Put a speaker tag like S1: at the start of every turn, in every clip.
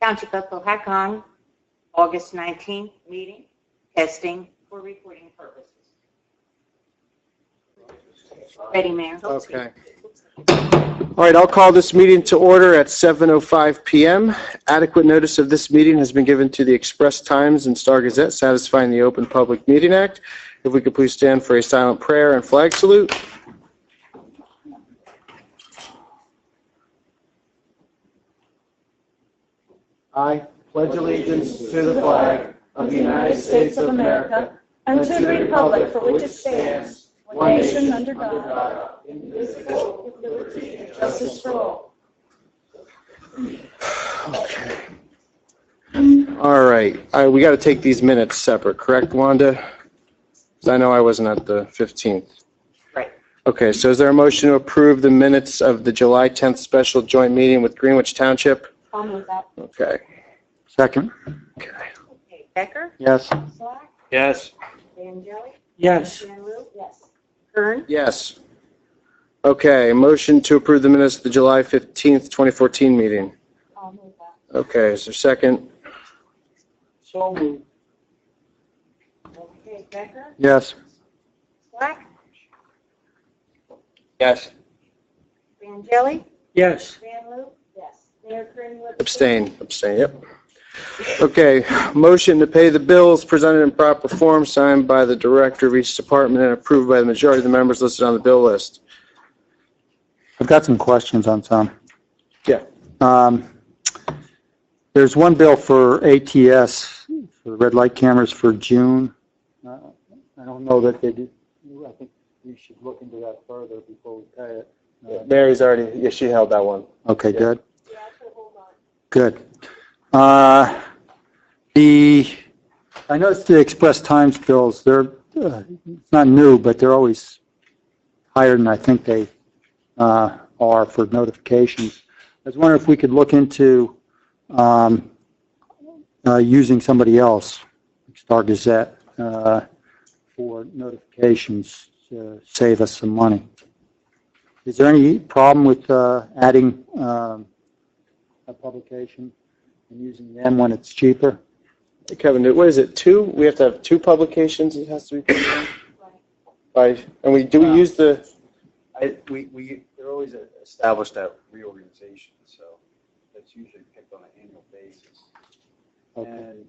S1: Township of Cohasset, August 19th meeting, testing for recording purposes. Ready, Mayor?
S2: Okay. All right, I'll call this meeting to order at 7:05 p.m. Adequate notice of this meeting has been given to the Express Times and Star Gazette, satisfying the Open Public Meeting Act. If we could please stand for a silent prayer and flag salute. I pledge allegiance to the flag of the United States of America and to the republic for which it stands, one nation under God, indivisible, with liberty and justice for all. Okay. All right. We got to take these minutes separate, correct, Wanda? Because I know I wasn't at the 15th.
S1: Right.
S2: Okay, so is there a motion to approve the minutes of the July 10th special joint meeting with Greenwich Township?
S1: I'll move that.
S2: Okay.
S3: Second.
S2: Okay.
S1: Okay, Becker?
S3: Yes.
S1: Slack?
S3: Yes.
S1: Vangelli?
S3: Yes.
S1: Van Wert? Yes. Kern?
S2: Yes. Okay, motion to approve the minutes of the July 15th, 2014 meeting.
S1: I'll move that.
S2: Okay, is there a second?
S3: So moved.
S1: Okay, Becker?
S3: Yes.
S1: Slack?
S2: Yes.
S1: Vangelli?
S3: Yes.
S1: Van Wert? Yes. Mayor Kern, you
S2: Abstain, yep. Okay, motion to pay the bills presented in proper form, signed by the director of each department and approved by the majority of the members listed on the bill list.
S3: I've got some questions on some.
S2: Yeah.
S3: There's one bill for ATS, for red light cameras for June. I don't know that they did. I think we should look into that further before we pay it.
S2: Mary's already, yeah, she held that one.
S3: Okay,
S2: Yeah.
S3: good.
S1: Yeah, so hold on.
S3: Good. I noticed the Express Times bills, they're it's not new, but they're always higher than I think they are for notifications. I was wondering if we could look into using somebody else, like Star Gazette, for notifications to save us some money. Is there any problem with adding a publication and using them when it's cheaper?
S2: Kevin, what is it, two? We have to have two publications it has to be put in? And we use the...
S4: They're always established at reorganization, so that's usually picked on an annual basis.
S3: Okay.
S4: And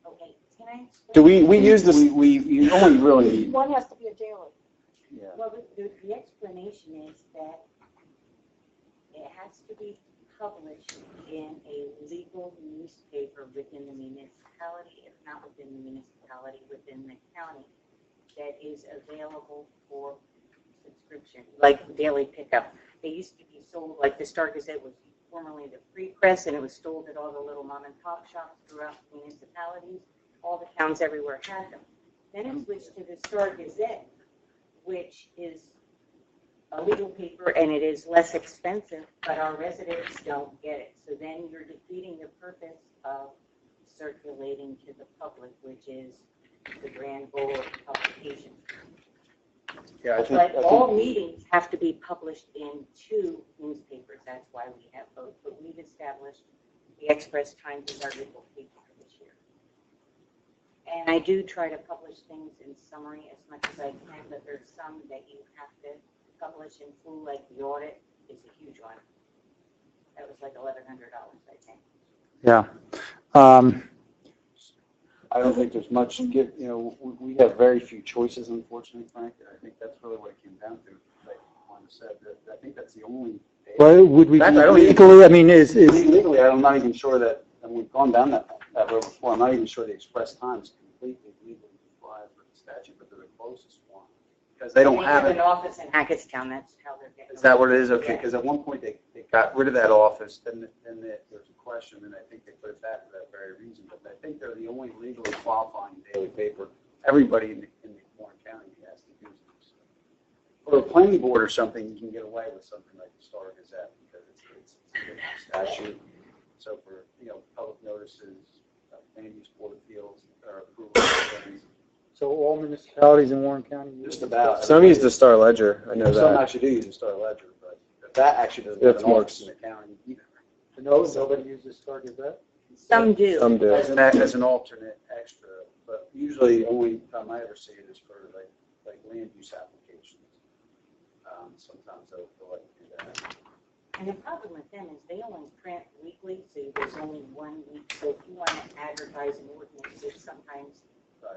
S1: Okay, can I?
S2: Do we use the...
S4: you only really need,
S1: One has to be a daily.
S4: yeah.
S1: Well, the explanation is that it has to be published in a legal newspaper within the municipality, if not within the municipality, within the county, that is available for subscription, like daily pickup. They used to be sold, like the Star Gazette was formerly the Free Press, and it was sold at all the little mom and pop shops throughout the municipalities. All the towns everywhere had them. Then it switched to the Star Gazette, which is a legal paper, and it is less expensive, but our residents don't get it. So then you're defeating the purpose of circulating to the public, which is the grand goal of the publication.
S4: Yeah,
S1: But all meetings have to be published in two newspapers. That's why we have both. But we've established the Express Times as our legal paper for this year. And I do try to publish things in summary as much as I can, but there's some that you have to publish in full, like the audit is a huge one. That was like $1,100, I think.
S3: Yeah.
S4: I don't think there's much, we have very few choices, unfortunately, Frank. I think that's really what it came down to, like Wanda said. I think that's the only.
S3: Well, would we
S4: I don't even-
S3: legally, I mean, is
S4: Legally, I'm not even sure that, and we've gone down that road before, I'm not even sure the Express Times completely legally comply with the statute, but they're the closest one. Because they don't have
S1: an
S4: it.
S1: office in Hackettstown. That's how they're getting.
S4: Is that what it is? Okay, because at one point they got rid of that office, then there's a question, and I think they put it back for that very reason. But I think they're the only legally qualifying daily paper. Everybody in Warren County has to use them. For a planning board or something, you can get away with something like the Star Gazette because it's a statute. So for public notices, land use board appeals, or approval things.
S3: so all municipalities in Warren County use
S4: Just about.
S2: Some use the Star Ledger, I know
S4: Some
S2: that.
S4: actually do use the Star Ledger, but that actually doesn't
S2: That's
S4: have an
S2: more
S4: office in the county either.
S3: No, nobody uses Star Gazette?
S1: Some do.
S2: Some do.
S4: as an alternate extra, but usually the only time I ever see it is for like land use applications. Sometimes they'll let you do that.
S1: And the problem with them is they only print weekly, so there's only 1 week. So if you want to advertise an ordinance, it sometimes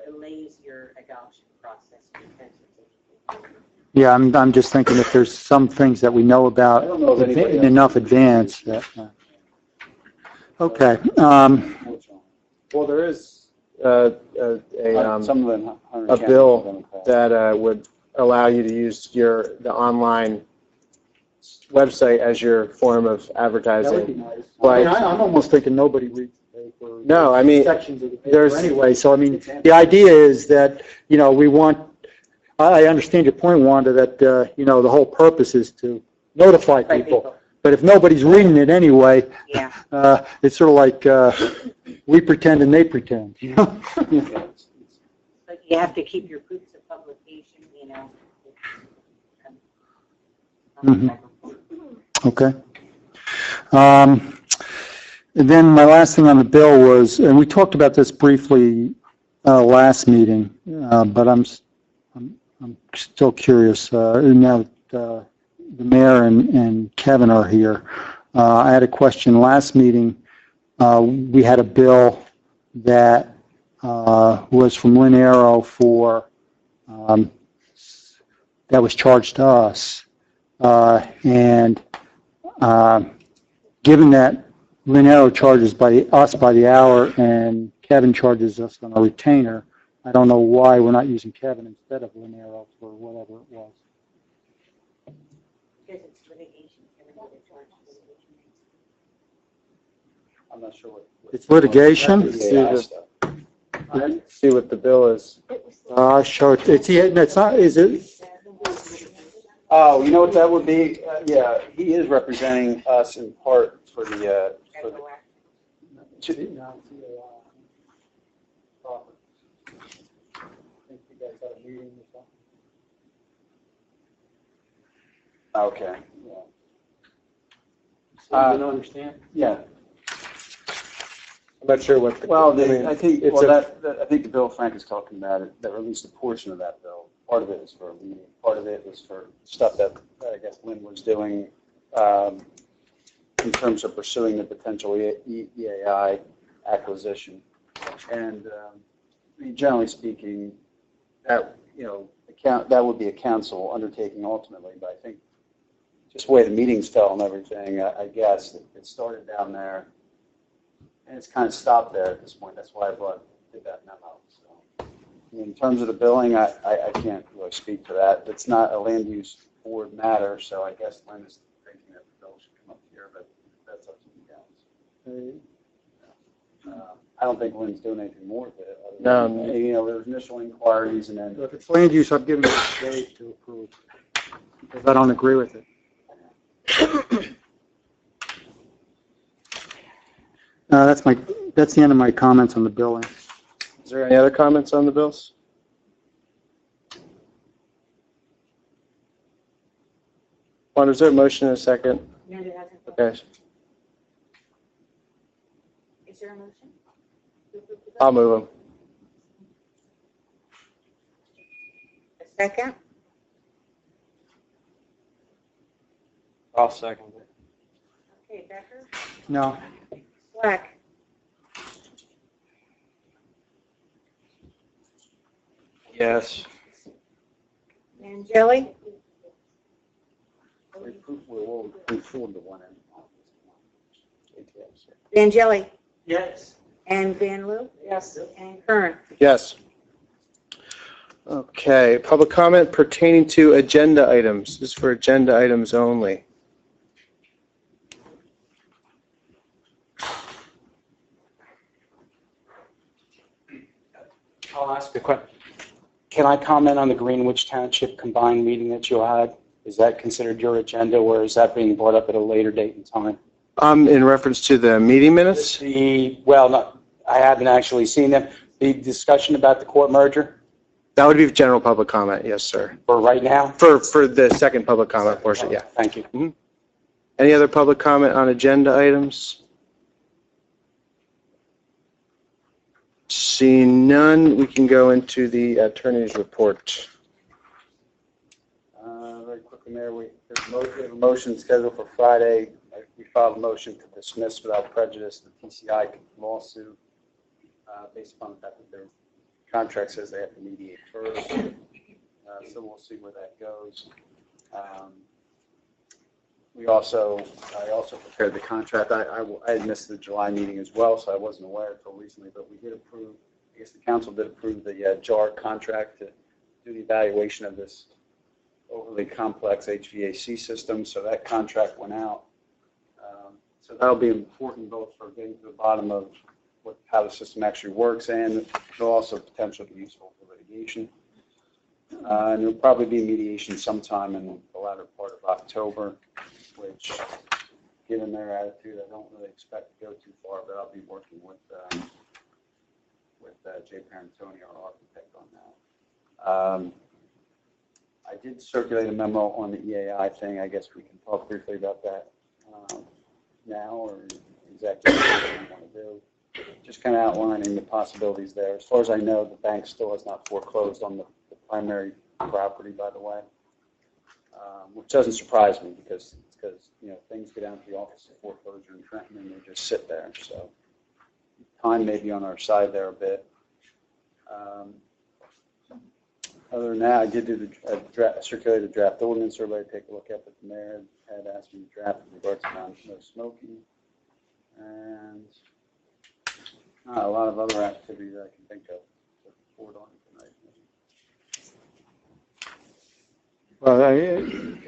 S1: delays your adoption process because it's
S3: Yeah, I'm just thinking if there's some things that we know about
S4: I don't know if anybody
S3: in enough advance that, okay.
S2: Well, there is
S4: Some of them.
S2: a bill that would allow you to use the online website as your form of
S3: That would be
S2: advertising.
S3: nice.
S2: But-
S3: I'm almost thinking nobody reads the paper.
S2: No, I mean,
S3: Sections of the paper
S2: there's-
S3: anyway, so I mean, the idea is that, we want, I understand your point, Wanda, that, the whole purpose is to notify
S1: Right,
S3: people. But if nobody's reading it anyway,
S1: Yeah.
S3: it's sort of like, we pretend and they pretend,
S1: But you have to keep your proofs of publication,
S3: Mhm. Okay. And then my last thing on the bill was, and we talked about this briefly last meeting, but I'm still curious. Now that the mayor and Kevin are here, I had a question. Last meeting, we had a bill that was from Lynn Arrow that was charged to us. And given that Lynn Arrow charges us by the hour and Kevin charges us on a retainer, I don't know why we're not using Kevin instead of Lynn Arrow for whatever it was.
S1: Because it's litigation. Everybody charges litigation.
S4: I'm not sure what.
S3: It's litigation?
S4: Yeah, stuff.
S2: See what the bill is.
S3: Sure. It's not, is it?
S4: Oh, you know what that would be? Yeah, he is representing us in part for the, okay.
S3: I don't understand.
S4: Yeah,
S2: I'm not sure what.
S4: well,
S2: I mean,
S4: I think,
S2: it's
S4: well,
S2: a-
S4: I think the bill Frank is talking about, that released a portion of that bill. Part of it is for a meeting, part of it was for stuff that I guess Lynn was doing in terms of pursuing the potential EAI acquisition. And I mean, generally speaking, that, that would be a council undertaking ultimately, but I think just the way the meetings fell and everything, I guess, it started down there and it's kind of stopped there at this point. That's why I did that memo. So, in terms of the billing, I can't really speak to that. It's not a land use board matter, so I guess Lynn is thinking that the bill should come up here, but that's up to you guys. I don't think Lynn's doing anything more with it. other than,
S2: No.
S4: there was initial inquiries and then.
S3: If it's land use, I'm giving it a day to approve, because I don't agree with it. That's the end of my comments on the billing.
S2: Is there any other comments on the bills? Juan, is there a motion in a second?
S1: No, there hasn't.
S2: Okay,
S1: Is there a motion?
S2: I'll move them.
S1: A second?
S2: I'll second it.
S1: Okay, Becker?
S3: No.
S1: Black?
S2: Yes.
S1: Angeli?
S4: We'll forward the one in.
S1: Angeli?
S3: Yes.
S1: And Van Loo? Yes. And Kern?
S2: Yes. Okay, public comment pertaining to agenda items. This is for agenda items only.
S5: I'll ask a question. Can I comment on the Greenwich Township combined meeting that you had? Is that considered your agenda, or is that being brought up at a later date and time?
S2: In reference to the meeting minutes?
S5: I haven't actually seen them. The discussion about the court merger
S2: That would be general public comment, yes, sir.
S5: for right now?
S2: For the second public comment portion, yeah.
S5: Thank you.
S2: Any other public comment on agenda items? Seeing none, we can go into the attorney's report.
S4: Very quickly, Mayor, we have a motion scheduled for Friday. We filed a motion to dismiss without prejudice the TCI lawsuit based upon the fact that their contract says they have to mediate first. So we'll see where that goes. I also prepared the contract. I had missed the July meeting as well, so I wasn't aware until recently, but we did approve, I guess the council did approve the JAR contract to do the evaluation of this overly complex HVAC system, so that contract went out. So that'll be important both for getting to the bottom of how the system actually works, and it'll also potentially be useful for litigation. And there'll probably be mediation sometime in the latter part of October, which, given their attitude, I don't really expect to go too far, but I'll be working with Jay Parentoni, our architect, on that. I did circulate a memo on the EAI thing. I guess we can talk briefly about that now, or exactly what we want to do. Just kind of outlining the possibilities there. As far as I know, the bank still has not foreclosed on the primary property, by the way, which doesn't surprise me because things go down to the Office of Foreclosure in Trenton and they just sit there. So time may be on our side there a bit. Other than that, I did do circulate a draft ordinance for everybody to take a look at, but the mayor had asked me to draft with regards to no smoking, and a lot of other activities I can think of to report on tonight.
S3: Well,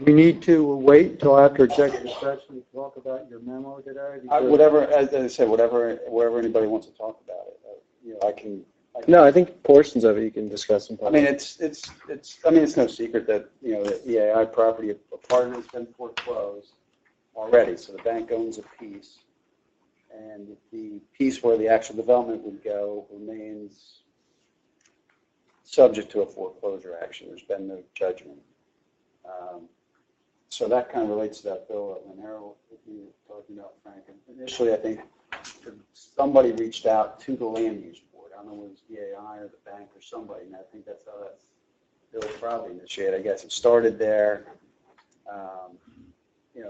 S3: we need to wait till after executive session to talk about your memo today?
S4: Whatever, as I said, wherever anybody wants to talk about it, I can.
S2: No, I think portions of it you can discuss in
S4: I
S2: public.
S4: mean, it's no secret that, the EAI property, a part of it's been foreclosed already, so the bank owns a piece. And the piece where the actual development would go remains subject to a foreclosure action. There's been no judgment. So that kind of relates to that bill that Manero was talking about, Frank. And initially, I think somebody reached out to the land use board. I don't know if it was EAI or the bank or somebody, and I think that's how that bill probably initiated. I guess it started there.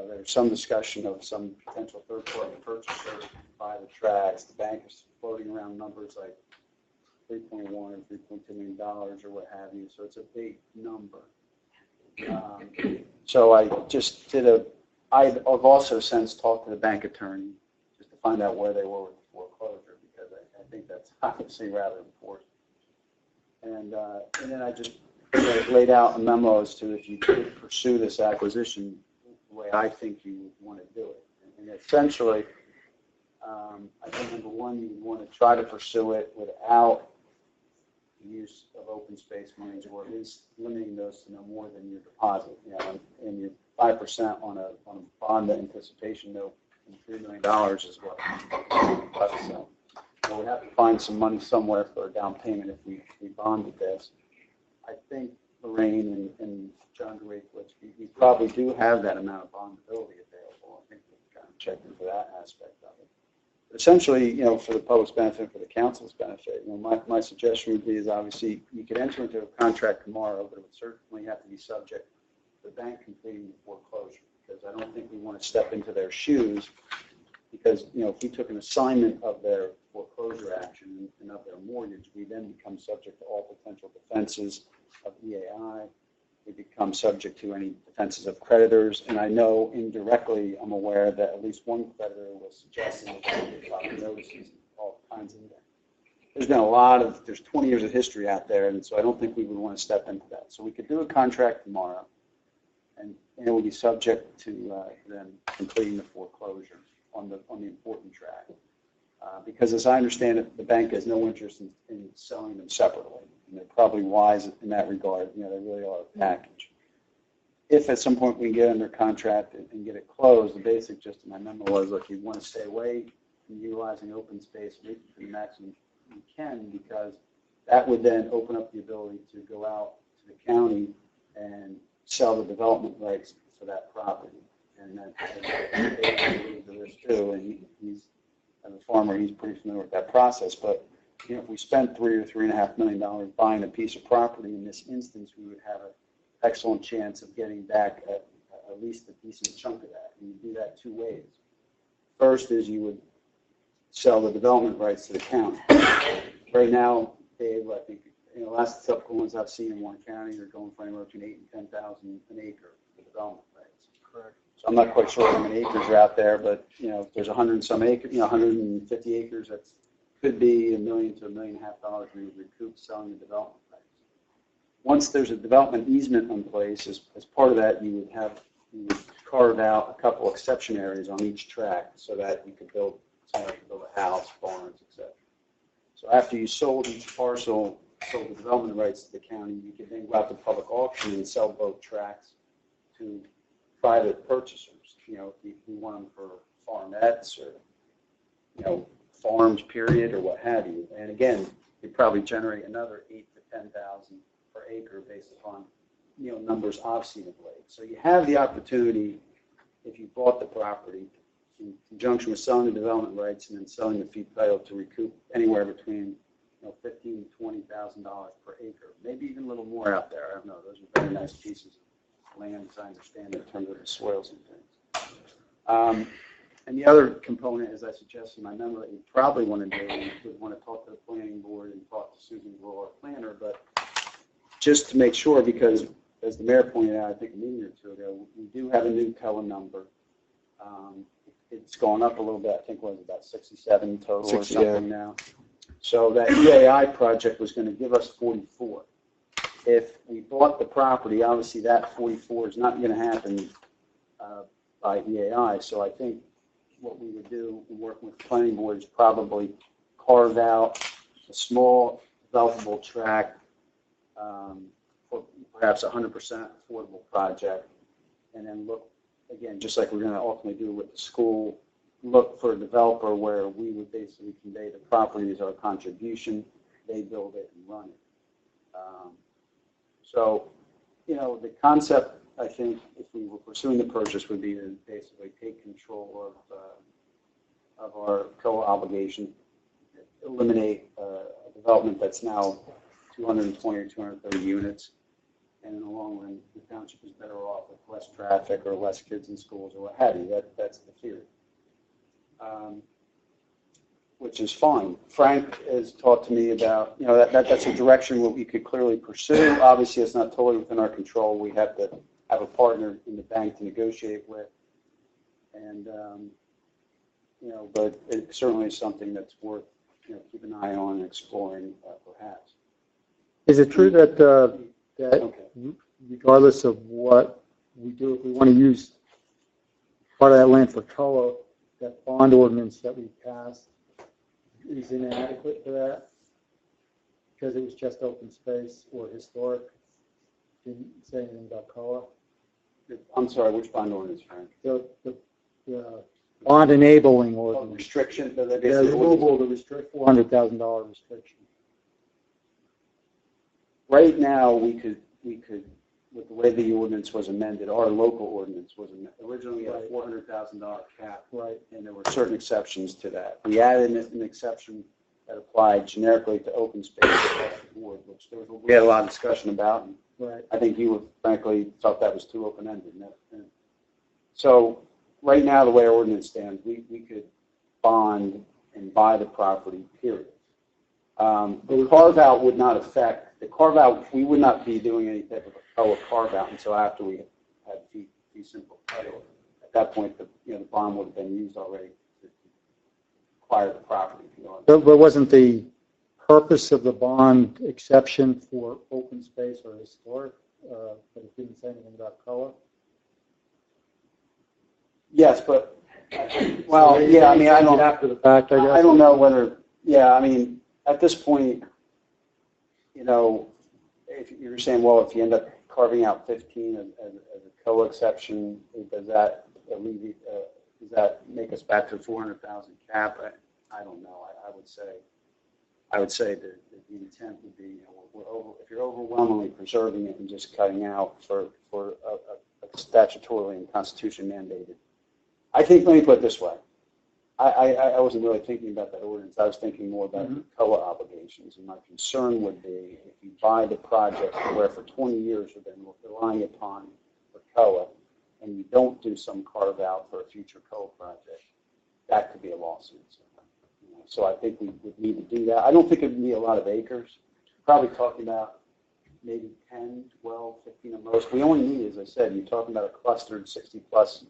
S4: There's some discussion of some potential third-party purchaser to buy the tracts. The bank is floating around numbers like $3.1 or $3.2 million or what have you, so it's a big number. So I just I've also since talked to the bank attorney just to find out where they were with the foreclosure, because I think that's obviously rather important. And then I just laid out a memo as to if you could pursue this acquisition the way I think you want to do it. And essentially, I think number one, you want to try to pursue it without the use of open space monies, or at least limiting those to no more than your deposit. And your 5% on a bond anticipation note, $3 million is what 5%. So we have to find some money somewhere for a down payment if we bonded this. I think Lorraine and John DeWitt, we probably do have that amount of bondability available. I think we've kind of checked into that aspect of it. But essentially, for the public's benefit, for the council's benefit, my suggestion would be is obviously you could enter into a contract tomorrow, but it would certainly have to be subject to the bank completing the foreclosure, because I don't think we want to step into their shoes, because if we took an assignment of their foreclosure action and of their mortgage, we then become subject to all potential defenses of EAI. We become subject to any defenses of creditors, and I know indirectly, I'm aware that at least one creditor was suggesting that they would file notices, all kinds of things. There's 20 years of history out there, and so I don't think we would want to step into that. So we could do a contract tomorrow, and it would be subject to them completing the foreclosure on the important track. Because as I understand it, the bank has no interest in selling them separately. And they're probably wise in that regard. They really are a package. If at some point we can get under contract and get it closed, the basic gist of my memo was, look, you want to stay away from utilizing open space to the maximum you can, because that would then open up the ability to go out to the county and sell the development rights for that property. And that's the risk too. And he's, as a farmer, he's pretty familiar with that process. But if we spent $3 or $3.5 million buying a piece of property, in this instance, we would have an excellent chance of getting back at least a decent chunk of that. And you do that two ways. First is you would sell the development rights to the county. Right now, Dave, I think, last typical ones I've seen in Warren County are going for anywhere between 8,000 and 10,000 an acre for development rights.
S2: Correct.
S4: So I'm not quite sure how many acres are out there, but, if there's 100 and some acres, 150 acres, that could be $1 million to $1.5 million we would recoup selling the development rights. Once there's a development easement in place, as part of that, you would carve out a couple exception areas on each tract so that you could build a house, barns, etc. So after you sold each parcel, sold the development rights to the county, you could then go out to public auction and sell both tracts to private purchasers. If you want them for farmettes or, farms, period, or what have you. And again, you probably generate another 8,000 to 10,000 per acre based upon, numbers I've seen of late. So you have the opportunity, if you bought the property, in conjunction with selling the development rights and then selling the fee title, to recoup anywhere between $15,000 to $20,000 per acre, maybe even a little more out there. I don't know. Those are very nice pieces of land, as I understand it, in terms of the soils and things. And the other component, as I suggested in my memo, that you probably want to do, you would want to talk to the planning board and talk to Susan Rowe, our planner, but just to make sure, because as the mayor pointed out, I think a meeting or two ago, we do have a new COA number. It's gone up a little bit. I think it was about 67 total
S2: 60,
S4: or something now. So that EAI project was going to give us 44. If we bought the property, obviously that 44 is not going to happen by EAI. So I think what we would do in working with the planning board is probably carve out a small developable tract for perhaps 100% affordable project, and then look, again, just like we're going to ultimately do with the school, look for a developer where we would basically convey the property as our contribution, they build it and run it. So, the concept, I think, if we were pursuing the purchase, would be to basically take control of our co-obligation, eliminate a development that's now 220 or 230 units, and in the long run, the township is better off with less traffic or less kids in schools or what have you. That's the theory, which is fine. Frank has talked to me about, that's a direction that we could clearly pursue. Obviously, it's not totally within our control. We have to have a partner in the bank to negotiate with, and but it certainly is something that's worth keep an eye on and exploring, perhaps.
S3: Is it true that,
S4: Okay.
S3: regardless of what we do, if we want to use part of that land for COA, that bond ordinance that we passed is inadequate for that? Because it was just open space or historic? Didn't say anything about COA?
S4: I'm sorry, which bond ordinance, Frank?
S3: The bond enabling
S4: Oh,
S3: ordinance.
S4: restriction, so they
S3: The
S4: basically
S3: removal of the $400,000 restriction.
S4: right now, we could, with the way the ordinance was amended, our local ordinance was originally at a $400,000 cap,
S3: Right.
S4: and there were certain exceptions to that. We added an exception that applied generically to open space across the board, which we had a lot of discussion about, and
S3: Right.
S4: I think you frankly thought that was too open-ended. So right now, the way our ordinance stands, we could bond and buy the property, period. The carve-out would not affect, the carve-out, we would not be doing any type of a carve-out until after we had fee simple title. At that point, the bond would have been used already to acquire the property.
S3: But wasn't the purpose of the bond exception for open space or historic, but it didn't say anything about COA?
S4: Yes, but, well, yeah, I mean, I don't.
S3: After the fact, I guess.
S4: I don't know whether, yeah, I mean, at this point, if you're saying, well, if you end up carving out 15 as a COA exception, does that make us back to the 400,000 cap? I don't know. I would say that the intent would be, if you're overwhelmingly preserving it and just cutting out for a statutorily and constitution mandated. I think, let me put it this way. I wasn't really thinking about that ordinance. I was thinking more about
S3: Mhm.
S4: COA obligations. And my concern would be if you buy the project where for 20 years you've been relying upon for COA and you don't do some carve out for a future COA project, that could be a lawsuit. So I think we would need to do that. I don't think it would be a lot of acres. Probably talking about maybe 10, 12, 15 at most. We only need, as I said, you're talking about a clustered 60-plus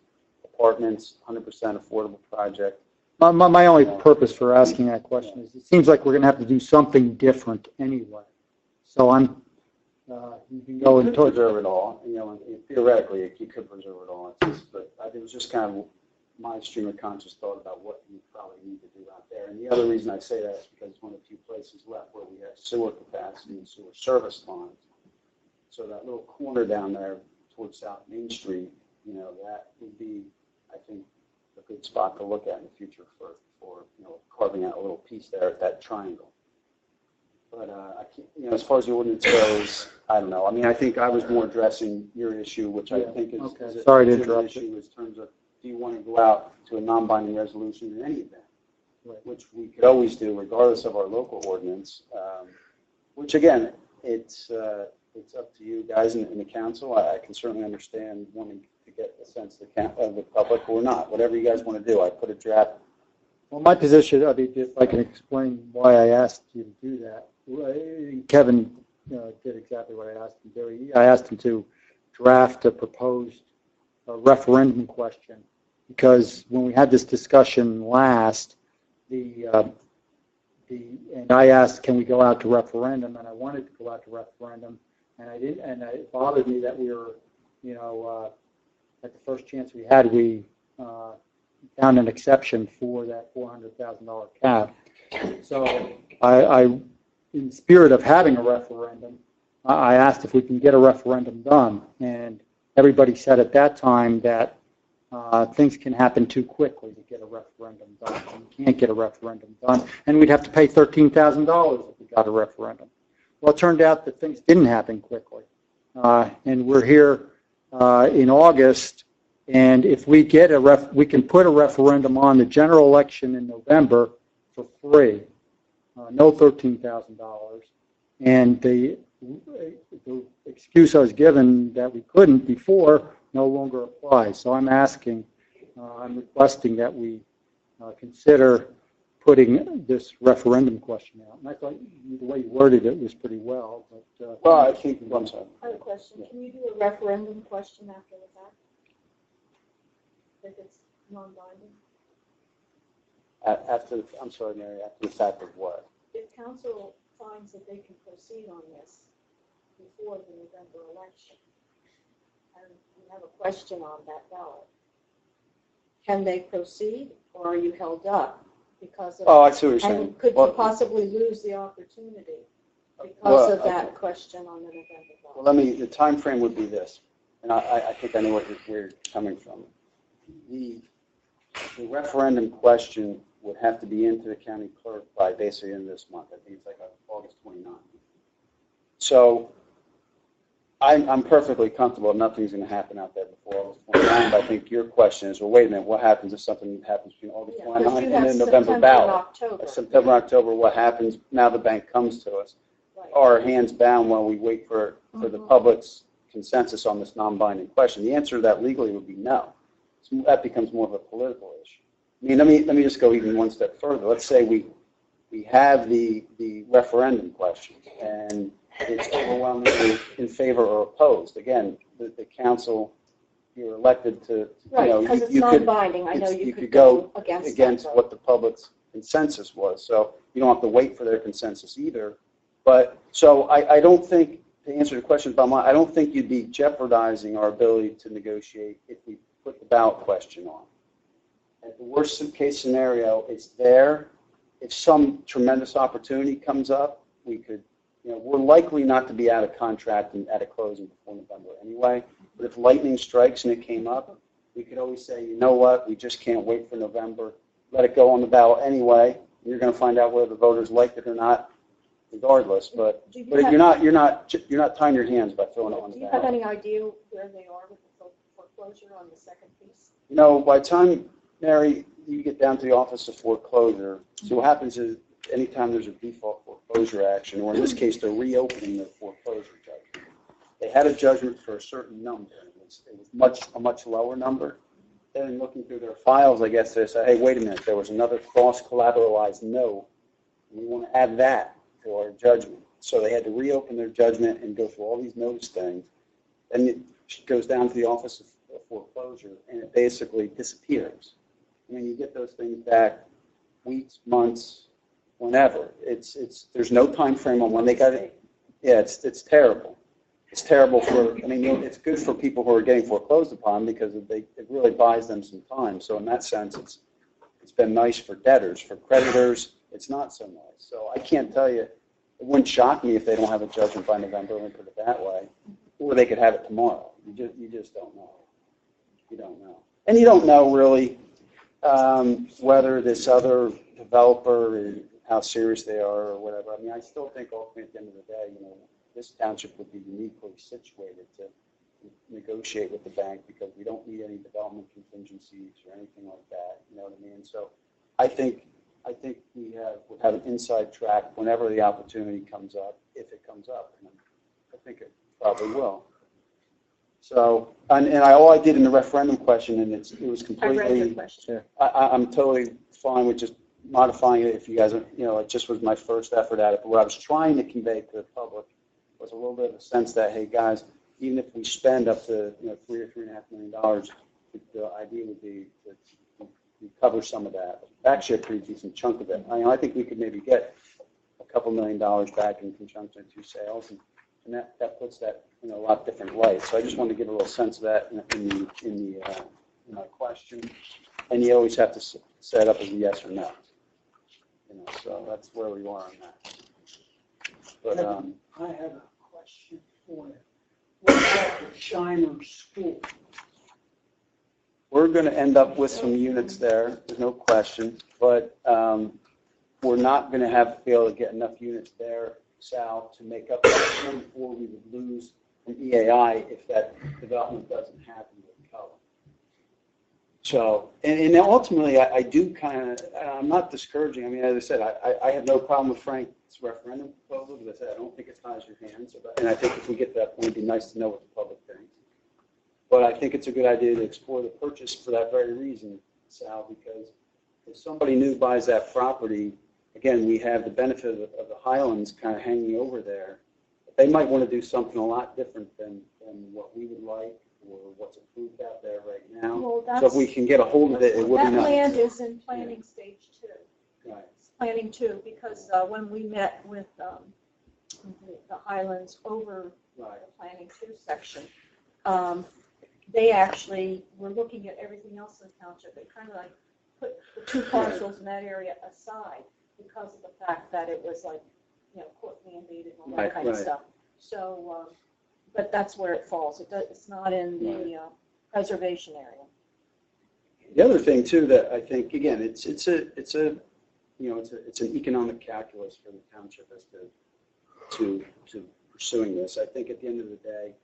S4: apartments, 100% affordable project.
S3: My only purpose for asking that question is it seems like we're going to have to do something different anyway. So you can go
S4: You
S3: and
S4: could
S3: talk.
S4: preserve it all, and theoretically, you could preserve it all. But it was just kind of my stream of conscious thought about what you probably need to do out there. And the other reason I say that is because it's one of the few places left where we have sewer capacity and sewer service lines. So that little corner down there towards South Main Street, that would be, I think, a good spot to look at in the future for carving out a little piece there at that triangle. But I can't, as far as the ordinance goes, I don't know. I mean, I think I was more addressing your issue, which I think is
S3: Okay.
S4: is
S3: Sorry to
S4: an
S3: interrupt you.
S4: issue in terms of do you want to go out to a non-binding resolution in any event,
S3: Right.
S4: which we could always do regardless of our local ordinance. Which again, it's up to you guys in the council. I can certainly understand wanting to get a sense of the public or not. Whatever you guys want to do. I put a draft.
S3: Well, my position, I mean, if I can explain why I asked you to do that. Kevin did exactly what I asked him to do. I asked him to draft a proposed referendum question because when we had this discussion last, and I asked, can we go out to referendum? And I wanted to go out to referendum, and I didn't. And it bothered me that we were, at the first chance we had, we found an exception for that $400,000 cap. So I, in the spirit of having a referendum, I asked if we can get a referendum done, and everybody said at that time that things can happen too quickly to get a referendum done. You can't get a referendum done, and we'd have to pay $13,000 if we got a referendum. Well, it turned out that things didn't happen quickly, and we're here in August. And if we get we can put a referendum on the general election in November for free, no $13,000. And the excuse I was given that we couldn't before no longer applies. So I'm requesting that we consider putting this referendum question out. And I thought the way you worded it was pretty well. But,
S4: Well, I think, I'm sorry.
S6: I have a question. Can you do a referendum question after the fact? If it's non-binding?
S4: I'm sorry, Mary, after the fact of what?
S6: If council finds that they can proceed on this before the November election, and we have a question on that ballot, can they proceed, or are you held up because of?
S4: Oh, I see what you're saying.
S6: And could you
S4: Well,
S6: possibly lose the opportunity because
S4: Well,
S6: of that
S4: okay.
S6: question on the November
S4: Well,
S6: ballot?
S4: the time frame would be this, and I think I know where you're coming from. The referendum question would have to be into the county clerk by basically the end of this month. I think it's like August 29th. So I'm perfectly comfortable. Nothing's going to happen out there before August 29th. I think your question is, well, wait a minute, what happens if something happens between August
S6: Yeah, 'cause
S4: 29th
S6: you
S4: and
S6: have
S4: then November
S6: September and
S4: ballot?
S6: October.
S4: September, October, what happens? Now the bank comes to us.
S6: Right.
S4: Are our hands bound while we wait for the public's consensus on this non-binding question? The answer to that legally would be no. So that becomes more of a political issue. I mean, let me just go even one step further. Let's say we have the referendum question and it's overwhelmingly in favor or opposed. Again, the council, you're elected to,
S6: Right, because it's
S4: you could,
S6: non-binding. I know you
S4: you
S6: could
S4: could
S6: go
S4: go
S6: against that
S4: against
S6: vote.
S4: what the public's consensus was. So you don't have to wait for their consensus either. But so I don't think, to answer the question about mine, I don't think you'd be jeopardizing our ability to negotiate if we put the ballot question on. At the worst case scenario, it's there. If some tremendous opportunity comes up, we could, we're likely not to be out of contract and at a closing before November anyway. But if lightning strikes and it came up, we could always say, you know what, we just can't wait for November. Let it go on the ballot anyway. You're going to find out whether the voters liked it or not, regardless. But
S6: Do you
S4: but
S6: have-
S4: you're not tying your hands by throwing it on
S6: Do
S4: the
S6: you have
S4: ballot.
S6: any idea where they are with the foreclosure on the second piece?
S4: By the time Mary, you get down to the Office of Foreclosure. So what happens is anytime there's a default foreclosure action, or in this case, they're reopening their foreclosure judgment. They had a judgment for a certain number. It was a much lower number. Then looking through their files, I guess they said, hey, wait a minute, there was another cross-collateralized note. We want to add that to our judgment. So they had to reopen their judgment and go through all these notice things. And it goes down to the Office of Foreclosure, and it basically disappears. I mean, you get those things back weeks, months, whenever. There's no time frame on when they got it. Yeah, it's terrible. It's terrible for, I mean, it's good for people who are getting foreclosed upon because it really buys them some time. So in that sense, it's been nice for debtors. For creditors, it's not so nice. So I can't tell you, it wouldn't shock me if they don't have a judgment by November, let me put it that way. Or they could have it tomorrow. You just don't know. You don't know. And you don't know really whether this other developer, how serious they are or whatever. I mean, I still think ultimately at the end of the day, this township would be uniquely situated to negotiate with the bank because we don't need any development contingencies or anything like that. You know what I mean? So I think we would have an inside track whenever the opportunity comes up, if it comes up. And I think it probably will. So, all I did in the referendum question, and it was completely.
S6: I read your question.
S4: I'm totally fine with just modifying it if you guys, it just was my first effort at it. But what I was trying to convey to the public was a little bit of a sense that, hey guys, even if we spend up to $3 or $3.5 million, the idea would be to cover some of that. Actually, a pretty decent chunk of it. I think we could maybe get a couple $1 million back in conjunction with 2 sales, and that puts that in a lot different light. So I just wanted to give a little sense of that in my question. And you always have to set up as a yes or no. So that's where we are on that. But
S7: I have a question for you. What about the Shimer School?
S4: we're going to end up with some units there. There's no question. But we're not going to be able to get enough units there, Sal, to make up that number 4 we would lose from EAI if that development doesn't happen with color. So, and ultimately, I do kind of, I'm not discouraging. I mean, as I said, I have no problem with Frank's referendum proposal, because I said I don't think it ties your hands. And I think if we get to that point, it'd be nice to know what the public thinks. But I think it's a good idea to explore the purchase for that very reason, Sal, because if somebody new buys that property, again, we have the benefit of the Highlands kind of hanging over there. They might want to do something a lot different than what we would like or what's approved out there right now.
S6: Well,
S4: So if we can get a hold of it, it would be
S6: that
S4: nice.
S6: land is in planning stage 2.
S4: Right.
S6: It's planning 2, because when we met with the Highlands over
S4: Right.
S6: the planning 2 section, they actually were looking at everything else in the township. They kind of like put the 2 parcels in that area aside because of the fact that it was like, court mandated and all that
S4: Right,
S6: kind of
S4: right.
S6: stuff. So, but that's where it falls. It's not in the preservation area.
S4: The other thing too that I think, again, it's an economic calculus for the township as to pursuing this. I think at the end of the day,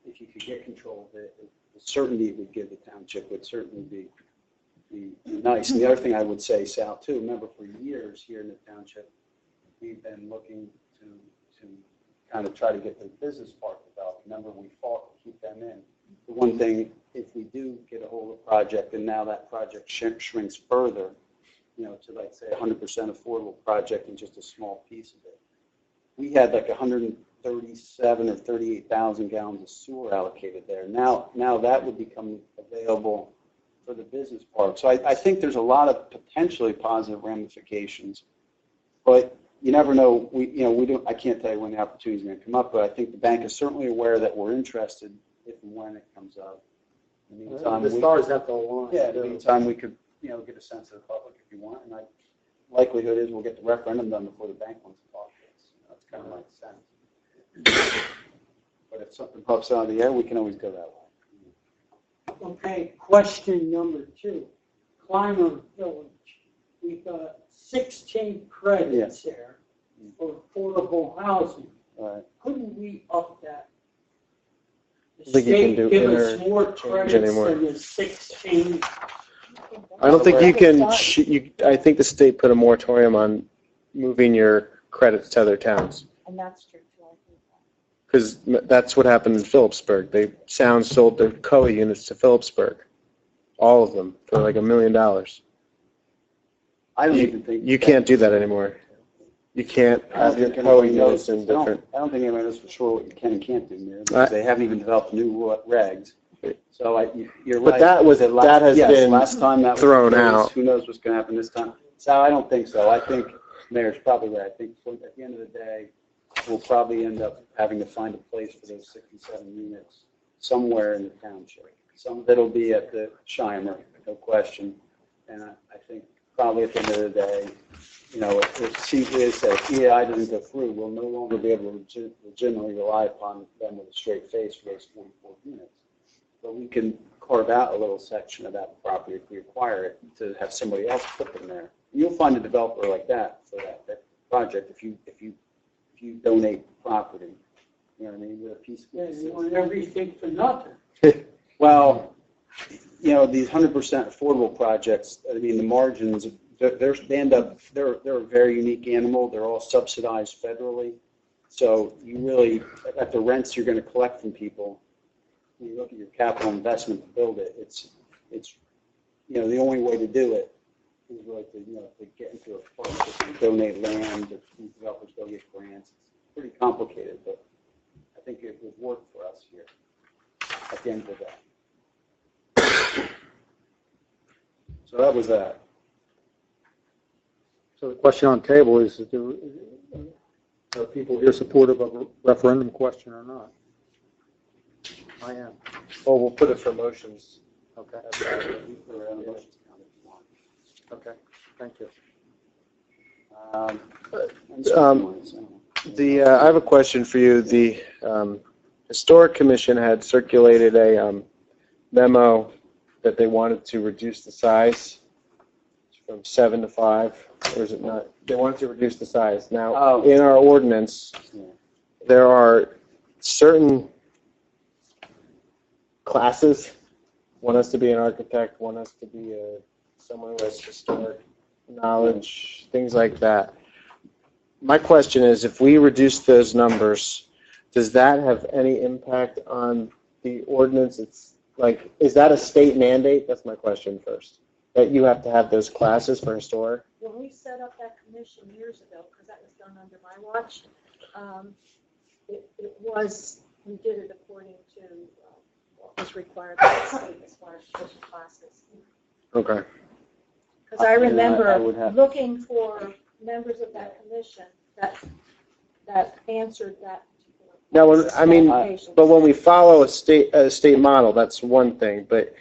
S4: if you could get control of it, the certainty it would give the township would certainly be nice. And the other thing I would say, Sal, too, remember for years here in the township, we've been looking to kind of try to get the business park developed. Remember, we fought to keep them in. The one thing, if we do get a hold of the project, and now that project shrinks further, to like say 100% affordable project and just a small piece of it. We had like 137 or 38,000 gallons of sewer allocated there. Now that would become available for the business park. So I think there's a lot of potentially positive ramifications, but you never know. I can't tell you when the opportunity is going to come up, but I think the bank is certainly aware that we're interested if and when it comes up. In the meantime,
S7: The stars have to align.
S4: yeah, in the meantime, we could, get a sense of the public if you want, and likelihood is we'll get the referendum done before the bank wants to talk to us. That's kind of my sense. But if something pops out of the air, we can always go that way.
S7: Okay, question number 2. Clymer Village. We've got 16 credits there for affordable housing.
S4: All right.
S7: Couldn't we up that? The
S2: I think you can
S7: state
S2: do
S7: give us more
S2: interchange
S7: credits
S2: anymore.
S7: than the 16
S2: I don't think you can, I think the state put a moratorium on moving your credits to other towns.
S6: And that's true, too, I think that.
S2: Because that's what happened in Phillipsburg. Sound sold their COA units to Phillipsburg. All of them, for like $1 million.
S4: I don't even think.
S2: You can't do that anymore. You can't
S4: I don't
S2: have your
S4: think
S2: COA
S4: anybody knows.
S2: units in different.
S4: I don't think anybody knows for sure what you can and can't do, Mayor, because they haven't even developed new regs. So you're right.
S2: But that has
S4: Yes,
S2: been
S4: last time that was
S2: thrown
S4: the case.
S2: out.
S4: Who knows what's going to happen this time? So I don't think so. I think Mayor's probably right. I think at the end of the day, we'll probably end up having to find a place for those 67 units somewhere in the township. Some of it will be at the Shimer, no question. And I think probably at the end of the day, you know, if EAI doesn't go through, we'll no longer be able to legitimately rely upon them with a straight face for those 44 units. But we can carve out a little section of that property if we acquire it to have somebody else put them there. You'll find a developer like that for that project if you donate property. You know what I mean? With a piece.
S7: Yeah, you want everything for nothing.
S4: Well, you know, these 100% affordable projects, I mean, the margins, they're a very unique animal. They're all subsidized federally. So you really, at the rents you're going to collect from people, when you look at your capital investment to build it, it's you know, the only way to do it is really to, you know, to get into a partnership and donate land, or developers go get grants. It's pretty complicated, but I think it would work for us here at the end of the day. So that was that.
S3: So the question on the table is, are people here supportive of a referendum question or not? I am.
S2: Well, we'll put it for motions.
S3: Okay. Okay. Thank you.
S2: I have a question for you. The Historic Commission had circulated a memo that they wanted to reduce the size from 7 to 5, or is it not? They wanted to reduce the size. Now, in our ordinance, there are certain classes. One has to be an architect, one has to be someone who has historic knowledge, things like that. My question is, if we reduce those numbers, does that have any impact on the ordinance? It's like, is that a state mandate? That's my question first. That you have to have those classes for historic?
S6: When we set up that commission years ago, because that was done under my watch, we did it according to what was required by the state as far as social classes.
S2: Okay.
S6: Because I remember
S4: I would have-
S6: looking for members of that commission that answered that particular.
S2: No, I mean,
S6: qualifications.
S2: but when we follow a state model, that's one thing. But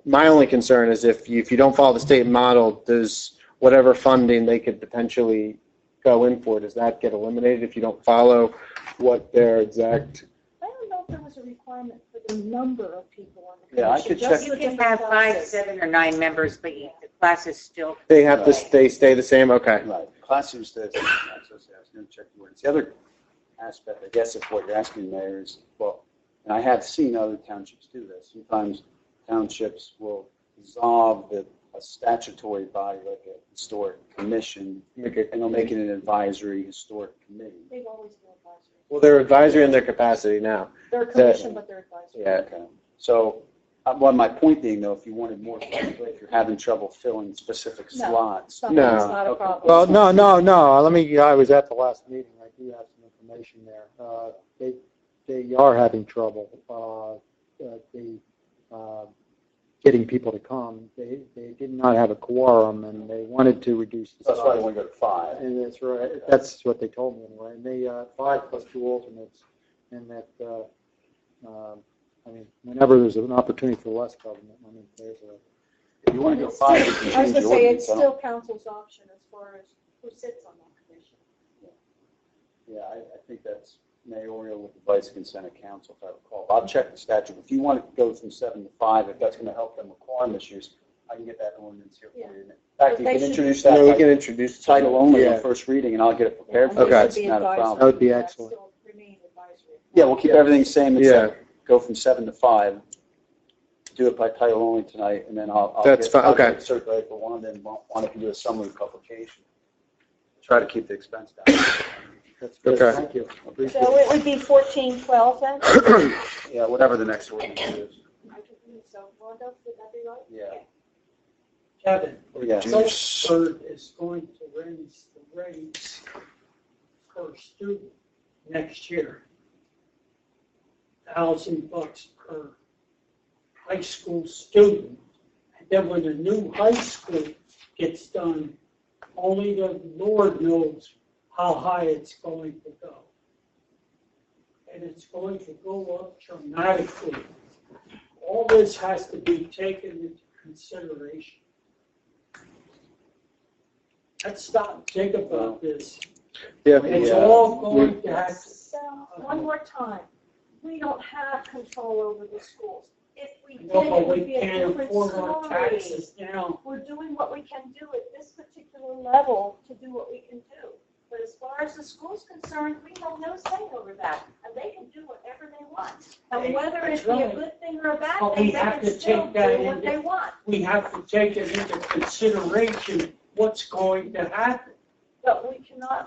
S2: my only concern is if you don't follow the state model, does whatever funding they could potentially go in for, does that get eliminated if you don't follow what their exact?
S6: I don't know if there was a requirement for the number of people on the
S4: Yeah, I
S6: commission.
S4: could
S6: just
S4: check.
S6: for
S1: You can
S6: different
S1: have 5,
S6: classes.
S1: 7, or 9 members, but the classes still.
S2: They have to stay the same? Okay.
S4: Right, classes, I was going to check the words. The other aspect, I guess, of what you're asking, Mayor, is, well, and I have seen other townships do this. Sometimes townships will dissolve a statutory body like a historic commission, and they'll make it an advisory historic committee.
S6: They've always been advisory.
S2: Well, they're advisory in their capacity now.
S6: They're a commission, but they're advisory.
S2: Yeah.
S4: Okay. So, well, my point being, though, if you wanted more flexibility, if you're having trouble filling specific
S6: No.
S4: slots.
S6: Something
S2: No.
S6: that's not a
S4: Okay.
S6: problem.
S3: Well, no. I was at the last meeting. I do have some information there. They are having trouble. Getting people to come. They did not have a quorum, and they wanted to reduce the
S4: That's why I
S3: size.
S4: want to go to 5.
S3: And that's right. That's what they told me anyway. And they 5 plus 2 alternates, and that I mean, whenever there's an opportunity for less government, I mean, there's a.
S4: If you want to go 5, you can
S6: I was
S4: change
S6: going
S4: the
S6: to say,
S4: ordinance.
S6: it's still council's option as far as who sits on that commission.
S4: Yeah, I think that's mayoral with the vice consent of council, if I recall. I'll check the statute. If you want to go from 7 to 5, if that's going to help them with quorum issues, I can get that ordinance here for you. In fact, you
S6: They
S4: can
S6: should-
S4: introduce
S2: No, we
S4: that
S2: can
S4: by
S2: introduce
S4: title only
S2: Yeah.
S4: on first reading, and I'll get it prepared for
S6: And
S4: you.
S6: they
S2: Okay.
S6: should be
S4: It's not a
S6: advisory.
S4: problem.
S3: That would be
S6: That
S3: excellent.
S6: still remain advisory.
S4: Yeah, we'll keep everything the same,
S2: Yeah.
S4: except go from 7 to 5. do it by title only tonight, and then I'll
S2: That's fine, okay.
S4: I'll get circulated for one, then Wanda can do a summary publication. Try to keep the expense down.
S3: That's good.
S2: Okay.
S3: Thank you.
S6: So it would be 1412 then?
S4: Yeah, whatever the next ordinance is.
S6: I could do so. Wanda, would that be right?
S4: Yeah.
S7: Kevin,
S4: Yeah.
S7: Gulfport is going to raise the rates per student next year. $1,000 per high school student. And then when the new high school gets done, only the Lord knows how high it's going to go. And it's going to go up dramatically. All this has to be taken into consideration. Let's stop and think about this.
S2: Yeah.
S7: It's all going to have to.
S6: So, one more time, we don't have control over the schools. If we did,
S7: No,
S6: it
S7: but
S6: would
S7: we
S6: be a
S7: can't
S6: different
S7: afford our
S6: story.
S7: taxes now.
S6: We're doing what we can do at this particular level to do what we can do. But as far as the school's concerned, we have no say over that, and they can do whatever they want. And whether it be a good thing or a bad
S7: But
S6: thing,
S7: we
S6: they
S7: have
S6: can
S7: to
S6: still
S7: take that
S6: do what
S7: into-
S6: they want.
S7: We have to take it into consideration what's going to happen.
S6: But we cannot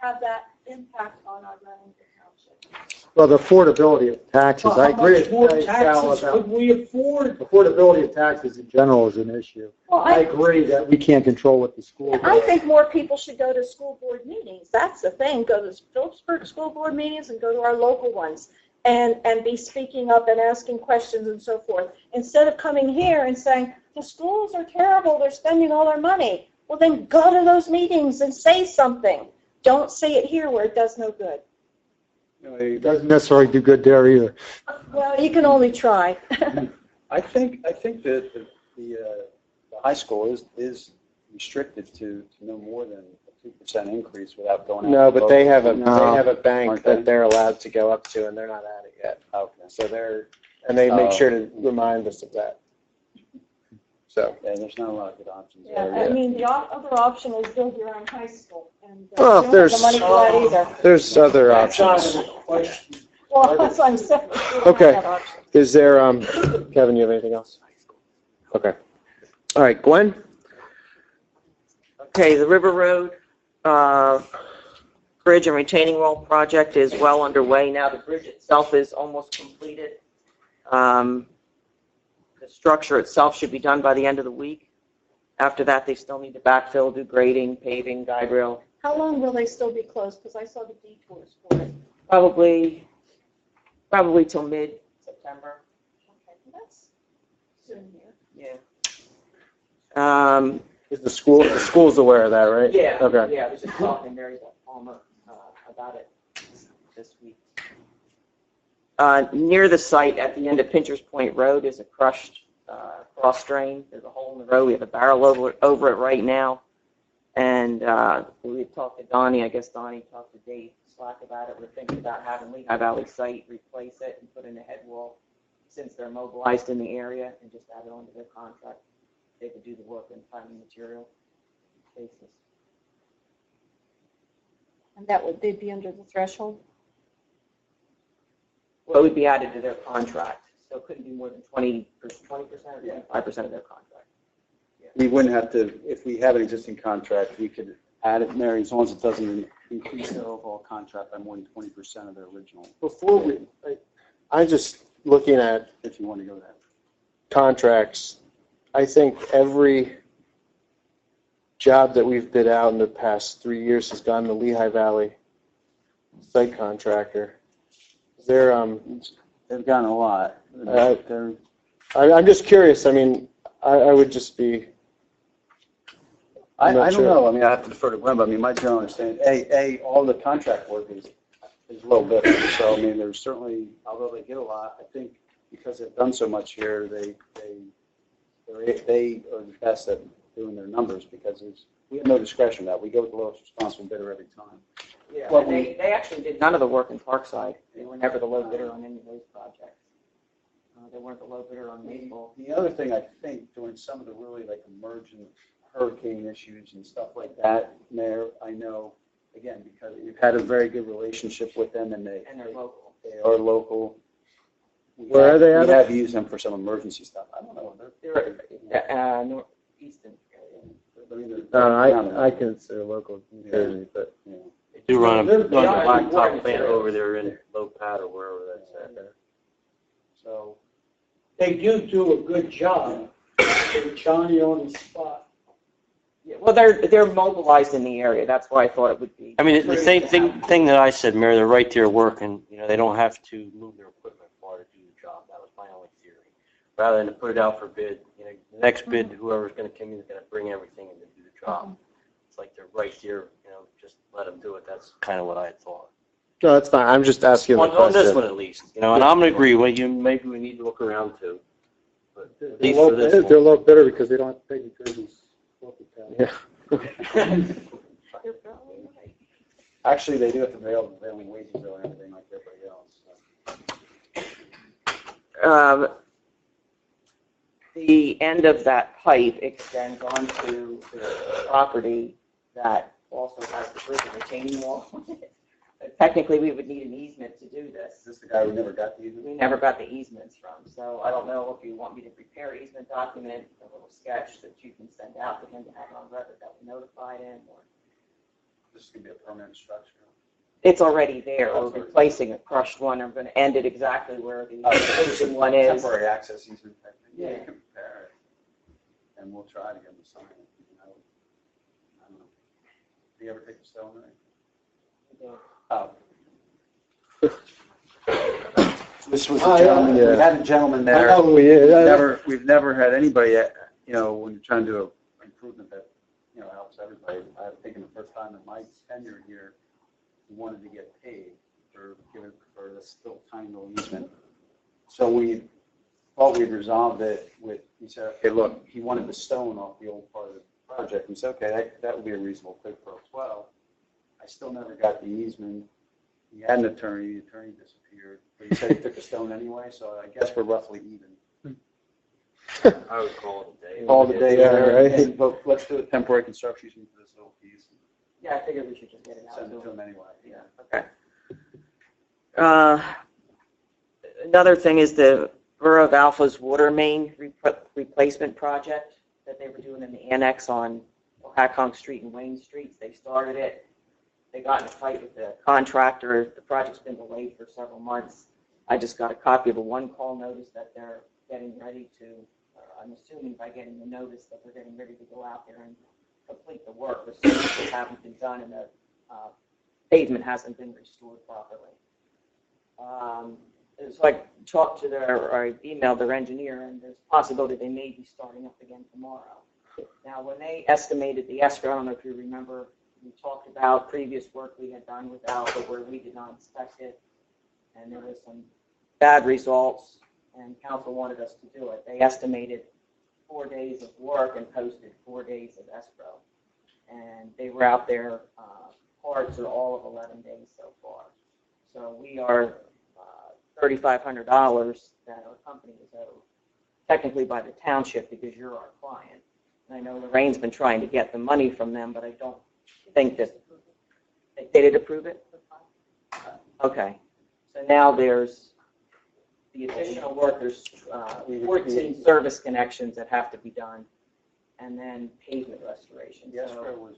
S6: have that impact on our running the township.
S3: Well, the affordability of taxes, I
S7: How
S3: agree
S7: much more
S3: with Sal
S7: taxes
S3: about
S7: could we afford?
S3: affordability of taxes in general is an issue.
S6: Well,
S3: I agree that we can't control what the school
S6: I
S3: does.
S6: think more people should go to school board meetings. That's the thing. Go to Phillipsburg school board meetings and go to our local ones and be speaking up and asking questions and so forth. Instead of coming here and saying, the schools are terrible, they're spending all their money. Well, then go to those meetings and say something. Don't say it here where it does no good.
S3: It doesn't necessarily do good there either.
S6: Well, you can only try.
S4: I think that the high school is restricted to no more than a 2% increase without going out.
S2: No,
S4: to
S2: but they have a,
S3: No.
S2: they have a bank
S4: Aren't they?
S2: that they're allowed to go up to, and they're not at it yet.
S4: Okay.
S2: So and they make
S4: Oh.
S2: sure to remind us of that. So,
S4: Yeah, there's not a lot of good options
S6: Yeah,
S4: there
S6: I
S4: yet.
S6: mean, the other option is build your own high school. And
S2: Well,
S6: you don't have the money for that either.
S2: there's other
S7: That's not
S2: options.
S7: a question.
S6: Well, that's what I'm saying. We don't have
S2: Okay.
S6: that option.
S2: Is there, Kevin, you have anything else? Okay. All right, Gwen?
S8: Okay, the River Road Bridge and Retaining Wall project is well underway now. The bridge itself is almost completed. The structure itself should be done by the end of the week. After that, they still need to backfill, do grading, paving, guide rail,
S6: How long will they still be closed? Because I saw the detours for it.
S8: probably till mid-September.
S6: Okay, that's soon here.
S8: Yeah.
S2: Is the school's aware of that, right?
S8: Yeah,
S2: Okay.
S8: yeah, there's a talk in Mary Beth Palmer about it this week. Near the site at the end of Pinchers Point Road is a crushed cross drain. There's a hole in the road. We have a barrel over it right now. And we talked to Donnie. I guess Donnie talked to Dave Slack about it. We're thinking about having Lehigh Valley site replace it and put in a head wall since they're mobilized in the area and just add it onto their contract. They could do the work and find the material basis.
S6: And they'd be under the threshold?
S8: Well, it would be added to their contract, so it couldn't be more than 20% or 25% of their contract.
S4: We wouldn't have to, if we have an existing contract, we could add it, Mary, as long as it doesn't increase their overall contract by more than 20% of their original,
S2: Before I'm just looking at
S4: if you want to go that.
S2: contracts. I think every job that we've bid out in the past 3 years has gone to Lehigh Valley site contractor. Is there,
S4: They've gotten a lot. They're,
S2: I'm just curious. I mean, I would just be,
S4: I
S2: I'm not
S4: don't
S2: sure.
S4: know, I mean, I have to defer to Gwen, but I mean, my general understanding, all the contract work is low bid. So, I mean, there's certainly, although they get a lot, I think because they've done so much here, they are the best at doing their numbers because we have no discretion that. We go with the lowest responsible bidder every time.
S8: Yeah,
S4: Well,
S8: and they actually did none of the work in Parkside. They were never the low bidder on any of those projects. They weren't the low bidder on Maple.
S4: The other thing I think during some of the really like emergent hurricane issues and stuff like that, Mayor, I know, again, because you've had a very good relationship with them and
S8: And they're local.
S4: they are local.
S2: Where are they
S4: We
S2: at?
S4: have used them for some emergency stuff. I don't know.
S8: They're, northeastern area.
S2: I consider local New Jersey, but.
S4: Yeah.
S9: They do run
S7: They're
S9: a
S7: beyond
S9: blacktop
S8: water
S9: plant
S8: materials.
S9: over there in Low Pat or wherever that's at.
S4: So,
S7: They do a good job. With Johnny on the spot.
S8: Yeah, well, they're mobilized in the area. That's why I thought it would be.
S9: I mean, the same thing that I said, Mayor, they're right there working, you know, they don't have to move their equipment far to do the job. That was my only theory. Rather than to put it out for bid, you know, the next bid, whoever's gonna come in is gonna bring everything in to do the job. It's like they're right here, you know, just let them do it. That's kind of what I had thought.
S2: No, that's fine. I'm just asking the
S9: On this
S2: question.
S9: one at least, you know, and I'm gonna agree with you, maybe we need to look around too. But at
S3: They're
S9: least for this
S3: a
S9: one.
S3: lot better because they don't have to pay New Jersey's local tax.
S2: Yeah.
S8: They're probably right.
S4: actually, they do have to pay all the prevailing wages bill and everything like everybody else.
S8: The end of that pipe extends onto the property that also has the bridge and retaining wall on it. Technically, we would need an easement to do
S4: Is
S8: this.
S4: this the guy who never got the
S8: We never got the easements from, so I don't know if you want me to prepare easement document, a little sketch that you can send out to him to have on record that we notified him, or.
S4: This is going to be a permanent structure.
S8: It's already there, we're replacing a crushed one, I'm gonna end it exactly where the existing one is.
S4: Temporary access easement.
S8: Yeah.
S4: You can prepare it, and we'll try to get them to sign it. You know. I don't know. Do you ever take the stone there? Oh. This was a gentleman, we had a gentleman there. We've never had anybody, you know, when you're trying to do an improvement that, you know, helps everybody. I think in the first time in my tenure here, he wanted to get paid for this still tiny little easement. So we thought we'd resolved it with, he said, okay, look, he wanted the stone off the old part of the project. We said, okay, that would be a reasonable quid pro quo. I still never got the easement. He had an attorney, the attorney disappeared, but he said he took the stone anyway, so I guess we're roughly even.
S9: I would call it a day.
S4: All the day
S2: Yeah,
S4: there,
S2: right.
S4: and but let's do a temporary construction for this little piece,
S8: Yeah, I figured we should just get it
S4: and
S8: out.
S4: send it
S8: to
S4: to
S8: him.
S4: him anyway.
S8: Yeah, okay. Another thing is the Borough of Alpha's water main replacement project that they were doing in the annex on Ohackong Street and Wayne Streets. They started it. They got in a fight with the contractor. The project's been delayed for several months. I just got a copy of a one-call notice that they're getting ready to, I'm assuming by getting the notice that they're getting ready to go out there and complete the work. The services haven't been done and the pavement hasn't been restored properly. So I talked to or I emailed their engineer, and there's a possibility they may be starting up again tomorrow. Now, when they estimated the escrow, I don't know if you remember, we talked about previous work we had done with Alpha where we did not inspect it, and there was some bad results, and council wanted us to do it. They estimated 4 days of work and posted 4 days of escrow, and they were out there parts are all of 11 days so far. So we are $3,500 that our company is owed, technically by the township because you're our client. And I know Lorraine's been trying to get the money from them, but I don't think that they did approve it. Okay, so now there's the additional work. There's 14 service connections that have to be done, and then pavement restoration.
S4: The
S8: So-
S4: escrow was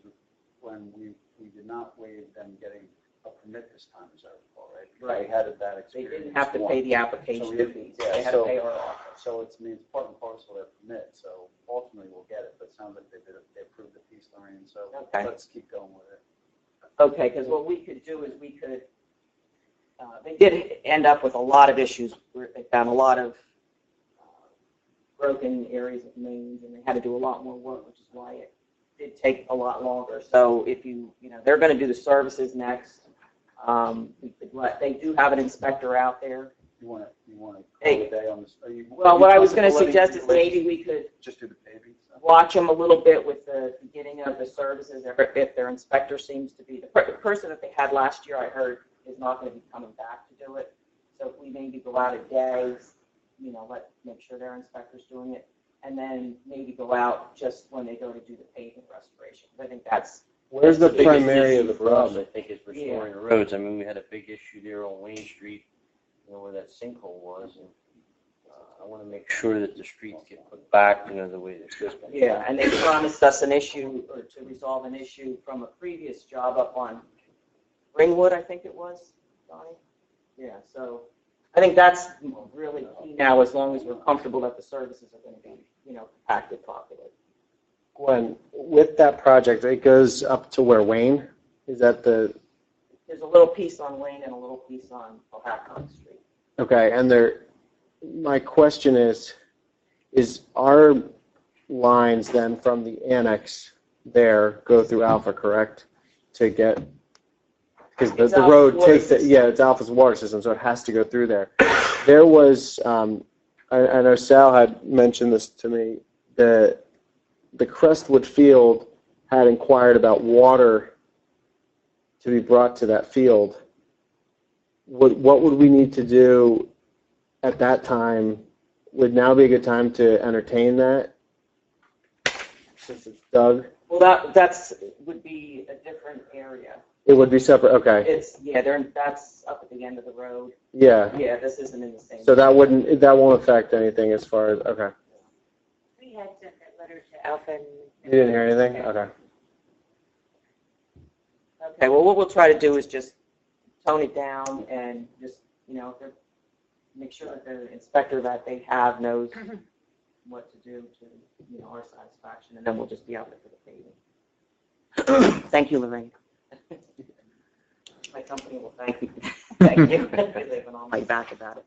S4: when we did not waive them getting a permit this time, as I recall, right? Because
S8: Right.
S4: They had a bad
S8: They
S4: experience.
S8: didn't have to pay the application
S4: So we-
S8: fees.
S4: yeah,
S8: They had to
S4: so-
S8: pay our office.
S4: So it's, I mean, it's part and parcel of their permit, so ultimately we'll get it, but it sounds like they approved the piece, Lorraine, so
S8: Okay.
S4: let's keep going with it.
S8: Okay, because what we could do is we could, they did end up with a lot of issues. They found a lot of broken areas of mains, and they had to do a lot more work, which is why it did take a lot longer. So if you know, they're going to do the services next. They do have an inspector out there.
S4: You want to call
S8: Hey.
S4: a day on this? Are you-
S8: Well,
S4: are you
S8: what I was going to
S4: comfortable letting
S8: suggest is maybe we could
S4: just do the paving stuff?
S8: watch them a little bit with the beginning of the services, if their inspector seems to be, the person that they had last year, I heard, is not going to be coming back to do it. So if we maybe go out a day, you know, make sure their inspector's doing it, and then maybe go out just when they go to do the pavement restoration. I think that's,
S2: Where's the
S9: biggest
S2: primary
S9: issue
S2: of the
S9: for us,
S2: problem?
S9: I think, is restoring the roads. I mean, we had a big issue there on Wayne Street, you know, where that sinkhole was, and I want to make sure that the streets get put back, the way they're supposed to be.
S8: Yeah, and they promised us an issue, or to resolve an issue from a previous job up on Ringwood, I think it was, Donnie? Yeah, so I think that's really key now, as long as we're comfortable that the services are going to be, acted properly.
S2: Gwen, with that project, it goes up to where, Wayne? Is that the,
S8: There's a little piece on Wayne and a little piece on Hancock Street.
S2: okay, and my question is our lines then from the annex there go through Alpha, correct? To get, because
S8: It's
S2: the
S8: Alpha's
S2: road
S8: water
S2: takes it,
S8: system.
S2: yeah, it's Alpha's water system, so it has to go through there. There was, I know Sal had mentioned this to me, the Crestwood Field had inquired about water to be brought to that field. What would we need to do at that time? Would now be a good time to entertain that? Since it's dug?
S8: Well, that's would be a different area.
S2: It would be separate, okay.
S8: That's up at the end of the road.
S2: Yeah,
S8: Yeah, this isn't in the same.
S2: so that won't affect anything as far as, okay.
S1: We had sent that letter to Alpha and.
S2: You didn't hear anything? Okay.
S8: Okay, well, what we'll try to do is just tone it down and just, make sure that the inspector that they have knows what to do to, our satisfaction, and then we'll just be out there for the paving. Thank you, Lorraine. My company will thank you. Thank you. They've been on my back about it.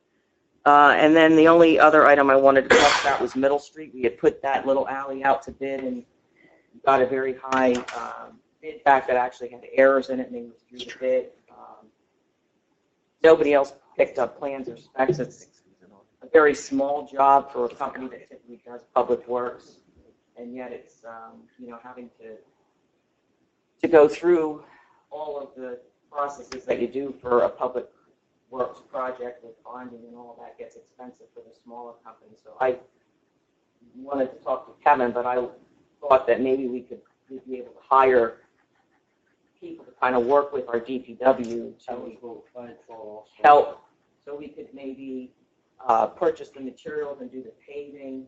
S8: And then the only other item I wanted to talk about was Middle Street. We had put that little alley out to bid and got a very high bid back that actually had errors in it, and they withdrew the bid. Nobody else picked up plans or specs. It's a very small job for a company that typically does public works, and yet it's having to go through all of the processes that you do for a public works project with bonding and all that gets expensive for the smaller companies. So I wanted to talk to Kevin, but I thought that maybe we'd be able to hire people to kind of work with our DPW to help, so we could maybe purchase the materials and do the paving,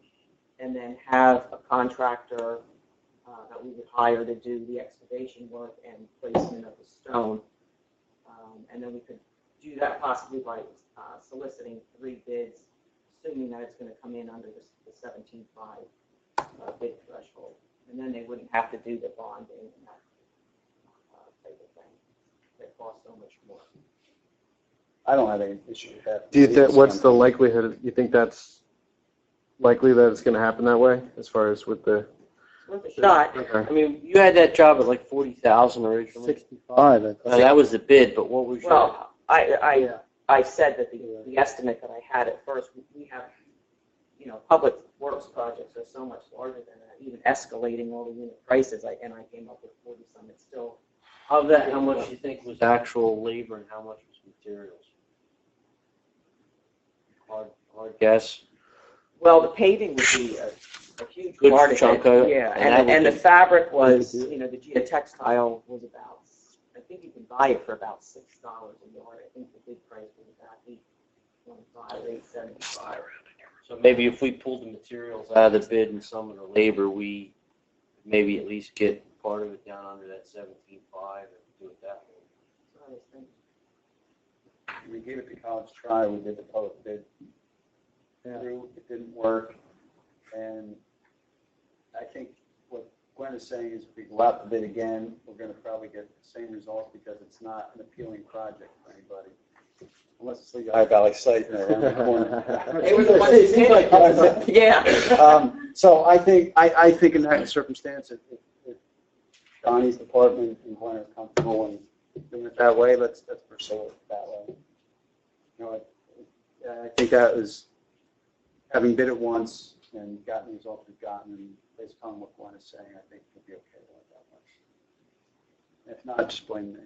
S8: and then have a contractor that we would hire to do the excavation work and placement of the stone. And then we could do that possibly by soliciting 3 bids, assuming that it's going to come in under the 17.5 bid threshold. And then they wouldn't have to do the bonding and that type of thing that costs so much more.
S4: I don't have any issue with that.
S2: Do you think, what's the likelihood, you think that's likely that it's going to happen that way, as far as with the?
S8: It's worth a shot.
S2: Okay.
S9: I mean, you had that job at like 40,000 originally.
S3: 65, I think.
S9: That was the bid, but what was your?
S8: Well, I said that the estimate that I had at first, we have, public works projects are so much larger than that, even escalating all the unit prices, and I came up with 40-some. It's still.
S9: Of that, how much do you think was actual labor and how much was materials? Hard guess.
S8: Well, the paving would be a huge
S9: Good
S8: part of
S9: chunk
S8: it.
S9: of it.
S8: Yeah,
S9: And that
S8: and the
S9: would be-
S8: fabric was, the geotextile was about, I think you can buy it for about $6 a yard. I think the big price was about $8.25, $8.75.
S9: So maybe if we pulled the materials out of the bid and some of the labor, we maybe at least get part of it down under that 17.5 and do it that way.
S8: That's what I was thinking.
S4: We gave it the college try, we did the public bid through, it didn't work, and I think what Gwen is saying is if we go out to bid again, we're going to probably get the same results because it's not an appealing project for anybody. Unless it's the High Valley site and around the corner.
S8: They were the ones who did it. Yeah.
S4: So I think in that circumstance, if Donnie's department and Gwen are comfortable in doing it that way, let's pursue it that way. I think that was, having bid it once and gotten the results we've gotten, and based on what Gwen is saying, I think we'll be okay with it that way. If not, just blame me.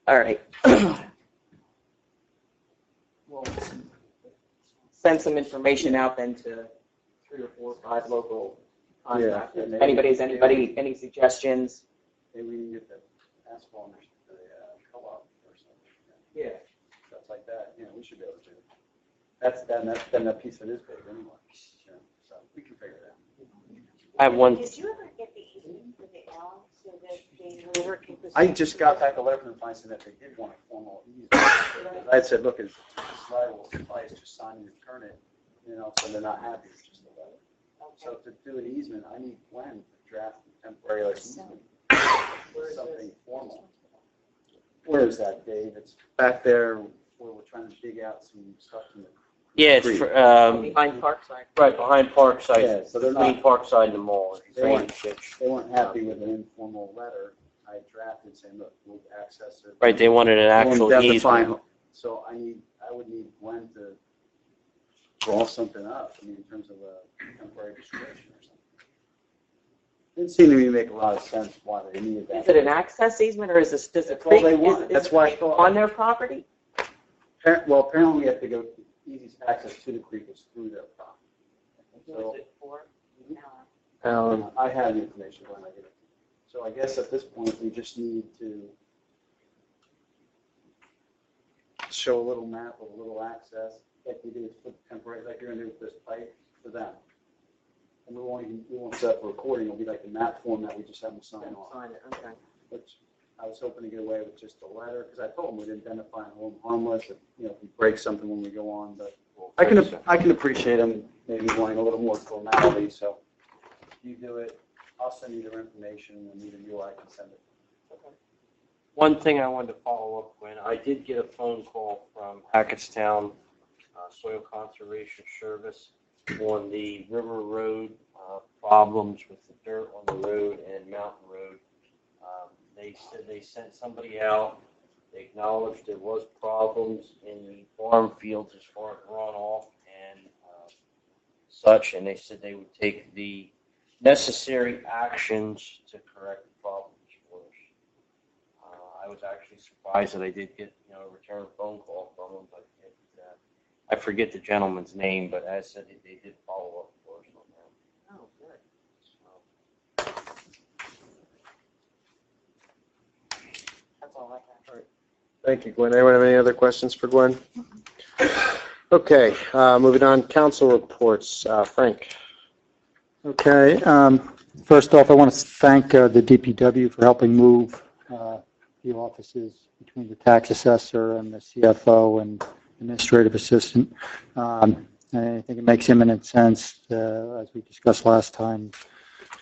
S8: All right. We'll send some information out then to 3 or 4 or 5 local contractors.
S4: Yeah.
S8: If anybody has any suggestions?
S4: Maybe we can get the asphalt or the co-op or something.
S8: Yeah.
S4: Stuff like that, we should be able to do it. then that piece of it is big anyway. You know, so we can figure it out.
S9: I have one,
S1: Did you ever get the easement for the L so that they were working?
S4: I just got back a letter from the client saying that they did want a formal easement. I had said, look, it's slide will suffice, just sign and return it, you know, so they're not happy with just a letter. So to do an easement, I need Gwen to draft a temporary like easement, something formal. Where is that, Dave? It's back there where we're trying to dig out some stuff from the.
S9: yeah, it's
S4: creek.
S8: Behind Parkside.
S9: right behind Parkside,
S4: Yeah, so they're
S9: between
S4: not,
S9: Parkside and the mall.
S4: they weren't happy with an informal letter. I drafted saying, look, we'll access it.
S9: Right, they wanted an actual
S4: We'll
S9: easement.
S4: indemnify. So I would need Gwen to draw something up, I mean, in terms of a temporary description or something. Didn't seem to me to make a lot of sense why they needed that.
S8: Is it an access easement or is this, does it
S4: That's all they
S8: creek,
S4: want.
S8: is
S4: That's
S8: it
S4: why I
S8: creek
S4: thought-
S8: on their property?
S4: Well, apparently we have to go, easiest access to the creek is through their property. So
S1: Who is it for?
S4: I have the information when I get it. So I guess at this point, we just need to show a little map of a little access, like we did for temporary, like you're gonna do with this pipe for them. And we won't set up a recording, it'll be like the map form that we just have them sign off.
S8: Sign it, okay.
S4: Which I was hoping to get away with just a letter, because I told them we'd identify and hold them harmless, if, you know, if we break something when we go on, but I can appreciate them maybe wanting a little more formality, so if you do it, I'll send you their information, and either you or I can send it.
S9: One thing I wanted to follow up when I did get a phone call from Hackettstown Soil Conservation Service on the River Road problems with the dirt on the road and Mountain Road. They said they sent somebody out. They acknowledged there was problems in the farm fields as far as runoff and such, and they said they would take the necessary actions to correct the problems for us. I was actually surprised that I did get, a return phone call from them, but I forget the gentleman's name, but as I said, they did follow up for us on that.
S8: Oh, good. That's all I have.
S2: Thank you, Gwen. Anyone have any other questions for Gwen? Okay, moving on, council reports. Frank.
S3: Okay, first off, I want to thank the DPW for helping move the offices between the tax assessor and the CFO and administrative assistant. I think it makes imminent sense, as we discussed last time.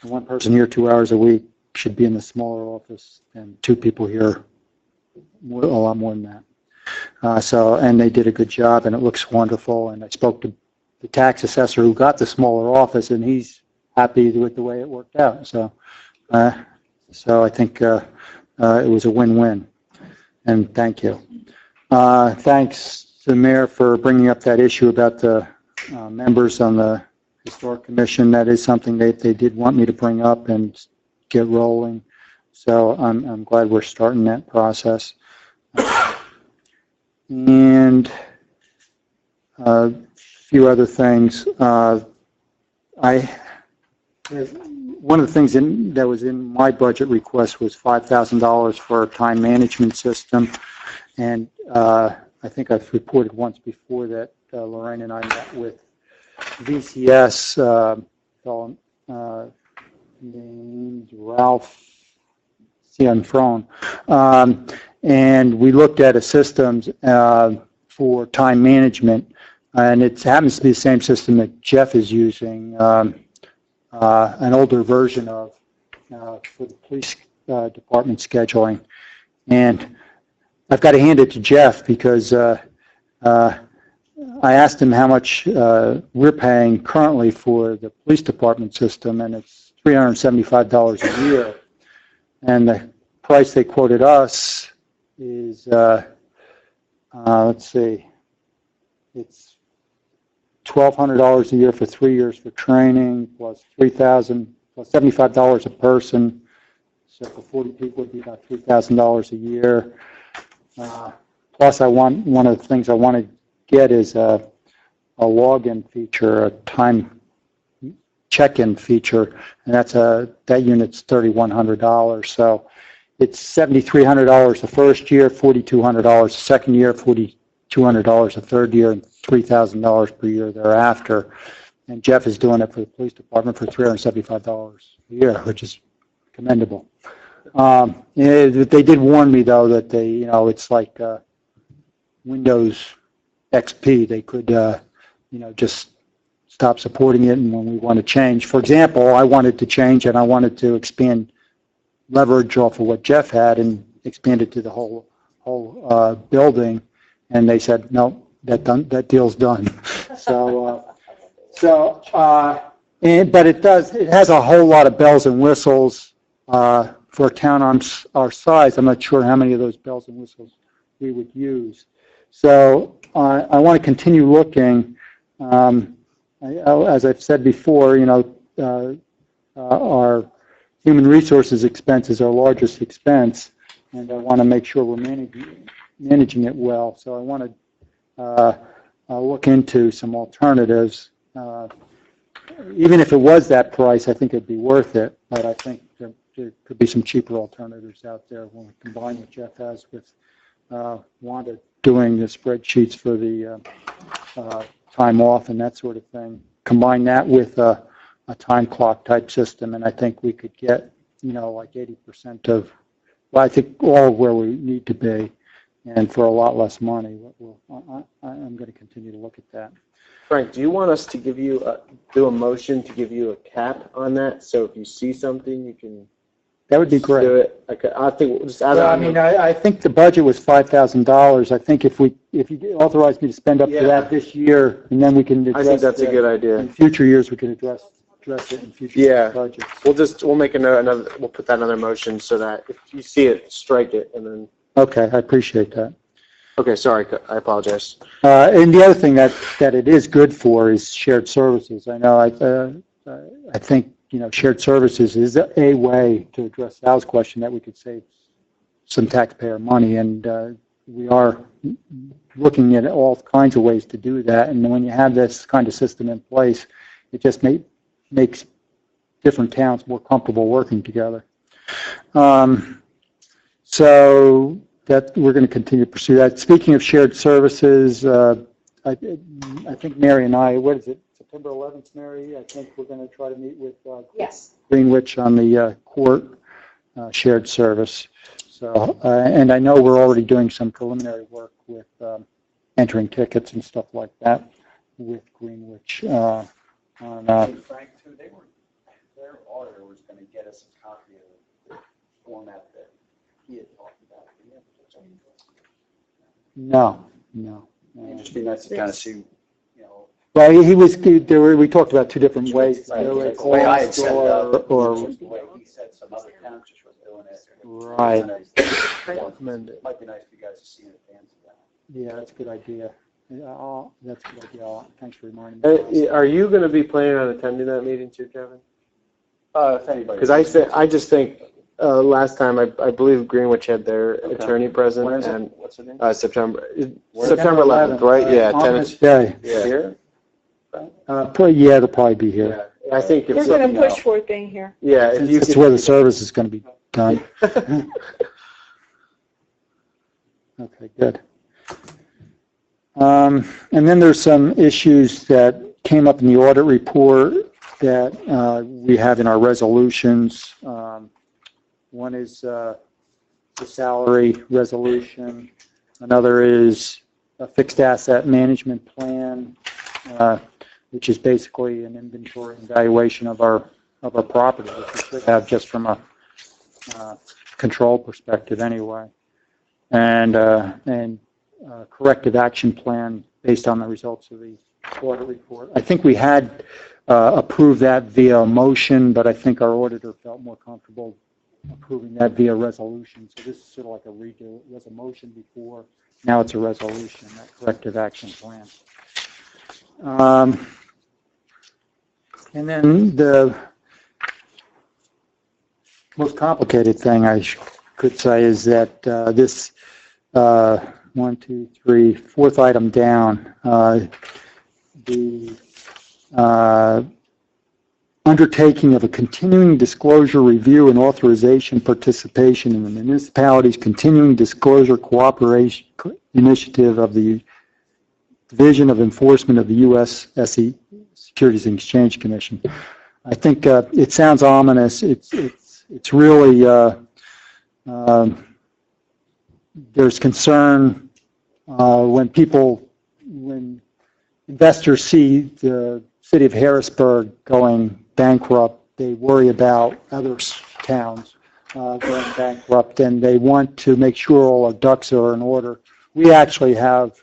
S3: One person here 2 hours a week should be in the smaller office, and two people here a lot more than that. And they did a good job, and it looks wonderful. And I spoke to the tax assessor who got the smaller office, and he's happy with the way it worked out. So I think it was a win-win. And thank you. Thanks to the mayor for bringing up that issue about the members on the Historic Commission. That is something they did want me to bring up and get rolling. So I'm glad we're starting that process. And a few other things. One of the things that was in my budget request was $5,000 for a time management system. And I think I've reported once before that Lorraine and I met with VCS, fellow named Ralph Cianfrone, and we looked at a system for time management, and it happens to be the same system that Jeff is using, an older version of for the police department scheduling. And I've got to hand it to Jeff because I asked him how much we're paying currently for the police department system, and it's $375 a year. And the price they quoted us is, let's see, it's $1,200 a year for 3 years for training, plus $3,000, plus $75 a person. So for 40 people, it'd be about $3,000 a year. Plus, one of the things I want to get is a login feature, a time check-in feature, and that unit's $3,100. So it's $7,300 the first year, $4,200 the second year, $4,200 $200 a third year and $3,000 per year thereafter. And Jeff is doing it for the police department for $375 a year, which is commendable. They did warn me though that it's like Windows XP. They could, just stop supporting it, and when we want to change, for example, I wanted to change and I wanted to expand leverage off of what Jeff had and expand it to the whole building, and they said no, that deal's done. But it has a whole lot of bells and whistles for a town our size. I'm not sure how many of those bells and whistles we would use. So I want to continue looking. As I've said before, our human resources expense is our largest expense, and I want to make sure we're managing it well. So I want to look into some alternatives. Even if it was that price, I think it'd be worth it, but I think there could be some cheaper alternatives out there when we combine what Jeff has with Wanda doing the spreadsheets for the time off and that sort of thing. Combine that with a time clock type system, and I think we could get, like 80% of, I think all of where we need to be, and for a lot less money. I'm going to continue to look at that.
S2: Frank, do you want us to give you do a motion to give you a cap on that? So if you see something, you can.
S3: That would be great.
S2: Do it. Okay, I think we'll just add
S3: Well,
S2: on.
S3: I think the budget was $5,000. I think if you authorize me to spend up to that this year, and then we can address
S2: I think that's a good idea.
S3: in future years, we can address it in future budgets.
S2: We'll make we'll put that in another motion so that if you see it, strike it, and then.
S3: Okay, I appreciate that.
S2: Okay, sorry, I apologize.
S3: And the other thing that it is good for is shared services. I know I think shared services is a way to address Sal's question that we could save some taxpayer money, and we are looking at all kinds of ways to do that. And when you have this kind of system in place, it just makes different towns more comfortable working together. So that we're going to continue to pursue that. Speaking of shared services, I think Mary and I, what is it, September 11th, Mary? I think we're going to try to meet with
S6: Yes.
S3: Greenwich on the court shared service. So, and I know we're already doing some preliminary work with entering tickets and stuff like that with Greenwich.
S4: Frank, too, their auditor was going to get us a copy of the format that he had talked about.
S3: No.
S4: It'd just be nice to kind of see,
S3: Well, we talked about two different ways.
S4: the way I had set it up, or the way he said some other towns just was doing it.
S3: Right.
S2: Recommend it.
S4: It might be nice for you guys to see in advance of that.
S3: Yeah, that's a good idea. That's a good idea. Thanks for reminding me.
S2: Are you going to be planning on attending that meeting too, Kevin?
S4: If anybody.
S2: Because I just think last time I believe Greenwich had their attorney present.
S4: When is it?
S2: And
S4: What's the name?
S2: September 11th, right? Yeah,
S3: On this day.
S2: Yeah.
S4: Here?
S3: They'll probably be here.
S2: I think if
S6: We're going to push for it being here.
S2: yeah, if you
S3: That's where the service is going to be done. Okay, good. And then there's some issues that came up in the audit report that we have in our resolutions. One is the salary resolution. Another is a fixed asset management plan, which is basically an inventory and valuation of our property, which we should have just from a control perspective anyway. And corrective action plan based on the results of the audit report. I think we had approved that via a motion, but I think our auditor felt more comfortable approving that via resolution. So this is sort of like a redo. It was a motion before, now it's a resolution, that corrective action plan. And then the most complicated thing I could say is that this 1, 2, 3, fourth item down, the undertaking of a continuing disclosure review and authorization participation in the municipality's continuing disclosure cooperation initiative of the Division of Enforcement of the U.S. Securities and Exchange Commission. I think it sounds ominous. It's really, there's concern when investors see the city of Harrisburg going bankrupt, they worry about other towns going bankrupt, and they want to make sure all our ducks are in order. We actually have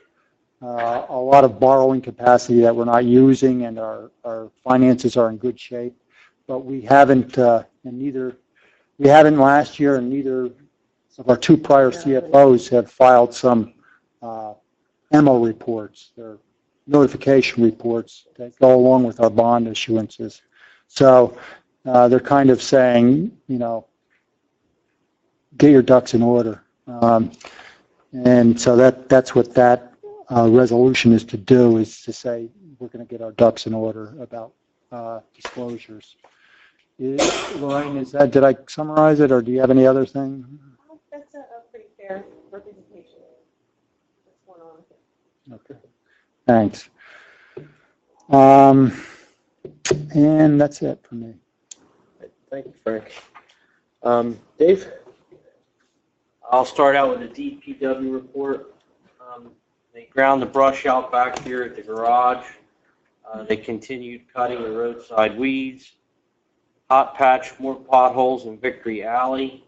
S3: a lot of borrowing capacity that we're not using, and our finances are in good shape. But we haven't, we haven't last year, and neither of our two prior CFOs have filed some memo reports, or notification reports that go along with our bond issuances. So they're kind of saying, get your ducks in order. And so that's what that resolution is to do, is to say we're going to get our ducks in order about disclosures. Lorraine, did I summarize it, or do you have any other thing?
S6: That's a pretty fair representation of what's going on here.
S3: Okay, thanks. And that's it for me.
S2: Thank you, Frank. Dave?
S9: I'll start out with the DPW report. They ground the brush out back here at the garage. They continued cutting the roadside weeds. Hot patch more potholes in Victory Alley.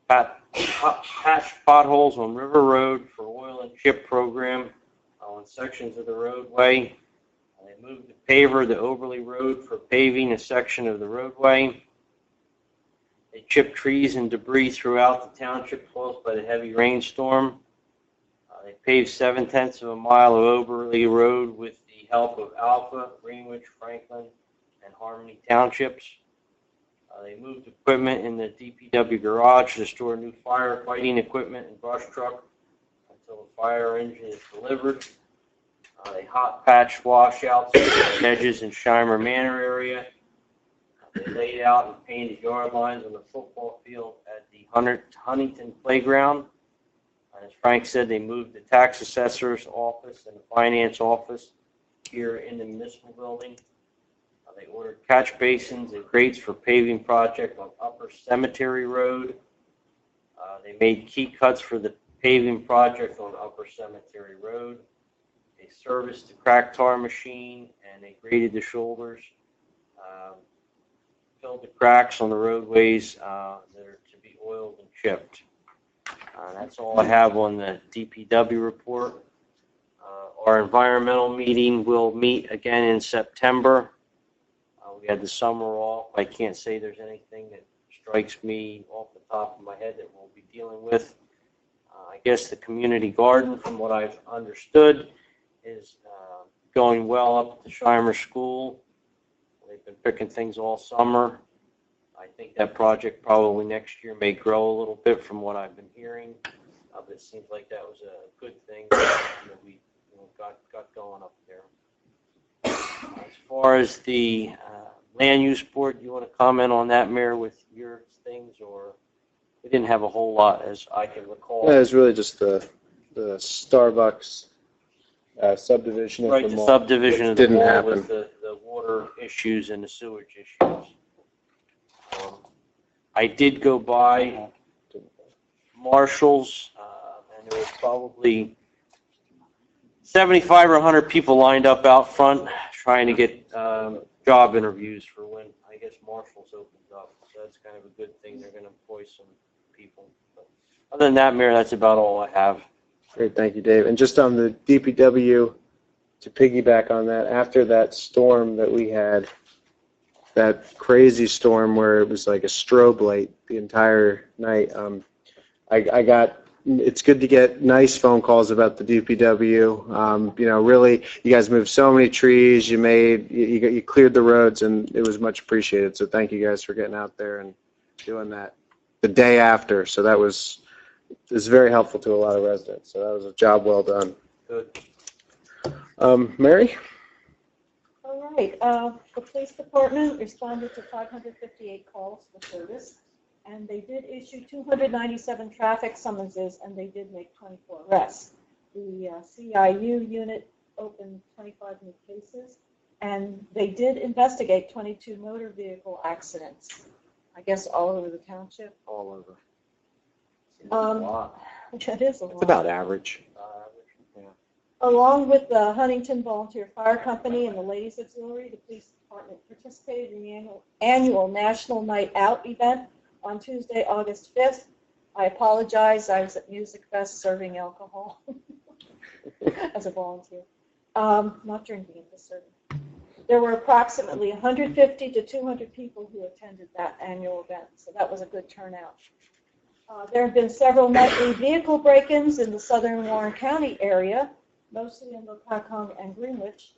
S9: Patch potholes on River Road for oil and chip program on sections of the roadway. They moved the paver to Overley Road for paving a section of the roadway. They chipped trees and debris throughout the township caused by the heavy rainstorm. They paved 7/10 of a mile of Overley Road with the help of Alpha, Greenwich, Franklin, and Harmony Townships. They moved equipment in the DPW garage to store new firefighting equipment and brush truck until the fire engine is delivered. They hot patched washouts and edges in Shimer Manor area. They laid out and painted yard lines on the football field at the Huntington Playground. As Frank said, they moved the tax assessor's office and the finance office here in the municipal building. They ordered catch basins and grates for paving project on Upper Cemetery Road. They made key cuts for the paving project on Upper Cemetery Road. They serviced the crack tar machine, and they graded the shoulders, filled the cracks on the roadways that are to be oiled and chipped. That's all I have on the DPW report. Our environmental meeting will meet again in September. We had the summer off. I can't say there's anything that strikes me off the top of my head that we'll be dealing with. I guess the community garden, from what I've understood, is going well up at the Shimer School. They've been picking things all summer. I think that project probably next year may grow a little bit from what I've been hearing. But it seems like that was a good thing that we got going up there. As far as the land use board, do you want to comment on that, Mayor, with your things, or we didn't have a whole lot as I can recall?
S2: Yeah, it was really just the Starbucks subdivision.
S9: Right, the subdivision of the
S2: didn't
S9: mall
S2: happen.
S9: with the water issues and the sewage issues. I did go by Marshall's, and there was probably 75 or 100 people lined up out front trying to get job interviews for when, I guess, Marshall's opens up. So that's kind of a good thing. They're going to employ some people. But other than that, Mayor, that's about all I have.
S2: Great, thank you, Dave. And just on the DPW, to piggyback on that, after that storm that we had, that crazy storm where it was like a strobe light the entire night, it's good to get nice phone calls about the DPW. Really, you guys moved so many trees, you cleared the roads, and it was much appreciated. So thank you guys for getting out there and doing that the day after. So that was very helpful to a lot of residents. So that was a job well done.
S9: Good.
S2: Mary?
S6: All right, the police department responded to 558 calls for service, and they did issue 297 traffic summonses, and they did make 24 arrests. The CIU unit opened 25 new cases, and they did investigate 22 motor vehicle accidents, I guess all over the township.
S10: All over.
S6: That is a lot.
S10: It's about average.
S6: Along with the Huntington Volunteer Fire Company and the Ladies Auxiliary, the police department participated in the annual National Night Out event on Tuesday, August 5th. I apologize, I was at Music Fest serving alcohol as a volunteer. Not drinking it, just serving. There were approximately 150 to 200 people who attended that annual event, so that was a good turnout. There have been several nightly vehicle break-ins in the southern Warren County area, mostly in Lopakong and Greenwich.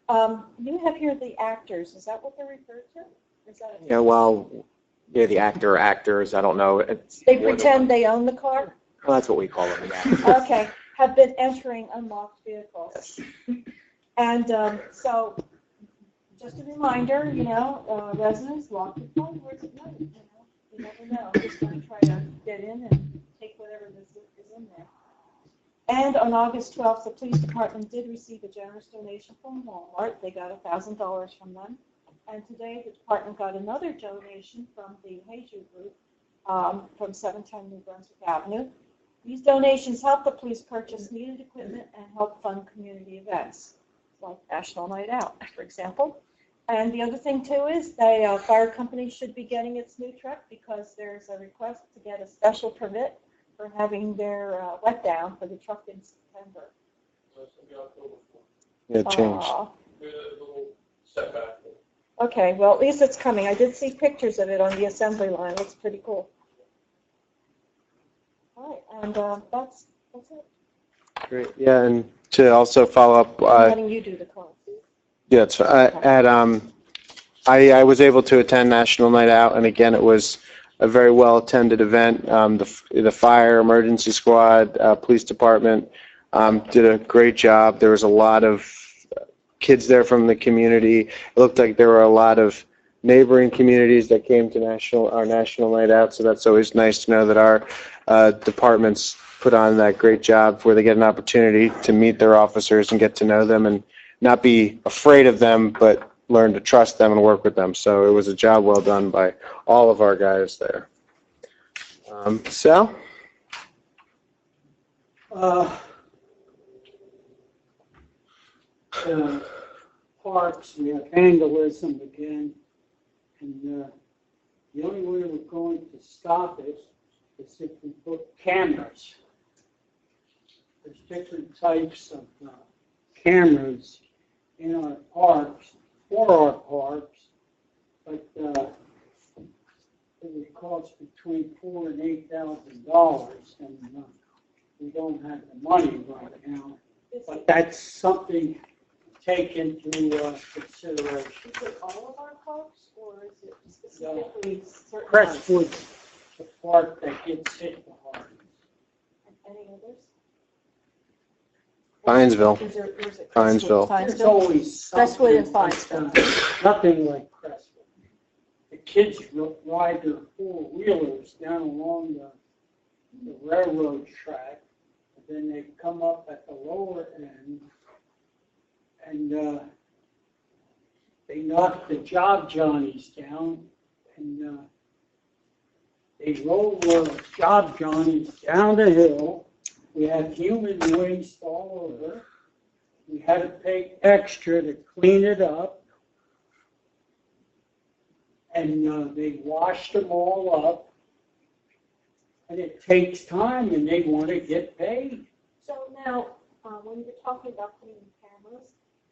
S6: You have here the actors. Is that what they're referred to? Is that
S10: Yeah, well, yeah, the actor or actors, I don't know.
S6: they pretend they own the car?
S10: Well, that's what we call them, yeah.
S6: Okay, have been entering unlocked vehicles. And so, just a reminder, residents, lock your car doors at night. You never know. I'm just going to try to get in and take whatever is in there. And on August 12th, the police department did receive a generous donation from Walmart. They got $1,000 from them. And today, the department got another donation from the Heiju Group from 710 New Brunswick Avenue. These donations help the police purchase needed equipment and help fund community events, like National Night Out, for example. And the other thing, too, is the fire company should be getting its new truck because there's a request to get a special permit for having their wet down for the truck in September.
S2: Yeah, it changed.
S6: Okay, well, at least it's coming. I did see pictures of it on the assembly line. Looks pretty cool. All right, and that's it.
S2: Great. Yeah, and to also follow up,
S6: I'm letting you do the call.
S2: yeah, it's, I was able to attend National Night Out, and again, it was a very well-attended event. The fire, emergency squad, police department did a great job. There was a lot of kids there from the community. It looked like there were a lot of neighboring communities that came to our National Night Out, so that's always nice to know that our departments put on that great job where they get an opportunity to meet their officers and get to know them and not be afraid of them, but learn to trust them and work with them. So it was a job well done by all of our guys there. Sal?
S7: Parks, we have vandalism again, and the only way we're going to stop it is if we put cameras. There's different types of cameras in our parks, for our parks, but it would cost between $4,000 and $8,000, and we don't have the money right now. But that's something to take into consideration.
S6: Is it all of our parks, or is it specifically certain ones?
S7: Crestwood's the part that gets hit the hardest.
S6: Any others?
S2: Finesville.
S6: Is it
S2: Finesville.
S7: There's
S6: Finesville?
S7: always
S6: Crestwood and
S7: something,
S6: Finesville.
S7: but, nothing like Crestwood. The kids ride their four-wheelers down along the railroad track, and then they come up at the lower end, and they knock the job Johnnies down, and they roll job Johnnies down the hill. We have human waste all over. We had to pay extra to clean it up. And they washed them all up. And it takes time, and they want to get paid.
S6: So now, when you're talking about cleaning cameras,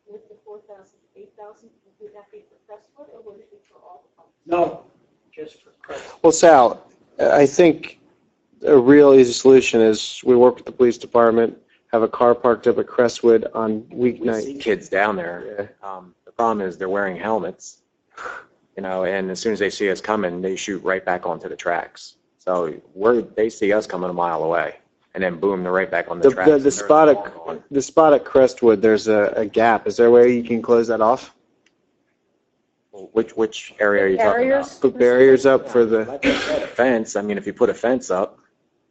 S6: with the 4,000, 8,000, would that be for Crestwood, or would it be for all the pumps?
S7: No, just for credit.
S2: Well, Sal, I think a real easy solution is we work with the police department, have a car parked up at Crestwood on
S10: We see
S2: weeknight.
S10: kids down there. The problem is they're wearing helmets, and as soon as they see us coming, they shoot right back onto the tracks. So they see us coming a mile away, and then boom, they're right back on the tracks.
S2: The spot at Crestwood, there's a gap. Is there a way you can close that off?
S10: Which area are you talking about?
S6: Barriers?
S2: Put barriers up for the,
S10: Like I said, a fence. I mean, if you put a fence up,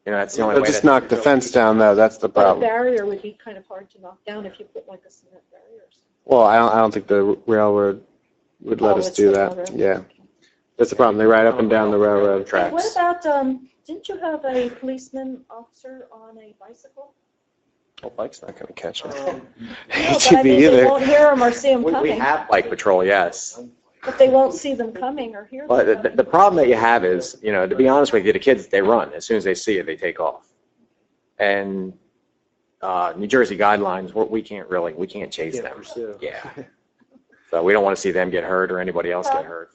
S10: You know, that's the only
S2: They'll
S10: way.
S2: just
S10: that-
S2: knock the fence down though, that's the
S6: But a
S2: problem.
S6: barrier would be kind of hard to knock down if you put like a cement barrier or something.
S2: Well, I don't think the railroad would let
S6: Oh,
S2: us
S6: it's
S2: do
S6: the
S2: that.
S6: railroad.
S2: Yeah. That's the problem. They ride up and down the railroad
S6: Hey, what
S2: tracks.
S6: about, didn't you have a policeman officer on a bicycle?
S2: Oh, bike's not gonna catch it.
S6: No, but I
S2: HEB
S6: mean, they
S2: either.
S6: won't hear them or see them
S10: We
S6: coming,
S10: have bike patrol, yes.
S6: but they won't see them coming or hear them
S10: But
S6: coming.
S10: the problem that you have is, you know, to be honest with you, the kids, they run. As soon as they see it, they take off. And New Jersey guidelines, we can't chase them. Yeah. So we don't want to see them get hurt or anybody else get hurt,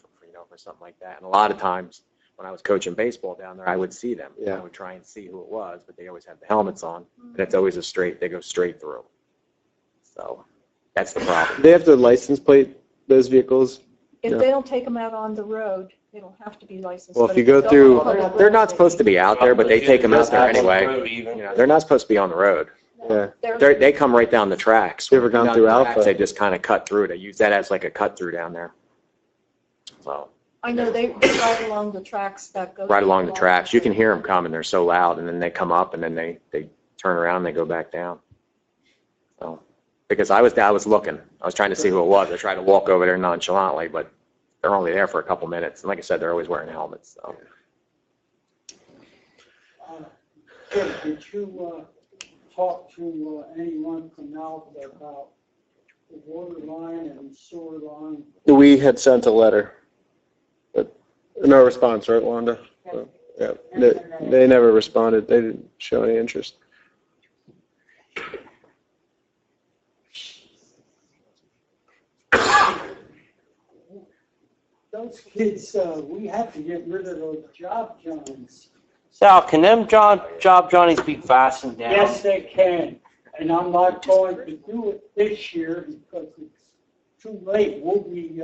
S10: for something like that. And a lot of times, when I was coaching baseball down there, I would see them.
S2: Yeah.
S10: I would try and see who it was, but they always have the helmets on, and it's always they go straight through. So that's the problem.
S2: They have to license plate those vehicles.
S6: If
S2: yeah.
S6: they don't take them out on the road, they don't have to be licensed.
S2: Well,
S6: but
S2: if you go
S6: they're
S2: through-
S6: on public
S10: They're
S6: road,
S10: not
S6: they
S10: supposed to
S6: can.
S10: be out there, but they take them out there anyway.
S9: You
S10: You know, they're not supposed to be on the road.
S2: Yeah.
S10: They come right down the tracks.
S2: You ever gone
S10: Down
S2: through
S10: the tracks,
S2: Alpha?
S10: They just kind of cut through. They use that as like a cut through down there. So,
S6: I know they ride along the tracks that go.
S10: right along the tracks. You can hear them coming. They're so loud, and then they come up, and then they turn around and they go back down. So, because I was looking. I was trying to see who it was. I tried to walk over there nonchalantly, but they're only there for a couple minutes. And like I said, they're always wearing helmets. So.
S7: Jim, did you talk to anyone from Alpha about the water line and sewer line?
S2: We had sent a letter, but no response, right, Wanda? So, yeah, they never responded. They didn't show any interest.
S7: Those kids, we have to get rid of those job Johns.
S9: Sal, can them job Johnnies be fastened down?
S7: Yes, they can, and I'm not going to do it this year because it's too late. We'll be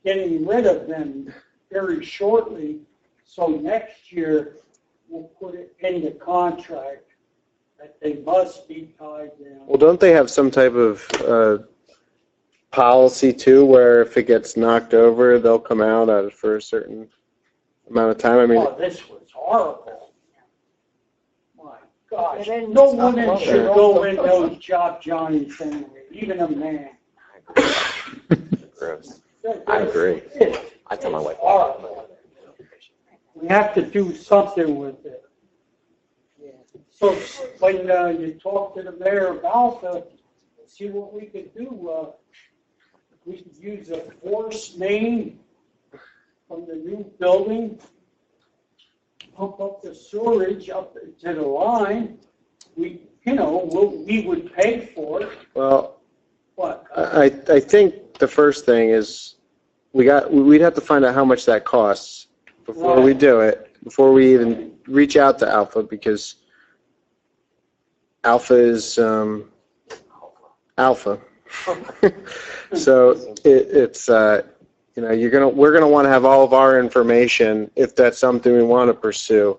S7: getting rid of them very shortly. So next year, we'll put it in the contract that they must be tied down.
S2: Well, don't they have some type of policy too, where if it gets knocked over, they'll come out for a certain amount of time? I mean,
S7: Oh, this was horrible. My gosh,
S6: They didn't
S7: no
S6: stop
S7: woman
S6: working.
S7: should go in those job Johnnies anyway, even a man.
S10: Gross. I agree. I tell my wife.
S7: Horrible. We have to do something with it. So when you talk to the mayor of Alpha, see what we could do. We could use a force main from the new building, pump up the sewerage up to the line. We would pay for it,
S2: well,
S7: but
S2: I think the first thing is we'd have to find out how much that costs before we do it, before we even reach out to Alpha, because Alpha is Alpha. So it's we're gonna want to have all of our information if that's something we want to pursue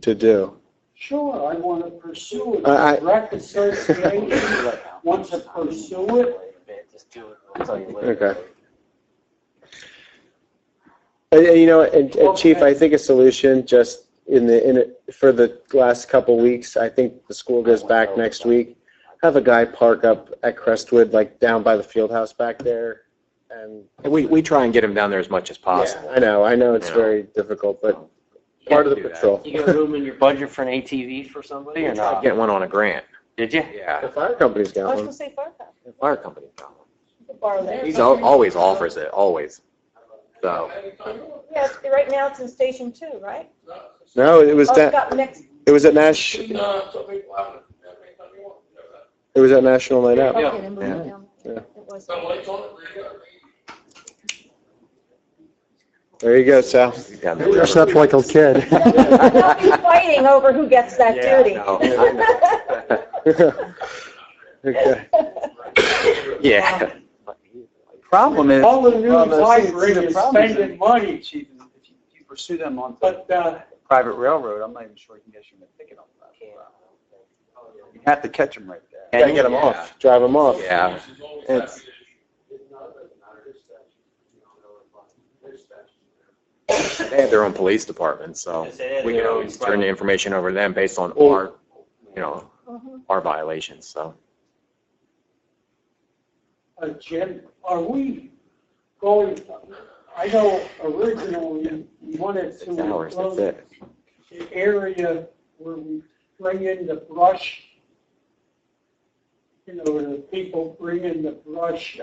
S2: to do.
S7: sure, I want to pursue it.
S2: I-
S7: The rec association wants to pursue it.
S9: Just do it. I'll tell you later.
S2: Okay. And Chief, I think a solution just for the last couple weeks, I think the school goes back next week. Have a guy park up at Crestwood, like down by the field house back there. And
S10: We try and get them down there as much as possible.
S2: yeah, I know it's very difficult, but part of the
S10: do that.
S2: patrol.
S9: You got room in your budget for an ATV for somebody or
S10: We tried
S9: not?
S10: getting one on a grant.
S9: Did you?
S10: Yeah,
S2: The fire company's
S6: I
S2: got
S6: was
S2: one.
S6: gonna say firehouse.
S10: the fire company got one.
S6: You could borrow that.
S10: He always offers it, always. So,
S6: Yeah, right now it's in Station 2, right?
S2: No, it was
S6: Oh, it's got next,
S2: it was at it was at National Night Out.
S6: okay, then move it down.
S2: Yeah.
S6: It was.
S2: There you go, Sal.
S10: down there.
S3: Dress up like a kid.
S6: They'll be fighting over who gets that duty.
S2: Okay.
S10: Yeah.
S5: Problem is,
S7: All the news I
S5: see,
S7: bring
S5: the
S7: is
S5: problem is
S7: spending money,
S5: Chief, if you pursue them on
S7: but
S5: private railroad, I'm not even sure you can get you a ticket on that. You have to catch them right there.
S2: Gotta get them off, drive them off.
S10: Yeah. It's, They have their own police department, so we can always turn the information over to them based on our, our violations, so.
S7: Jim, are we going, I know originally we wanted to
S10: 6 hours, that's
S7: enclose
S10: it.
S7: the area where we bring in the brush, the people bring in the brush,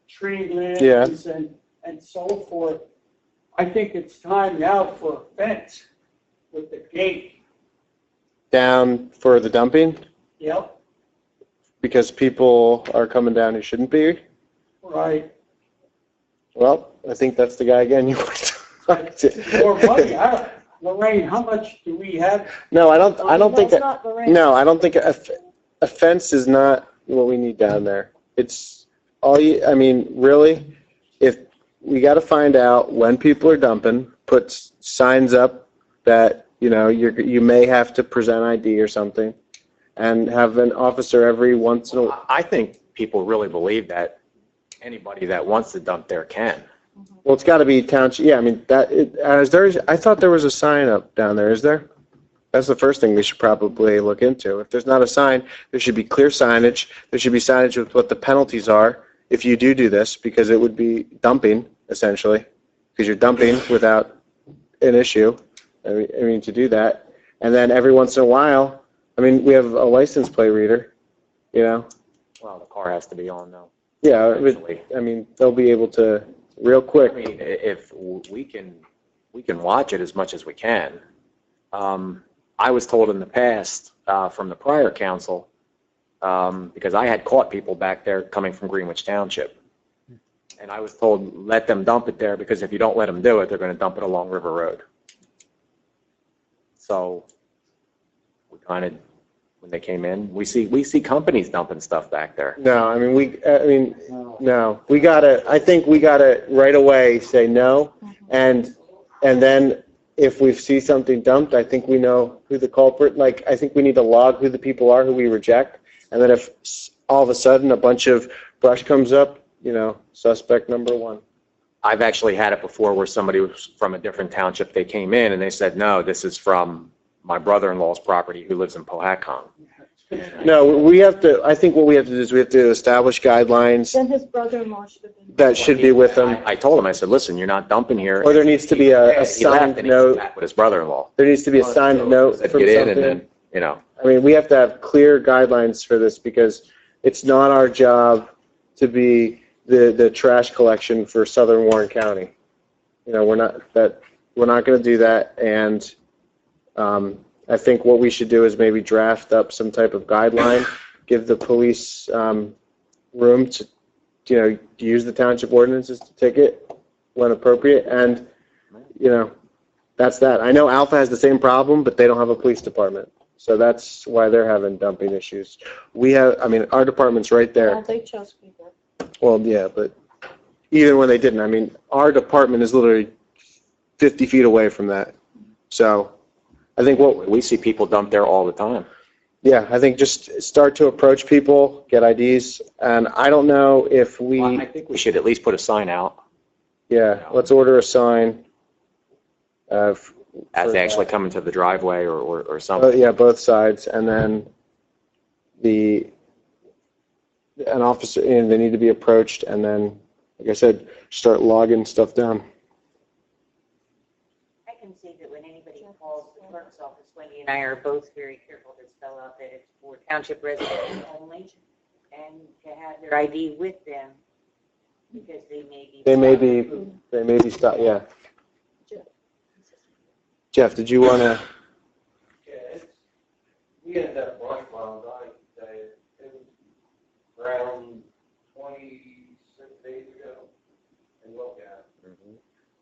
S7: tree limbs and so forth. I think it's time now for a fence with the gate.
S2: Down for the dumping,
S7: Yep,
S2: because people are coming down who shouldn't be.
S7: right.
S2: Well, I think that's the guy again you want to talk to.
S7: More money. Lorraine, how much do we have?
S2: No, I don't think,
S6: That's not Lorraine.
S2: no, I don't think a fence is not what we need down there. It's I mean, really, if we got to find out when people are dumping, put signs up that, you may have to present ID or something, and have an officer every once in a while.
S10: I think people really believe that anybody that wants to dump there can.
S2: Well, it's got to be township, yeah, I mean, I thought there was a sign up down there, is there? That's the first thing we should probably look into. If there's not a sign, there should be clear signage. There should be signage with what the penalties are if you do this, because it would be dumping, essentially, because you're dumping without an issue. I mean, to do that. And then every once in a while, I mean, we have a license plate reader,
S10: Well, the car has to be on though.
S2: Yeah,
S10: Eventually.
S2: I mean, they'll be able to, real
S10: I
S2: quick.
S10: mean, if we can watch it as much as we can. I was told in the past from the prior council, because I had caught people back there coming from Greenwich Township. And I was told, let them dump it there, because if you don't let them do it, they're going to dump it along River Road. So we kind of, when they came in, we see companies dumping stuff back there.
S2: No, I mean, no, I think we gotta right away say no. And then if we see something dumped, I think we know who the culprit, I think we need to log who the people are who we reject. And then if all of a sudden a bunch of brush comes up, suspect number one.
S10: I've actually had it before where somebody was from a different township, they came in and they said, no, this is from my brother-in-law's property who lives in Pohatcong.
S2: No, I think what we have to do is we have to establish guidelines
S6: Then his brother-in-law should have been.
S2: that should be with them.
S10: I told him, I said, listen, you're not dumping here.
S2: Or there needs to be a
S10: He left
S2: signed
S10: and he
S2: note.
S10: came back with his brother-in-law.
S2: There needs to be a signed note
S10: Said,
S2: from
S10: get in and
S2: something.
S10: then,
S2: I mean, we have to have clear guidelines for this because it's not our job to be the trash collection for Southern Warren County. We're not going to do that. And I think what we should do is maybe draft up some type of guideline, give the police room to, use the township ordinances to ticket when appropriate. And, that's that. I know Alpha has the same problem, but they don't have a police department. So that's why they're having dumping issues. Our department's right there.
S6: They chose people.
S2: Well, yeah, but even when they didn't, our department is literally 50 feet away from that. So I think
S10: we see people dump there all the time.
S2: I think just start to approach people, get IDs, and I don't know if
S10: I think we should at least put a sign out
S2: let's order a sign.
S10: as they actually come into the driveway or something.
S2: Both sides, and then an officer, and they need to be approached, and then, like I said, start logging stuff down.
S1: I can see that when anybody calls the clerk's office, Wendy and I are both very careful to spell out that it's for township residents only, and to have their ID with them, because they may be
S2: Stopped, yeah. Jeff, did you want to?
S11: We had that brush pile it was around 26 days ago, and look at it.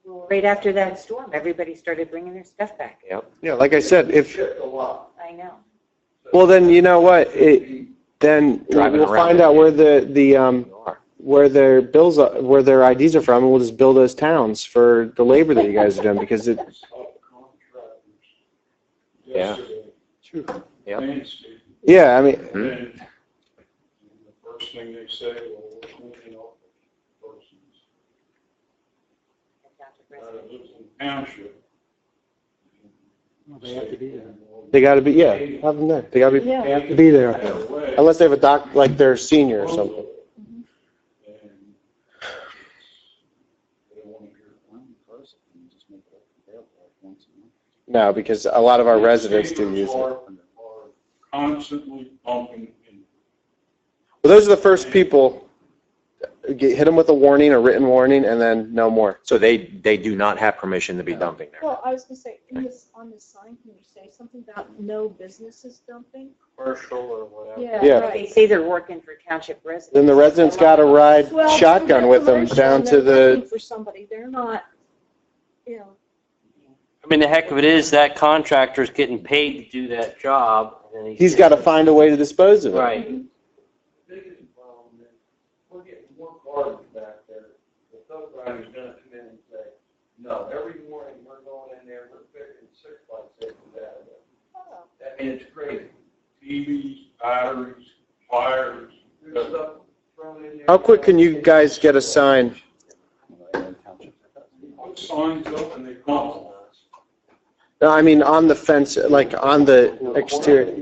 S1: Well, right after that storm, everybody started bringing their stuff back.
S10: Yep.
S2: Yeah, like I said,
S11: Shipped a lot.
S1: I know.
S2: well, then you know what? Then
S10: Driving
S2: we'll
S10: around
S2: find out where their bills are, where their IDs are from, and we'll just bill those towns for the labor that you guys are doing because it.
S10: Yeah. Yep.
S2: Yeah,
S11: And the first thing they say, well, we're cleaning up persons. township.
S3: They have to be there.
S2: They gotta be, yeah, have them there. They gotta be,
S6: Yeah.
S3: They have to be there.
S2: unless they have a doc, like they're senior or something.
S11: And they don't want to hear one person, and just make it available once a month.
S2: No, because a lot of our residents do use it.
S11: Are constantly bumping in.
S2: Well, those are the first people, hit them with a warning, a written warning, and then no more.
S10: So they do not have permission to be dumping there.
S6: Well, I was gonna say, on this sign, can you say something about no businesses dumping?
S9: Commercial or whatever.
S6: Yeah,
S2: Yeah.
S1: They
S6: right.
S1: say they're working for township residents.
S2: Then the residents gotta ride
S6: Well,
S2: shotgun
S6: they're
S2: with them
S6: commercial
S2: down
S6: and
S2: to
S6: they're working
S2: the,
S6: For somebody, they're not, you know,
S9: I mean, the heck of it is that contractor's getting paid to do that job. And then
S2: he's gotta find a way to dispose of it.
S9: Right.
S11: Biggest problem is, we're getting more garbage back there. The subgrider's gonna come in and say, no, every morning we're going in there, we're picking 6x6s out of there. I mean, it's crazy. TVs, batteries, wires, there's stuff thrown in there.
S2: How quick can you guys get a sign?
S11: Put signs up and they come.
S2: No, I mean, on the fence, like on the exterior.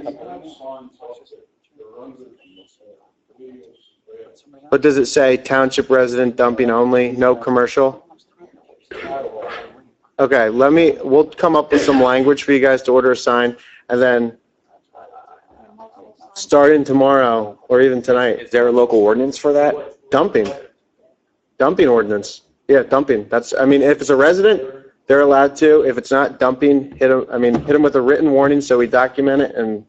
S2: But does it say township resident dumping only, no commercial? Okay, we'll come up with some language for you guys to order a sign, and then starting tomorrow, or even tonight,
S10: Is there a local ordinance for that?
S2: dumping ordinance. Yeah, dumping. That's, I mean, if it's a resident, they're allowed to. If it's not dumping, hit them with a written warning so we document it and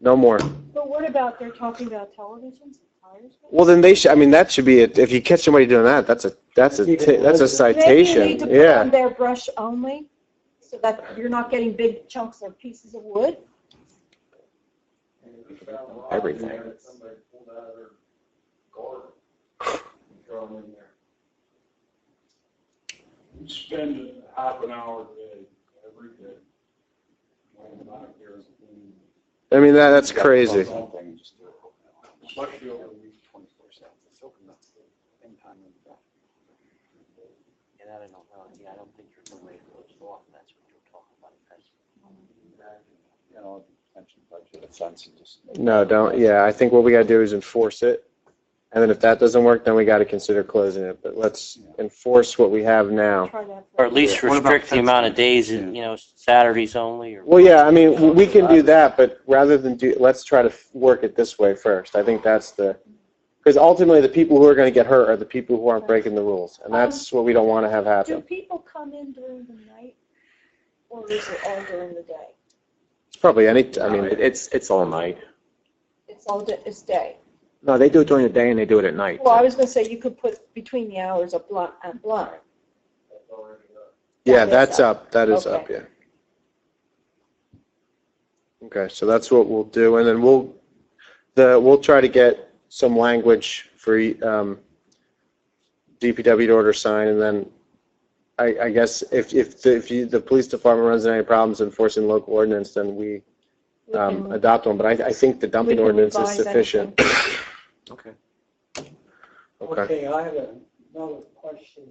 S2: no more.
S6: but what about, they're talking about televisions, tires?
S2: Well, then they should, I mean, that should be it. If you catch somebody doing that, that's a
S6: Maybe you need
S2: citation.
S6: to put
S2: Yeah.
S6: on their brush only, so that you're not getting big chunks or pieces of wood.
S10: Everything.
S11: Somebody pulled out of their garden, and thrown in there. We spend half an hour a day, every day, going back there and cleaning.
S2: I mean, that's crazy.
S11: Especially over the weekend.
S9: And I don't know, yeah, I don't think you're the way it goes off, that's what you're talking about.
S4: You know, mention budget offense and just.
S2: No, don't, yeah, I think what we gotta do is enforce it. And then if that doesn't work, then we gotta consider closing it. But let's enforce what we have now.
S6: Try that.
S9: Or at least
S4: What about
S9: restrict the amount of days, Saturdays only, or.
S2: Well, yeah, I mean, we can do that, but rather than let's try to work it this way first. I think that's because ultimately the people who are gonna get hurt are the people who aren't breaking the rules. And that's what we don't wanna have
S6: Do
S2: happen.
S6: people come in during the night, or is it all during the day?
S2: It's probably I mean,
S10: It's all night.
S6: It's all, it's day.
S10: No, they do it during the day and they do it at night.
S6: Well, I was gonna say, you could put between the hours of blunt and blunt.
S2: yeah,
S6: That is
S2: that's up. That is
S6: Okay.
S2: up, yeah. Okay, so that's what we'll do, and then we'll try to get some language for DPW to order sign, and then I guess if the police department runs into any problems enforcing local ordinance, then we
S6: We can-
S2: adopt one. But I think the dumping
S6: we can
S2: ordinance is
S6: revise
S2: sufficient.
S10: Okay.
S2: Okay.
S7: Okay, I have another question.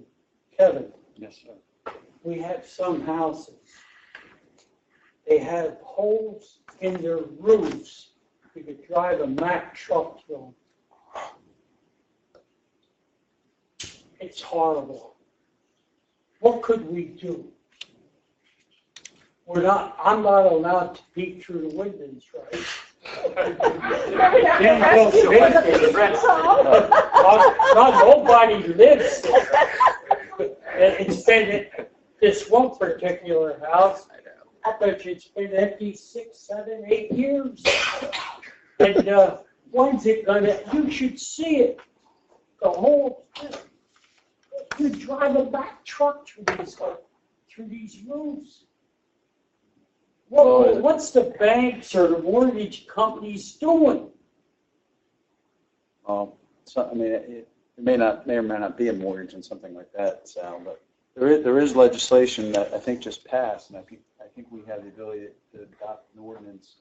S7: Kevin,
S4: Yes, sir.
S7: we have some houses. They have holes in their roofs. You could drive a Mack truck through them. It's horrible. What could we do? I'm not allowed to peek through the windows, right? Not nobody lives there. It's been, this one particular house, I bet you it's been empty 6, 7, 8 years. And when's it gonna, you should see it. The whole, you drive a back truck through these roofs. What's the banks or the mortgage companies doing?
S4: So, I mean, it may or may not be a mortgage and something like that, Sal, but there is legislation that I think just passed, and I think we have the ability to adopt an ordinance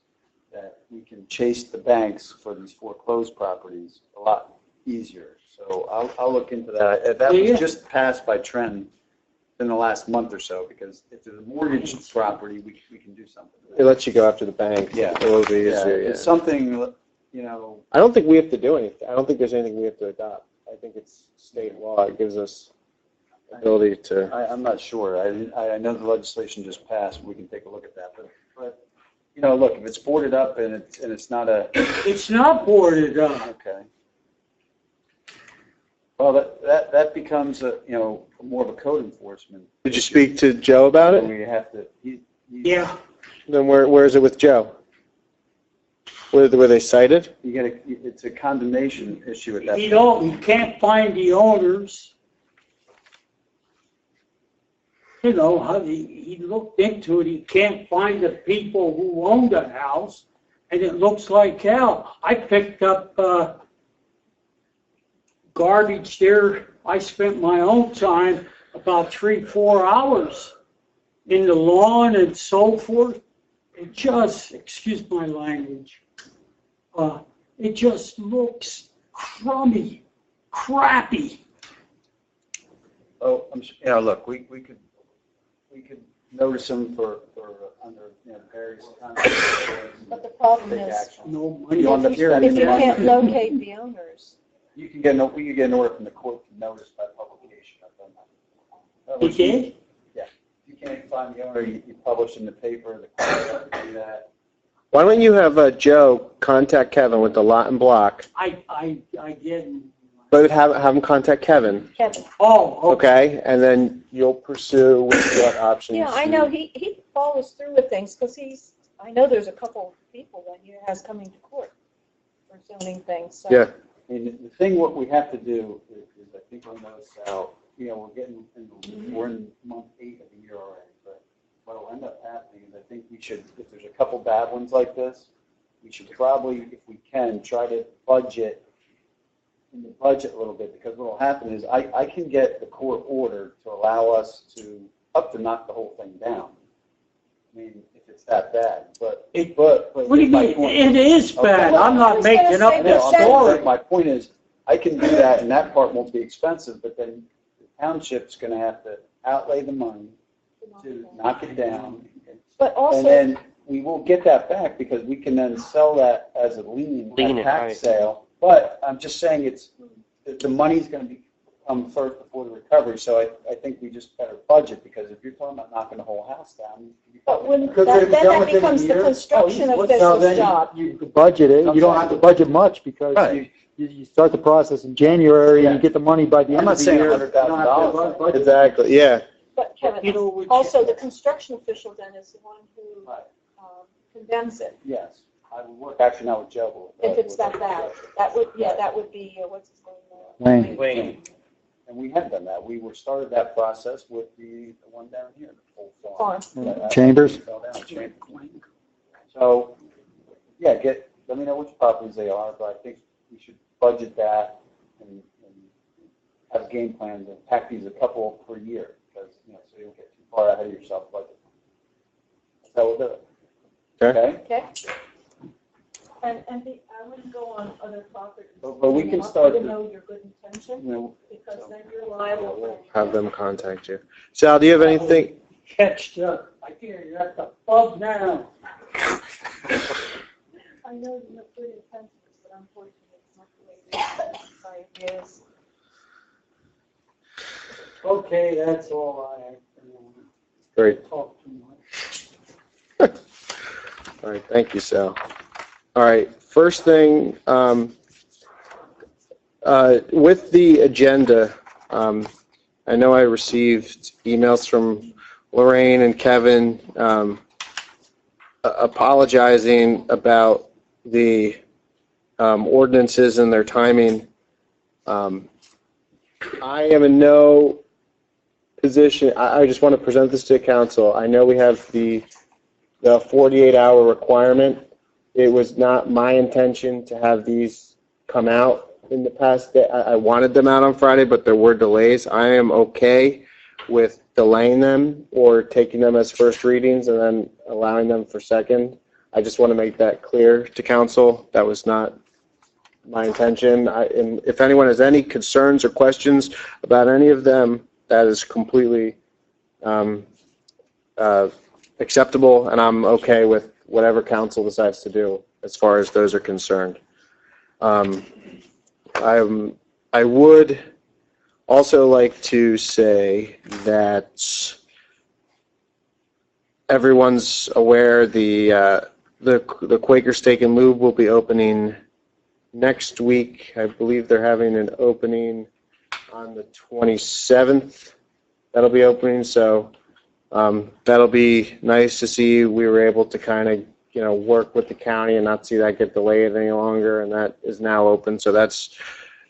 S4: that we can chase the banks for these foreclosed properties a lot easier. So I'll look into that. That was just passed by Trent in the last month or so, because if there's a mortgaged property, we can do something. with
S2: It
S4: that.
S2: lets you go after the bank.
S4: Yeah.
S2: A little bit
S4: Yeah,
S2: easier,
S4: it's
S2: yeah.
S4: something, you know,
S2: I don't think we have to do anything. I don't think there's anything we have to adopt. I think it's state law. It gives us ability to.
S4: I'm not sure. I know the legislation just passed. We can take a look at that. But you know, look, if it's boarded up and it's not a,
S7: It's not boarded up.
S4: okay. Well, that becomes a, you know, more of a code enforcement.
S2: Did you speak to Joe about it?
S4: We have to,
S7: Yeah,
S2: Then where is it with Joe? Were they cited?
S4: you get it's a condemnation issue at that
S7: you
S4: point.
S7: don't, you can't find the owners. You know, how he looked into it, he can't find the people who own the house, and it looks like hell. I picked up, garbage there. I spent my own time about 3-4 hours in the lawn and so forth. It just, excuse my language, it just looks crummy, crappy.
S4: Oh, you know, look, we could notice them for under, you know, various kinds of.
S6: But the problem
S4: Take
S6: is,
S4: action.
S7: No money.
S4: You want the-
S6: if you can't locate the owners,
S4: You can get, we can get an order from the court to notice by publication. I've done that.
S7: You did?
S4: Yeah. You can't find the owner, you publish in the paper, the court has to do that.
S2: Why don't you have Joe contact Kevin with the lot and block,
S7: I didn't.
S2: but have him contact Kevin,
S6: Kevin.
S7: Oh, okay.
S2: okay? And then you'll pursue what options.
S6: Yeah, I know, he follows through with things, because I know there's a couple of people that he has coming to court for zoning things, so.
S2: Yeah.
S4: I mean, the thing, what we have to do is I think on those, you know, we're in month 8 of the year already, but what will end up happening is I think we should, if there's a couple bad ones like this, we should probably, if we can, try to budget in the budget a little bit, because what will happen is I can get the court order to allow us to knock the whole thing down. I mean, if it's that bad, but.
S7: What do you
S4: my
S7: mean?
S4: point-
S7: It is bad.
S4: Okay.
S7: I'm not making up
S6: I
S7: the
S6: know,
S7: story.
S4: My point is, I can do that, and that part won't be expensive, but then the township's gonna have to outlay the money to knock it down.
S6: But
S4: And
S6: also,
S4: then we will get that back, because we can then sell that as a lien,
S9: Lien
S4: a
S9: it,
S4: tax
S9: right.
S4: sale. But I'm just saying the money's gonna come first before the recovery, so I think we just better budget, because if you're talking about knocking the whole house down.
S6: but when,
S3: Because
S6: then
S3: it'll be done
S6: that
S3: within a
S6: becomes the
S3: year.
S6: construction
S3: No,
S6: official's
S3: then
S6: job.
S3: you budget it, you don't have to budget much, because
S4: Right.
S3: you start the process in January, and
S4: Yeah.
S3: you get the money by the
S4: I'm
S3: end
S4: not
S3: of the
S4: saying
S3: year.
S4: $100,000.
S3: You don't have to budget.
S2: Exactly, yeah.
S6: But
S7: You
S6: Kevin,
S7: know, what-
S6: also the construction official then is the one who
S4: Right.
S6: condemns it,
S4: Yes, I would work actually now with Joe.
S6: if it's that bad. That would be, what's his
S3: Wayne.
S6: name?
S9: Wayne.
S4: And we have done that. We started that process with the one down here, the whole farm.
S6: Farm.
S3: Chambers?
S4: Fell down, Chambers. So, yeah, let me know which properties they are, but I think we should budget that and have a game plan to pack these a couple per year, because, you know, so you don't get too far ahead of yourself budget. So we'll do it.
S2: Okay.
S6: Okay? And I wouldn't go on other properties.
S4: But we can start
S6: Even
S4: to-
S6: though your good intention,
S4: You know,
S6: because then you're liable for.
S2: Have them contact you. Sal, do you have anything?
S7: Catched up. I hear you're at the pub now.
S6: I know you have good intentions, but unfortunately, it's not the way the society is.
S7: Okay, that's all I have.
S2: Great.
S7: Talk too much.
S2: All right, thank you, Sal. All right, first thing, with the agenda, I know I received emails from Lorraine and Kevin apologizing about the ordinances and their timing. I am in no position, I just want to present this to the council. I know we have the 48-hour requirement. It was not my intention to have these come out in the past day. I wanted them out on Friday, but there were delays. I am okay with delaying them or taking them as first readings and then allowing them for second. I just want to make that clear to council. That was not my intention. And if anyone has any concerns or questions about any of them, that is completely acceptable, and I'm okay with whatever council decides to do as far as those are concerned. I would also like to say that everyone's aware the Quaker Steak and Lube will be opening next week. I believe they're having an opening on the 27th. That'll be opening, so that'll be nice to see. We were able to kind of, work with the county and not see that get delayed any longer, and that is now open. So that's,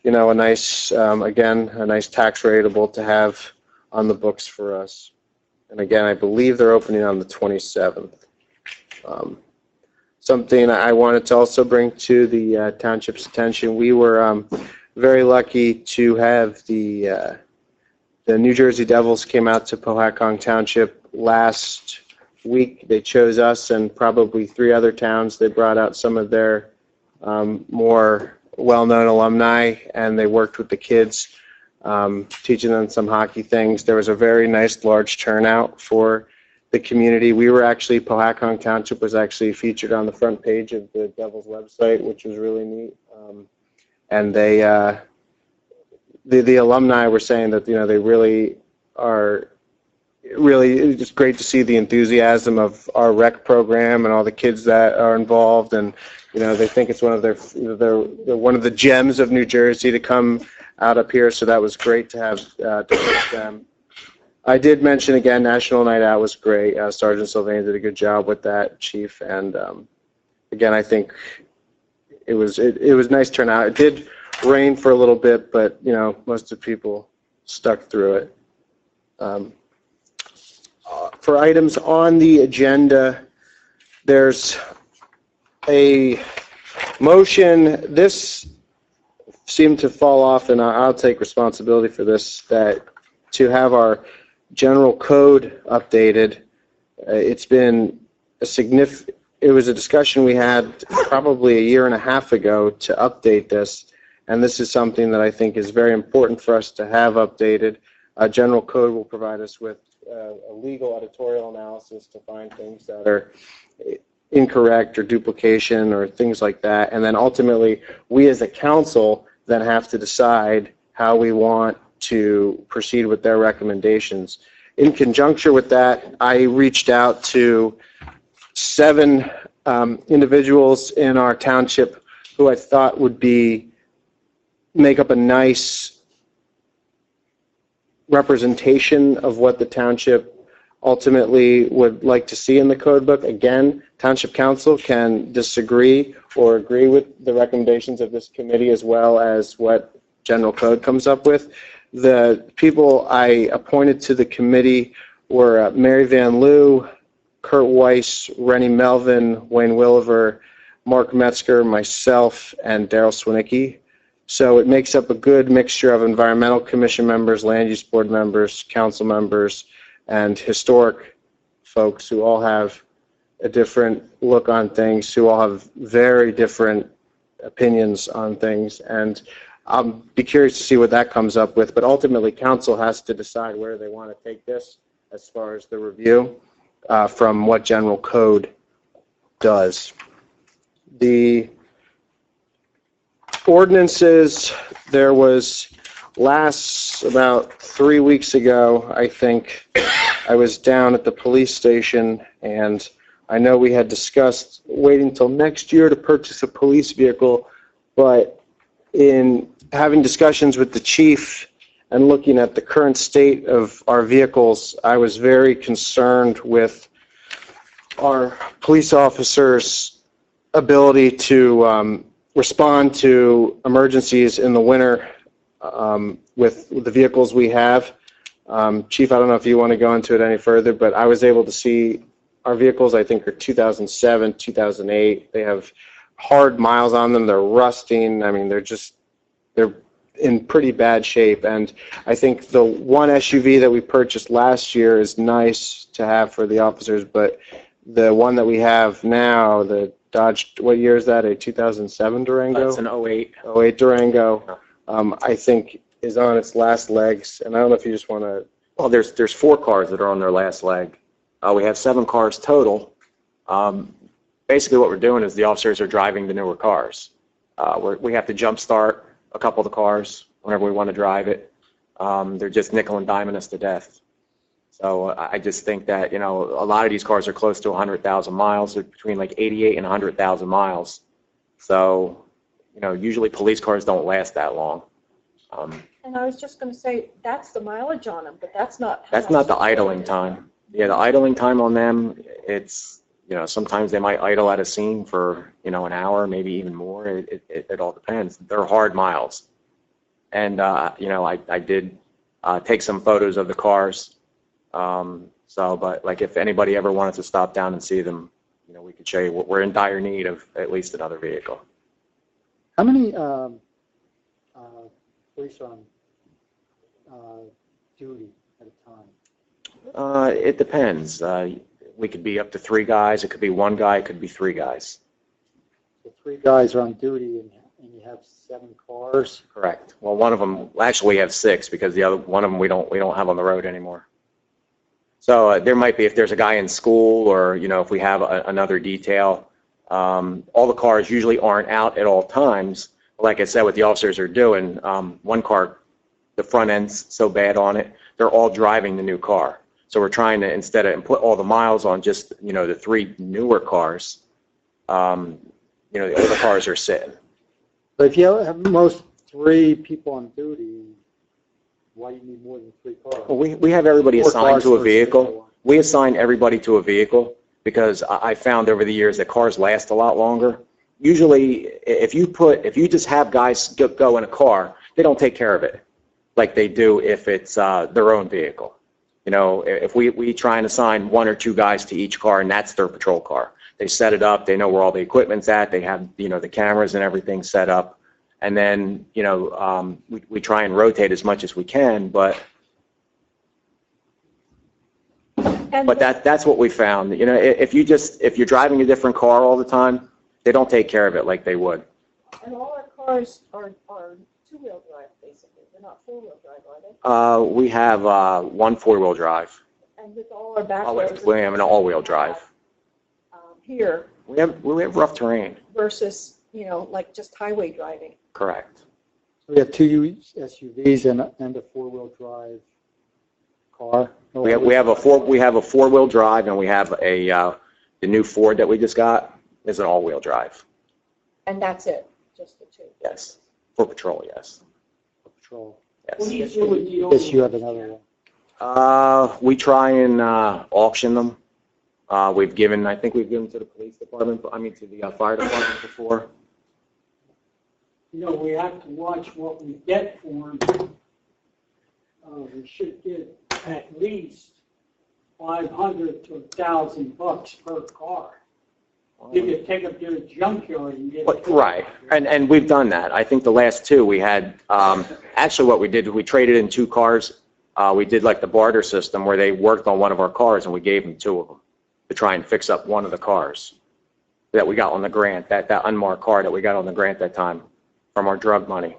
S2: a nice, again, a nice tax rateable to have on the books for us. And again, I believe they're opening on the 27th. Something I wanted to also bring to the township's attention, we were very lucky to have the New Jersey Devils came out to Powhatan Township last week. They chose us and probably 3 other towns. They brought out some of their more well-known alumni, and they worked with the kids, teaching them some hockey things. There was a very nice large turnout for the community. We were actually, Powhatan Township was actually featured on the front page of the Devils website, which was really neat. And they, the alumni were saying that, they really are, it's just great to see the enthusiasm of our rec program and all the kids that are involved. And, they think it's one of they're one of the gems of New Jersey to come out up here. So that was great to have to host them. I did mention again, National Night Out was great. Sergeant Sylvain did a good job with that, Chief. And again, I think it was nice turnout. It did rain for a little bit, but most of the people stuck through it. For items on the agenda, there's a motion. This seemed to fall off, and I'll take responsibility for this, that to have our general code updated. It's been it was a discussion we had probably a year and a half ago to update this, and this is something that I think is very important for us to have updated. General code will provide us with a legal editorial analysis to find things that are incorrect or duplication or things like that, and then ultimately we as a council then have to decide how we want to proceed with their recommendations. In conjunction with that, I reached out to 7 individuals in our township who I thought would make up a nice representation of what the township ultimately would like to see in the code book. Again, Township Council can disagree or agree with the recommendations of this committee as well as what General Code comes up with. The people I appointed to the committee were Mary Van Loo, Kurt Weiss, Rennie Melvin, Wayne Williver, Mark Metzger, myself, and Daryl Swinicki. So it makes up a good mixture of environmental commission members, land use board members, council members, and historic folks who all have a different look on things, who all have very different opinions on things. And I'll be curious to see what that comes up with. But ultimately, council has to decide where they want to take this as far as the review from what general code does. The ordinances, there was about 3 weeks ago, I think, I was down at the police station, and I know we had discussed waiting until next year to purchase a police vehicle, but in having discussions with the chief and looking at the current state of our vehicles, I was very concerned with our police officers' ability to respond to emergencies in the winter with the vehicles we have. Chief, I don't know if you want to go into it any further, but I was able to see our vehicles, I think, are 2007, 2008. They have hard miles on them. They're rusting. I mean, they're in pretty bad shape. And I think the one SUV that we purchased last year is nice to have for the officers, but the one that we have now, the Dodge, what year is that? A 2007 Durango?
S10: That's an 08.
S2: 08 Durango, I think is on its last legs. And I don't know if you just want to
S10: Well, there's 4 cars that are on their last leg. We have 7 cars total. Basically, what we're doing is the officers are driving the newer cars. We have to jump start a couple of the cars whenever we want to drive it. They're just nickel and diming us to death. So I just think that, you know, a lot of these cars are close to 100,000 miles. They're between like 88 and 100,000 miles. So, you know, usually police cars don't last that long.
S6: And I was just going to say, that's the mileage on them, but that's not.
S10: That's not the idling time. Yeah, the idling time on them, it's, you know, sometimes they might idle at a scene for, you know, an hour, maybe even more. It all depends. They're hard miles. And, you know, I did take some photos of the cars. But like if anybody ever wanted to stop down and see them, you know, we could show you. We're in dire need of at least another vehicle.
S3: How many police are on duty at a time?
S10: It depends. We could be up to 3 guys. It could be 1 guy. It could be 3 guys.
S3: So 3 guys are on duty and you have 7 cars?
S10: Correct. Well, one of them, actually we have 6 because the other one of them we don't have on the road anymore. So there might be, if there's a guy in school or, you know, if we have another detail, all the cars usually aren't out at all times. Like I said, what the officers are doing, 1 car, the front end's so bad on it, they're all driving the new car. So we're trying to, instead of put all the miles on just, you know, the 3 newer cars, you know, the other cars are sitting.
S3: But if you have most 3 people on duty, why do you need more than 3 cars?
S10: Well, we have everybody
S3: 4
S10: assigned
S3: cars
S10: to a
S3: versus
S10: vehicle.
S3: 4.
S10: We assign everybody to a vehicle because I found over the years that cars last a lot longer. Usually, if you just have guys go in a car, they don't take care of it like they do if it's their own vehicle. You know, if we try and assign 1 or 2 guys to each car and that's their patrol car. They set it up, they know where all the equipment's at, they have, you know, the cameras and everything set up. And then, you know, we try and rotate as much as we can, but that's what we found. You know, if you're driving a different car all the time, they don't take care of it like they would.
S6: And all our cars are 2-wheel drive, basically. They're not 4-wheel drive, are they?
S10: We have 1 4-wheel drive.
S6: And with all our back
S10: We
S6: roads.
S10: have an all-wheel drive.
S6: Here
S10: We have rough terrain.
S6: versus, you know, like just highway driving.
S10: Correct.
S3: So we have 2 SUVs and a 4-wheel drive car?
S10: We have a 4-wheel drive, and we have the new Ford that we just got is an all-wheel drive.
S6: And that's it, just the 2.
S10: Yes, for patrol. Yes.
S3: Patrol.
S7: What do
S10: Yes.
S7: you do with the
S3: Yes, you
S7: old?
S3: have another one.
S10: We try and auction them. I think we've given to the police department. To the fire department before.
S7: You know, we have to watch what we get for them. We should get at least $500 to $1,000 per car. You could take them to a junkyard and get.
S10: Right, and we've done that. I think the last 2 we had, actually what we did, we traded in 2 cars. We did like the barter system where they worked on one of our cars and we gave them 2 of them to try and fix up one of the cars that we got on the grant, that unmarked car that we got on the grant that time from our drug money.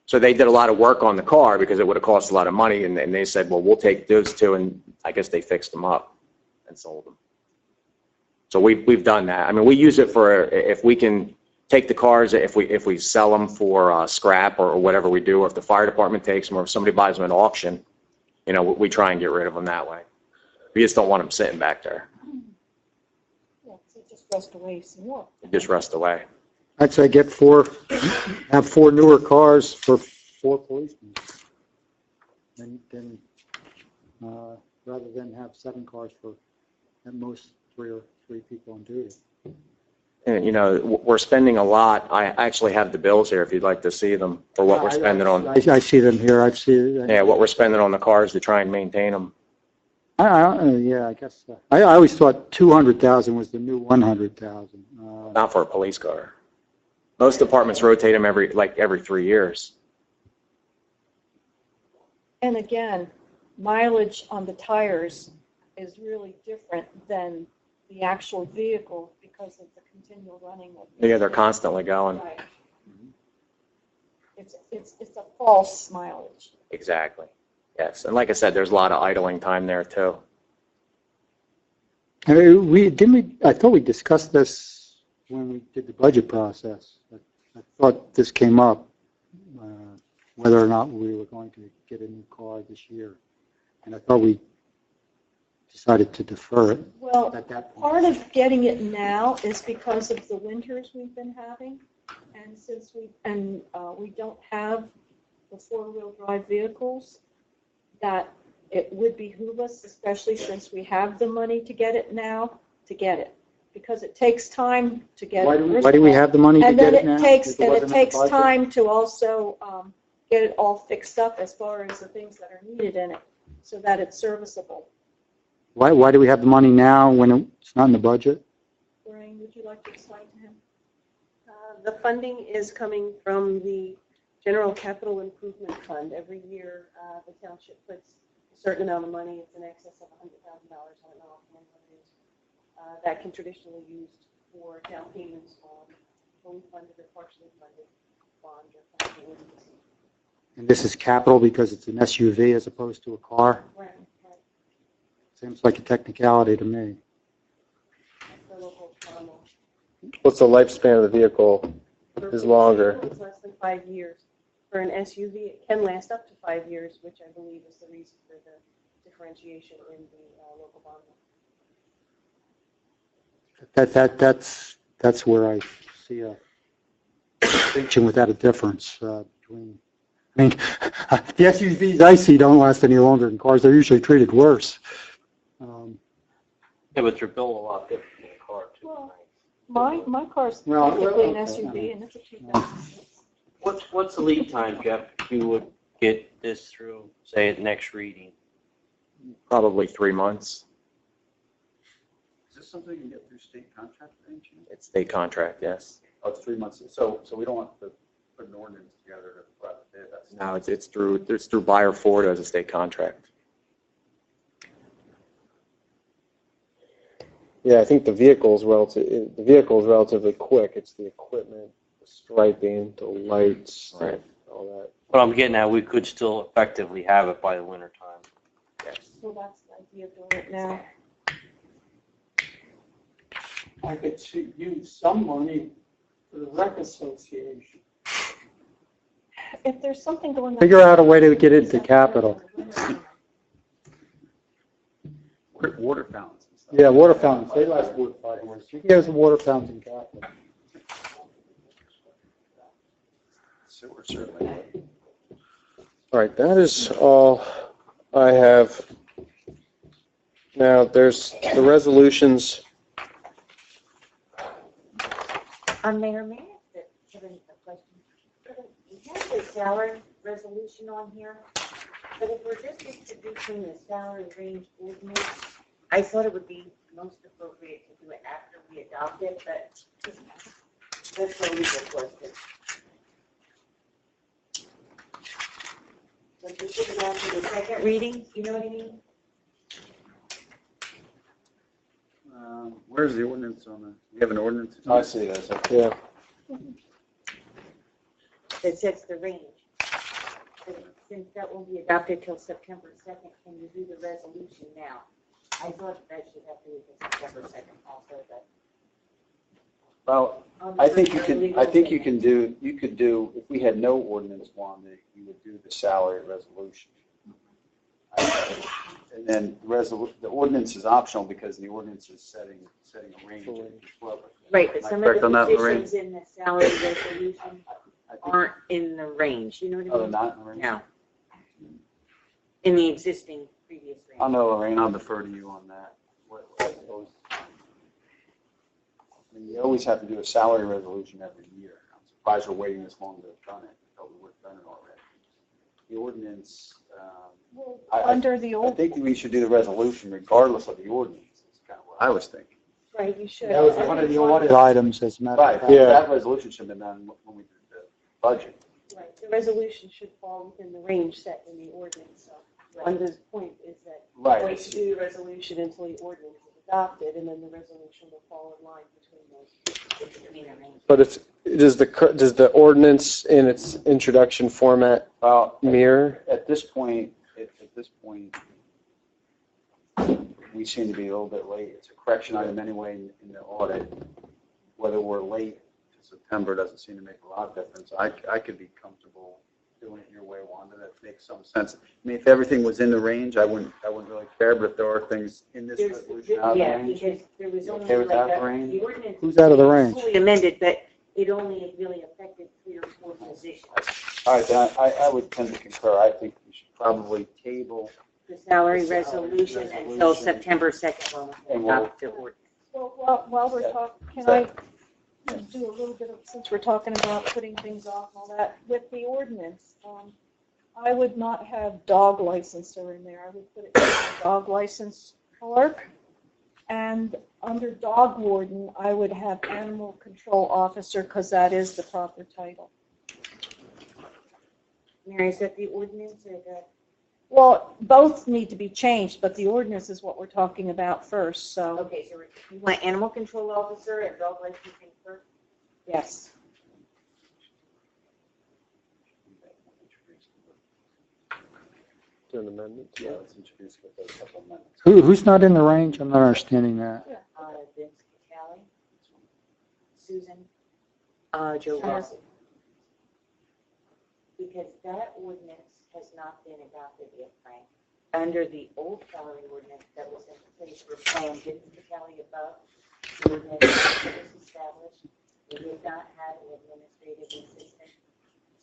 S10: So they did a lot of work on the car because it would have cost a lot of money, and they said, well, we'll take those 2, and I guess they fixed them up and sold them. So we've done that. I mean, we use it for if we can take the cars, if we sell them for scrap or whatever we do, or if the fire department takes them, or if somebody buys them at auction, you know, we try and get rid of them that way. We just don't want them sitting back there.
S6: Yeah, so just rust away some more.
S10: They just rust away.
S3: I'd say have 4 newer cars for 4 policemen. Then rather than have 7 cars for at most 3 people on duty.
S10: And, you know, we're spending a lot. I actually have the bills here if you'd like to see them for what we're spending on.
S3: I see them here. I've seen it.
S10: Yeah, what we're spending on the cars to try and maintain them.
S3: Yeah, I guess so. I always thought 200,000 was the new 100,000.
S10: Not for a police car. Most departments rotate them every 3 years.
S6: And again, mileage on the tires is really different than the actual vehicle because of the continual running of.
S10: Yeah, they're constantly going.
S6: Right. It's a false mileage.
S10: Exactly. Yes, and like I said, there's a lot of idling time there too.
S3: I thought we discussed this when we did the budget process. I thought this came up, whether or not we were going to get a new car this year. And I thought we decided to defer it
S6: Well,
S3: at that point.
S6: part of getting it now is because of the winters we've been having. And since we don't have the four-wheel drive vehicles, that it would behoove us, especially since we have the money to get it now, to get it. Because it takes time to get
S3: Why
S6: it.
S3: do we,
S6: first
S3: why do
S6: of
S3: we
S6: all.
S3: have the money to
S6: And
S3: get
S6: then
S3: it now?
S6: it takes,
S3: If
S6: and
S3: wasn't
S6: it
S3: in the
S6: takes
S3: budget?
S6: time to also get it all fixed up as far as the things that are needed in it, so that it's serviceable.
S3: Why do we have the money now when it's not in the budget?
S6: Lorraine, would you like to explain to him?
S12: The funding is coming from the General Capital Improvement Fund. Every year, the township puts a certain amount of money, it's in excess of $100,000, I don't know offhand what it is, that can traditionally be used for down payments on fully funded or partially funded bonds or capital ordinances.
S3: And this is capital because it's an SUV as opposed to a car?
S12: Right.
S3: Seems like a technicality to me.
S12: That's the local normal.
S2: What's the lifespan of the vehicle? Is longer.
S12: It's less than 5 years. For an SUV, it can last up to 5 years, which I believe is the reason for the differentiation in the local bond.
S3: That's where I see a distinction without a difference between. I mean, the SUVs I see don't last any longer than cars. They're usually treated worse.
S9: Yeah, but they're built a lot different than a car too.
S6: Well, my car's
S3: Well,
S6: technically an
S3: okay.
S6: SUV, and it's a 2006.
S9: What's the lead time, Jeff, if you would get this through, say, at next reading?
S10: Probably 3 months.
S4: Is this something you can get through state contract by any chance?
S10: It's state contract, yes.
S4: Oh, it's 3 months, so we don't have to put an ordinance together to put out the bid, that's.
S10: No, it's through Buyer Ford as a state contract.
S2: Yeah, I think the vehicle's relatively quick. It's the equipment, the striping, the lights,
S10: Right.
S2: all that.
S9: What I'm getting at, we could still effectively have it by the winter time.
S10: Yes.
S6: So that's the idea of doing it now.
S7: I could use some money for the rec association.
S6: If there's something going on.
S3: Figure out a way to get into capital.
S4: Water fountains and stuff.
S3: Yeah, water fountains. They last 4 to 5 years. You can get us a water fountain in capital.
S4: Sewer certainly.
S2: All right, that is all I have. Now, there's the resolutions.
S1: Mayor, may I ask Kevin a question? Kevin, you have the salary resolution on here, but if we're just introducing the salary range ordinance, I thought it would be most appropriate to do it after we adopt it, but that's a legal question. But we should go to the second reading, you know what I mean?
S4: Where's the ordinance on the, we have an ordinance?
S2: I see it as yeah.
S1: That sets the range. Since that won't be adopted till September 2nd, can you do the resolution now? I thought that should have to be the September 2nd also, but.
S4: Well, I think you could do, if we had no ordinance, Wanda, you would do the salary resolution. And then the ordinance is optional because the ordinance is setting a range.
S1: Right, but
S4: Am I
S1: some of
S4: correct on
S1: the
S4: that, Lorraine?
S1: positions in the salary resolution aren't in the range, you know what I
S4: Oh, they're
S1: mean?
S4: not in the range?
S1: No. In the existing previous range.
S4: I'll know, Lorraine, I'll defer to you on that. I mean, you always have to do a salary resolution every year. I'm surprised we're waiting this long to have done it, until we would have done it already. The ordinance,
S6: Under the
S4: I
S6: old,
S4: think we should do the resolution regardless of the ordinance, is kind of what I was thinking.
S6: right, you should.
S3: That was one of the audit items, as a matter
S4: Right,
S3: of fact.
S2: Yeah.
S4: that resolution should have been done when we did the budget.
S12: Right, the resolution should fall within the range set in the ordinance, so Wanda's point is that
S4: Right.
S12: wait to do the resolution until the ordinance is adopted, and then the resolution will fall in line between those.
S2: But does the ordinance in its introduction format
S4: Well,
S2: mirror?
S4: at this point, at this point, we seem to be a little bit late. It's a correction item anyway in the audit. Whether we're late to September doesn't seem to make a lot of difference. I could be comfortable doing it your way, Wanda. That makes some sense. I mean, if everything was in the range, I wouldn't really care, but if there are things in this resolution out of the
S1: Yeah,
S4: range.
S1: because there was only
S4: Okay with
S1: like
S4: that,
S1: a,
S4: Lorraine?
S1: the ordinance.
S3: Who's out of the range?
S1: Fully amended, but it only really affected 3 or 4 positions.
S4: All right, then I would tend to concur. I think we should probably table.
S1: The salary resolution until September 2nd when we
S4: And we'll-
S1: adopt the ordinance.
S6: Well, while we're talking, can I do a little bit of, since we're talking about putting things off and all that, with the ordinance, I would not have dog licensor in there. I would put it as dog license clerk. And under dog warden, I would have animal control officer because that is the proper title.
S1: Mary, is that the ordinance or the?
S6: Well, both need to be changed, but the ordinance is what we're talking about first, so,
S1: Okay, so you want animal control officer and dog licensing clerk?
S6: yes.
S2: Do an amendment?
S4: Yeah, let's introduce with those couple of minutes.
S3: Who's not in the range? I'm not understanding that.
S1: Vince Catali, Susan, Joe Rossi. Because that ordinance has not been adopted yet, Frank. Under the old salary ordinance that was in place for plan Vince Catali above, the ordinance was established. We did not have an administrative assistant,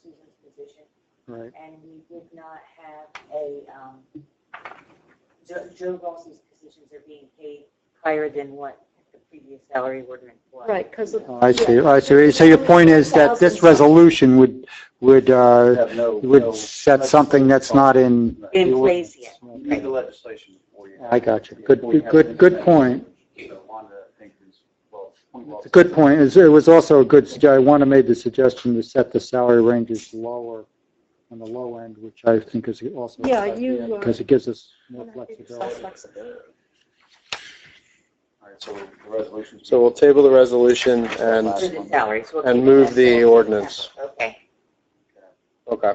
S1: Susan's position.
S3: Right.
S1: And we did not have a, Joe Rossi's positions are being paid higher than what the previous salary ordinance was.
S6: Right, because of.
S3: I see. So your point is that this resolution would
S4: Have no- no
S3: set something that's not in.
S1: In place yet.
S4: You need the legislation before you.
S3: I got you. Good point.
S4: So Wanda, I think is, well,
S3: It's a good point. It was also a good, Wanda made the suggestion to set the salary ranges lower on the low end, which I think is also.
S6: Yeah, you,
S3: Because it gives us more flexibility.
S4: All right, so the resolution.
S2: So we'll table the resolution and,
S1: For the salary. So we'll
S2: and
S1: keep
S2: move
S1: that
S2: the
S1: same.
S2: ordinance.
S1: Okay.
S2: Okay,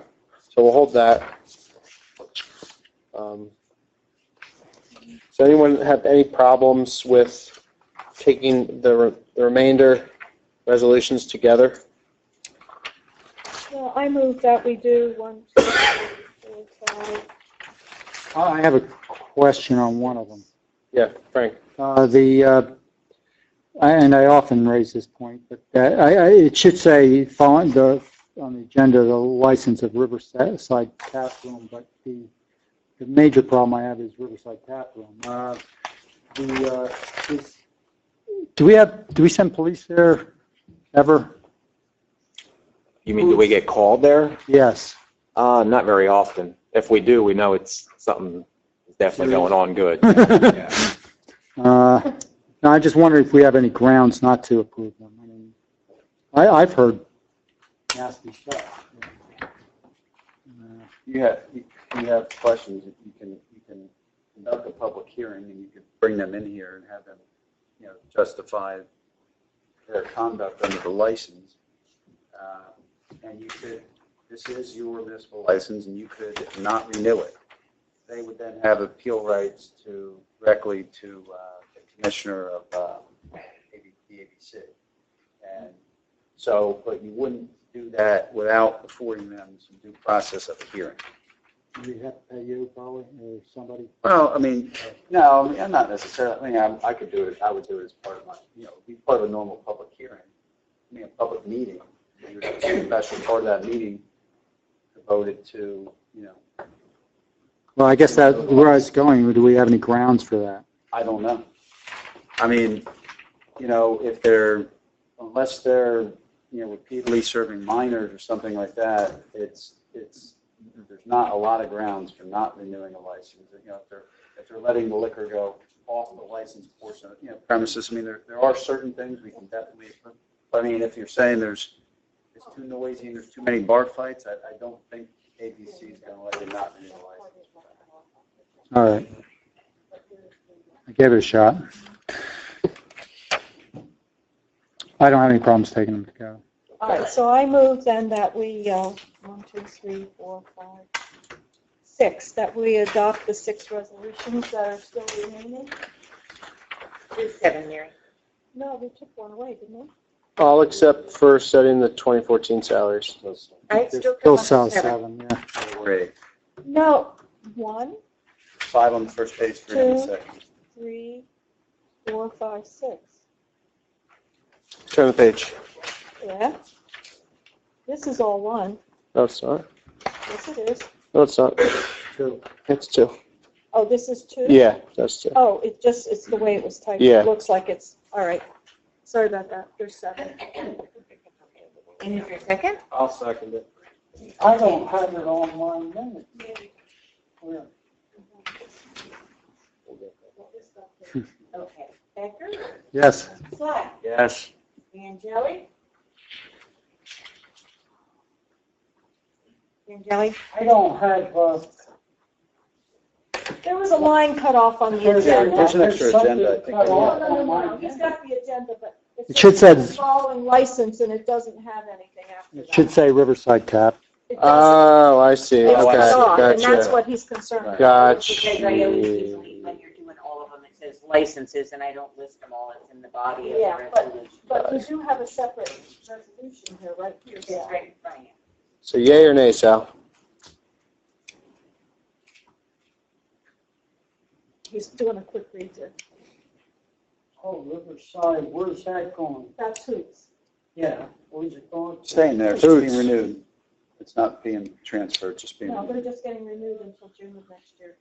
S2: so we'll hold that. Does anyone have any problems with taking the remainder resolutions together?
S6: well, I move that we do 1, 2, 3, 4, 5.
S3: I have a question on one of them.
S2: Yeah, Frank.
S3: And I often raise this point, but it should say on the agenda, the license of Riverside Tap Room, but the major problem I have is Riverside Tap Room. Do we send police there ever?
S10: You mean, do we get called there?
S3: Yes.
S10: Not very often. If we do, we know it's something definitely going on good. Yeah.
S3: No, I just wonder if we have any grounds not to approve them. I mean, I've heard nasty stuff.
S4: You have questions, you can conduct a public hearing and you could bring them in here and have them, justify their conduct under the license. And you could, this is your municipal license and you could not renew it. They would then have appeal rights directly to the commissioner of the ABC. And so, but you wouldn't do that without affording them some due process of a hearing.
S3: Do we have to pay you probably, or somebody?
S4: Well, I mean, no, I'm not necessarily, I could do it, I would do it as part of my, be part of a normal public hearing. A public meeting. You would have a special part of that meeting devoted to,
S3: Well, I guess that where I was going, do we have any grounds for that?
S4: I don't know. I mean, if they're, unless they're, repeatedly serving minors or something like that, there's not a lot of grounds for not renewing a license. If they're letting the liquor go off the license portion of, premises, I mean, there are certain things we can definitely, but I mean, if you're saying it's too noisy and there's too many bar fights, I don't think ABC is going to let you not renew a license.
S3: All right. I gave it a shot. I don't have any problems taking them together.
S6: All right, so I move then that we, 1, 2, 3, 4, 5, 6, that we adopt the 6 resolutions that are still remaining.
S1: There's 7, Mary.
S6: No, we took one away, didn't we?
S2: All except for setting the 2014 salaries.
S1: I
S3: There's
S1: still
S3: still
S1: come
S3: sell
S1: up with 7.
S3: 7, yeah.
S4: Great.
S6: No, 1,
S4: 5 on the first page, 3 on the
S6: Two.
S4: second.
S6: 3, 4, 5, 6.
S2: Turn the page.
S6: Yeah. This is all 1.
S2: No, it's not.
S6: Yes, it is.
S2: No, it's not.
S3: 2.
S2: It's 2.
S6: Oh, this is 2?
S2: Yeah, that's 2.
S6: Oh, it's the way it was typed.
S2: Yeah.
S6: It looks like it's, all right. Sorry about that. There's 7.
S1: And is there a second?
S9: I'll second it.
S7: I don't have it on my minute. Where?
S1: Okay. Becker?
S3: Yes.
S1: Slack?
S9: Yes.
S1: Angeli? Angeli?
S7: I don't have,
S6: There was a line cut off on the
S7: There's
S6: agenda.
S4: There's an extra agenda, I think.
S7: Cut off.
S6: No. He's got the agenda, but
S3: It should say-
S6: the following license, and it doesn't have anything after
S3: It
S6: that.
S3: should say Riverside Tap.
S6: It doesn't.
S2: Oh, I see.
S6: It's
S2: Okay,
S6: cut off, and that's
S2: gotcha.
S6: what he's concerned about.
S2: Gotcha.
S1: Because I always usually, when you're doing all of them, it says licenses, and I don't list them all, it's in the body of the
S6: Yeah,
S1: resolution.
S6: But we do have a separate resolution here, right here.
S1: It's right in front of you.
S2: So yay or nay, Sal?
S6: He's doing a quick read there.
S7: oh, Riverside, where's that going?
S6: That's Hoots.
S7: Yeah, where's it going?
S4: Staying there, it's being renewed. It's not being transferred, it's just being
S6: No,
S4: renewed.
S6: they're just getting renewed until June of next year.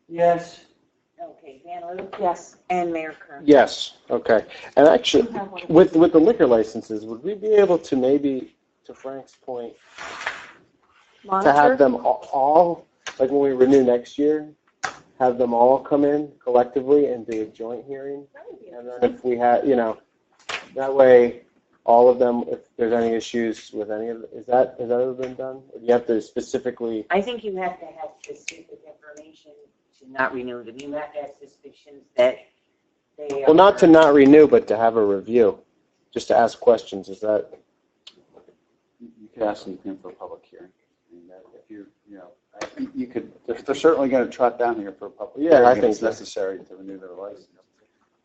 S7: Yes.
S1: Okay, Van Loo?
S6: Yes.
S1: And Mayor Kern.
S2: Yes, okay. And actually,
S6: You have one.
S2: with the liquor licenses, would we be able to maybe, to Frank's point, to
S6: Monitor?
S2: have them all, like when we renew next year, have them all come in collectively and do a joint hearing?
S6: That would be
S2: And then if we had, that way, all of them, if there's any issues with any of, has that ever been done? Or do you have to specifically,
S1: I think you have to have specific information to not renew them. You have to have suspicions that they are.
S2: well, not to not renew, but to have a review, just to ask questions, is that?
S4: You could ask them to come for a public hearing. I mean, that if you could, they're certainly going to trot down here for a public
S2: Yeah,
S4: hearing
S2: I
S4: if
S2: think
S4: it's
S2: so.
S4: necessary to renew their license.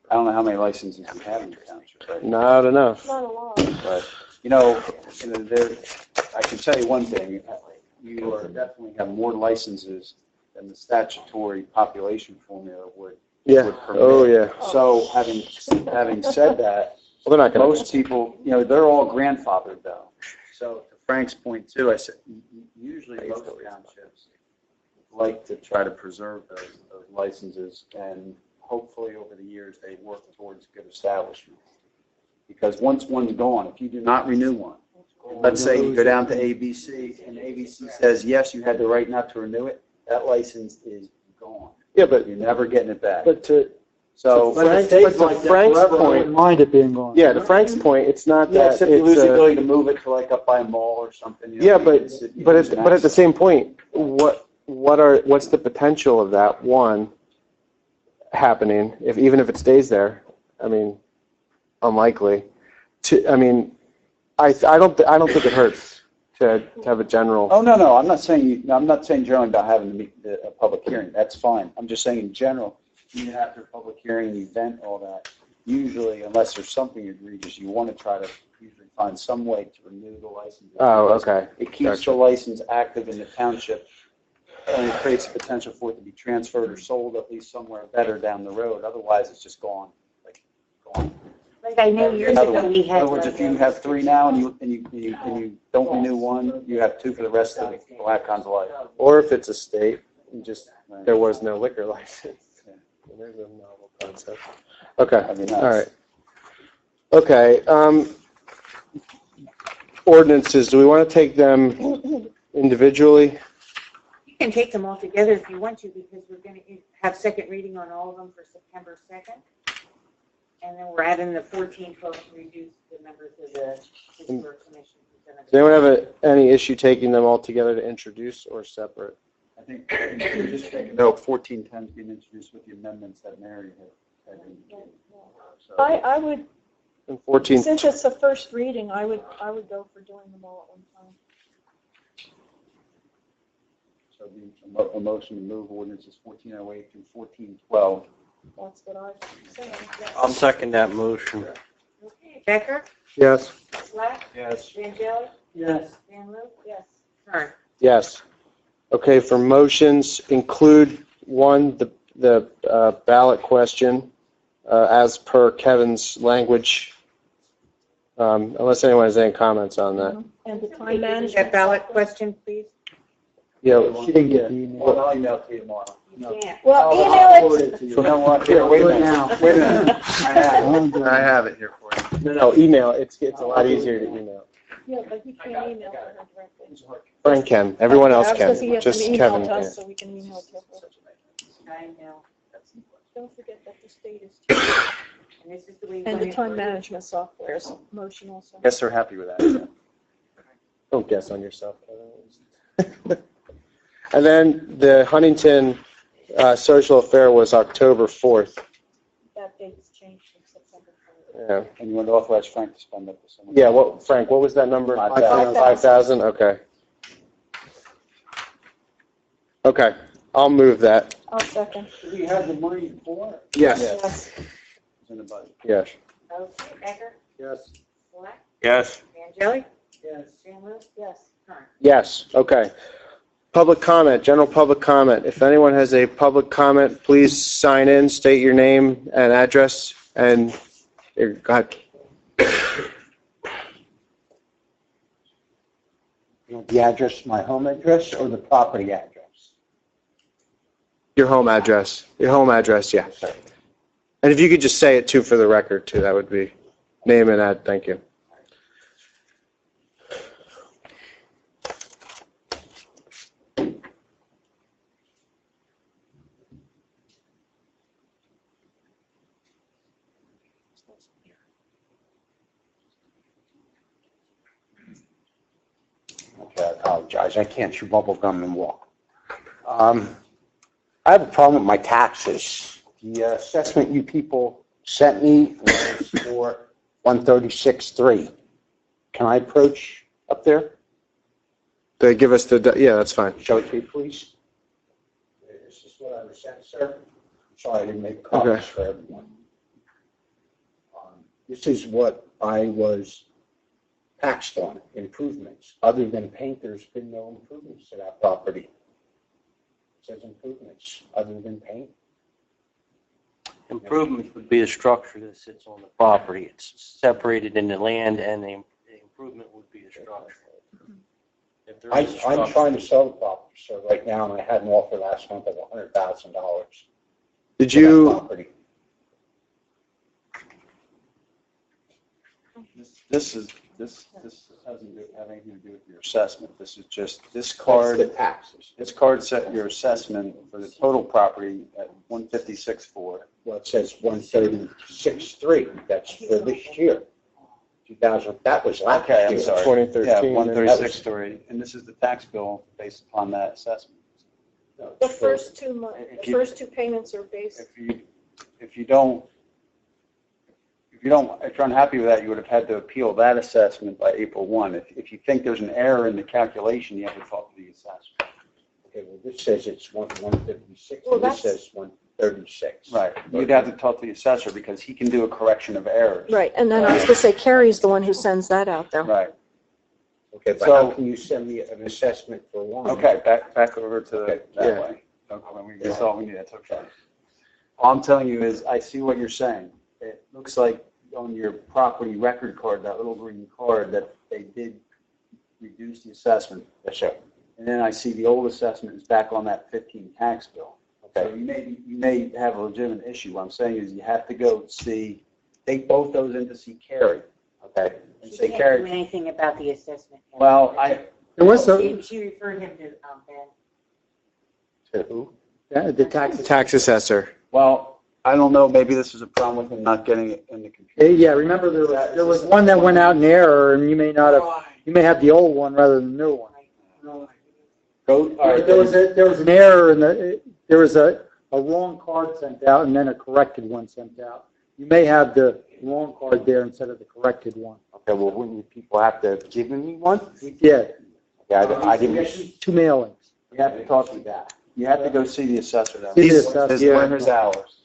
S4: I don't know how many licenses you have in your township, right?
S2: Not enough.
S6: Not a lot.
S4: But, I can tell you one thing, you are definitely have more licenses than the statutory population formula would.
S2: Yeah,
S4: would permit.
S2: oh, yeah.
S4: So having said that,
S2: Well, they're not gonna,
S4: most people, they're all grandfathered though. So to Frank's point too, I said, usually most townships like to try to preserve those licenses, and hopefully over the years they work towards good establishment. Because once one's gone, if you do not renew one, let's say you go down to ABC and ABC says, yes, you had the right not to renew it, that license is gone.
S2: yeah, but,
S4: You're never getting it back.
S2: but to
S4: So,
S2: Frank's point,
S3: I wouldn't mind it being gone.
S2: yeah, to Frank's point, it's not
S4: yeah,
S2: that
S4: except you lose
S2: it's
S4: the
S2: a,
S4: ability to move it to like up by a mall or something.
S2: yeah, but at the same point, what's the potential of that one happening, even if it stays there? I mean, unlikely. I don't think it hurts to have a general.
S4: Oh, no, I'm not saying generally about having a public hearing. That's fine. I'm just saying in general, even after a public hearing, an event, all that, usually, unless there's something egregious, you want to try to usually find some way to renew the license.
S2: Oh, okay.
S4: It keeps
S2: Gotcha.
S4: the license active in the township, and it creates the potential for it to be transferred or sold at least somewhere better down the road. Otherwise, it's just gone.
S1: Like I know years ago we
S4: In
S1: had.
S4: other words, if you have 3 now and you don't renew one, you have 2 for the rest of the Black-Con's life.
S2: Or if it's a state, there was no liquor license. There's a novel concept. Okay,
S4: I mean,
S2: all right. Okay, ordinances, do we want to take them individually?
S1: You can take them all together if you want to, because we're going to have second reading on all of them for September 2nd. And then we're adding the 14th vote to reduce the members of the Historic Commission.
S2: Does anyone have any issue taking them all together to introduce or separate?
S4: I think just take note, 1410 is being introduced with the amendments that Mary had indicated. So,
S6: I would,
S2: And 14,
S6: since it's a first reading, I would go for doing them all at one time.
S4: So it'd be a motion to move ordinances 1408 through 1412.
S6: That's what I said. Yes.
S9: I'll second that motion.
S1: Okay, Becker,
S3: Yes.
S1: Slack,
S9: Yes.
S1: Angeli,
S7: Yes.
S1: Van Lu,
S6: Yes.
S1: Kern.
S2: Yes. Okay, for motions, include one, the ballot question, as per Kevin's language, unless anyone has any comments on that.
S6: And the
S1: That
S6: time management.
S1: ballot question, please.
S2: Yeah,
S3: She didn't get the email.
S4: Well, I'll email it to you tomorrow.
S1: You can't.
S6: Well,
S4: I'll
S6: email
S4: forward
S6: it.
S4: to you. You know what? Here, wait a minute.
S3: Now.
S4: Wait a minute. I have it here for you.
S2: no, email, it's a lot easier to email.
S6: Yeah, but you can't email her directly.
S2: Frank can, everyone else
S6: I was gonna say you
S2: can,
S6: have to
S2: just
S6: email
S2: Kevin
S6: to
S2: can.
S6: us so we can email to her.
S1: I know.
S6: Don't forget that the state is,
S1: And this is the way.
S6: and the time management software is motion also.
S4: Guess they're happy with that.
S2: Don't guess on yourself, Kevin. And then the Huntington social affair was October 4th.
S6: That date's changed from September 3rd.
S2: Yeah.
S4: And you want to authorize Frank to spend up to some.
S2: Yeah, Frank, what was that number?
S4: 5,000.
S2: 5,000, okay. Okay, I'll move that.
S6: I'll second.
S4: Do we have the money for it?
S2: Yes.
S6: Yes.
S4: It's in the budget.
S2: Yes.
S1: Okay, Becker,
S3: Yes.
S1: Slack,
S9: Yes.
S1: Angeli,
S7: Yes.
S1: Van Lu,
S6: Yes.
S1: Kern.
S2: Yes, okay. Public comment, general public comment. If anyone has a public comment, please sign in, state your name and address, and go ahead.
S3: The address, my home address, or the property address?
S2: Your home address. Your home address, yeah. And if you could just say it too for the record too, that would be name and ad, thank you.
S3: Okay, I apologize. I can't chew bubble gum and walk. I have a problem with my taxes. The assessment you people sent me was for 136.3. Can I approach up there?
S2: They give us the, yeah, that's fine.
S3: Show it to me, please. This is what I was sent, sir. Sorry, I didn't make copies
S2: Okay.
S3: for everyone. This is what I was taxed on, improvements. Other than paint, there's been no improvements to that property. It says improvements, other than paint.
S9: Improvement would be the structure that sits on the property. It's separated in the land, and the improvement would be the structure. If there is a
S3: I'm
S9: structure-
S3: trying to sell the property, sir, right now, and I had an offer last month of $100,000.
S2: Did
S3: for that
S2: you,
S3: property.
S4: This doesn't have anything to do with your assessment. This is just, this
S3: That's the
S4: card,
S3: taxes.
S4: this card set your assessment for the total property at 156.4.
S3: Well, it says 136.3. That's for this year. 2000, that was last
S4: Okay, I'm
S3: year.
S4: sorry.
S2: 2013,
S4: Yeah, 136.3, and this is the tax bill based upon that assessment.
S3: No,
S6: The
S3: it's for-
S6: first two the first two payments are based,
S4: If you're unhappy with that, you would have had to appeal that assessment by April 1. If you think there's an error in the calculation, you have to talk to the assessor.
S3: Okay, well, this says it's 156,
S6: Well,
S3: and this
S6: that's-
S3: says 136.
S4: Right. You'd have to talk to the assessor because he can do a correction of errors.
S6: right, and then I was gonna say Carrie's the one who sends that out there.
S4: Right.
S3: Okay, but
S4: So-
S3: how can you send me an assessment for one?
S4: Okay, back over to
S3: Okay,
S4: that
S2: yeah.
S4: way. Okay, that's all we need, that's okay. All I'm telling you is, I see what you're saying. It looks like on your property record card, that little green card, that they did reduce the assessment.
S3: Yes, sir.
S4: And then I see the old assessment is back on that 15 tax bill. So
S3: Okay.
S4: you may have a legitimate issue. What I'm saying is you have to go see, take both those in to see Carrie, okay? And
S1: She
S4: say,
S1: can't do
S4: Carrie,
S1: anything about the assessment.
S4: well,
S2: there was some,
S1: She referred him to, Ben.
S3: To who? Yeah, the taxes.
S2: tax assessor.
S4: well, I don't know, maybe this is a problem with him not getting it in the computer.
S3: Yeah, remember there was one that went out in error, and you may not have, you may have the old one rather than the new one.
S4: Go, all right,
S3: There was an error in there was a wrong card sent out and then a corrected one sent out. You may have the wrong card there instead of the corrected one.
S13: Okay, well, wouldn't people have to give me one?
S3: We did.
S13: Yeah, I didn't.
S3: Two mailings.
S4: You have to talk to that. You have to go see the assessor though.
S2: See the
S3: assessor.
S4: His-
S2: Yeah.
S4: What are his hours?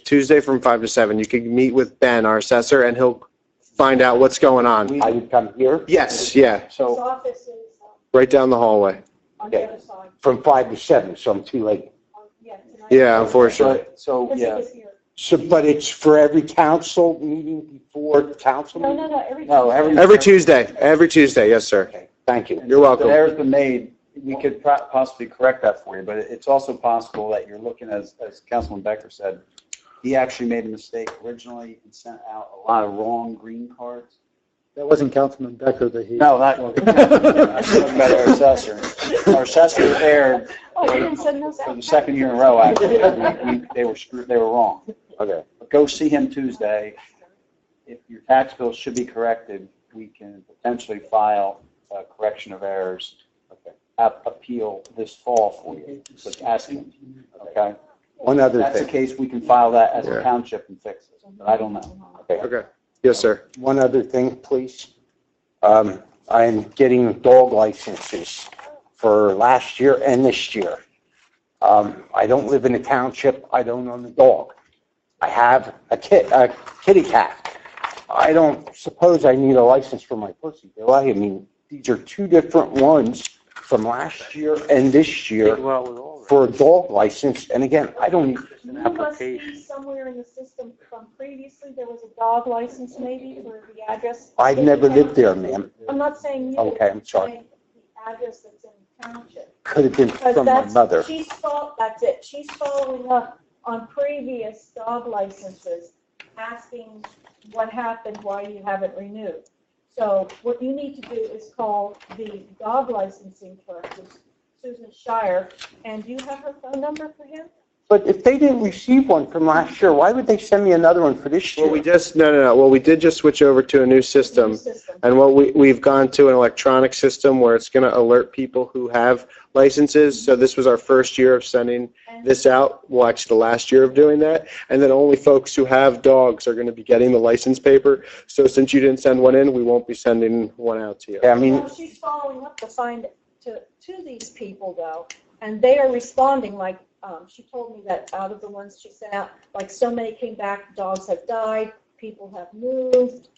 S2: Tuesday from 5 to 7. You can meet with Ben, our assessor, and he'll find out what's going on.
S3: I would come here
S2: Yes, yeah,
S6: His
S4: So,
S6: office is
S2: right down the hallway.
S6: on the other side.
S3: from 5 to 7, so I'm too late.
S6: Yeah, tonight.
S2: Yeah, unfortunately.
S4: so,
S6: Because he
S4: yeah.
S6: was here.
S3: So, but it's for every council meeting before the council
S6: No,
S3: meeting?
S6: every.
S4: No,
S2: Every Tuesday, yes, sir.
S3: Okay, thank you.
S2: You're welcome.
S4: The error's been made, we could possibly correct that for you, but it's also possible that you're looking, as Councilman Becker said, he actually made a mistake originally and sent out a lot of wrong green cards.
S3: That wasn't Councilman Becker that he...
S4: No, not, I'm talking about our assessor. Our assessor erred
S6: Oh, he didn't send those
S4: for
S6: out.
S4: the second year in a row, actually. They were screwed, they were wrong.
S3: Okay.
S4: But go see him Tuesday. If your tax bill should be corrected, we can potentially file a correction of errors, appeal this fall for you. Just ask him, okay?
S3: One
S4: If
S3: other
S4: that's the
S3: thing,
S4: case, we can file that as a
S2: Yeah.
S4: township and fix it, but I don't know.
S2: Okay, yes, sir.
S3: one other thing, please. I'm getting dog licenses for last year and this year. I don't live in a township, I don't own a dog. I have a kitty cat. I don't suppose I need a license for my pussy, do I? I mean, these are two different ones from last year and this year for a dog license, and again, I don't need
S6: You must be somewhere in the system from previously, there was a dog license maybe for the address.
S3: I've never lived there, ma'am.
S6: I'm not saying you.
S3: Okay, I'm sorry.
S6: saying The address that's in the township.
S3: Could have been
S6: Because
S3: from my mother.
S6: that's it. She's following up on previous dog licenses, asking what happened, why you haven't renewed. So what you need to do is call the dog licensing clerk, who's Susan Shire, and do you have her phone number for him?
S3: But if they didn't receive one from last year, why would they send me another one for this year?
S2: Well, no. We did just switch over to a new system.
S6: New system.
S2: And we've gone to an electronic system where it's going to alert people who have licenses. So this was our first year of sending this out. Well, actually, the last year of doing that. And then only folks who have dogs are going to be getting the license paper. So since you didn't send one in, we won't be sending one out to you.
S3: Yeah, I mean,
S6: Well, she's following up to these people though, and they are responding like, she told me that out of the ones she sent out, like so many came back, dogs have died, people have moved,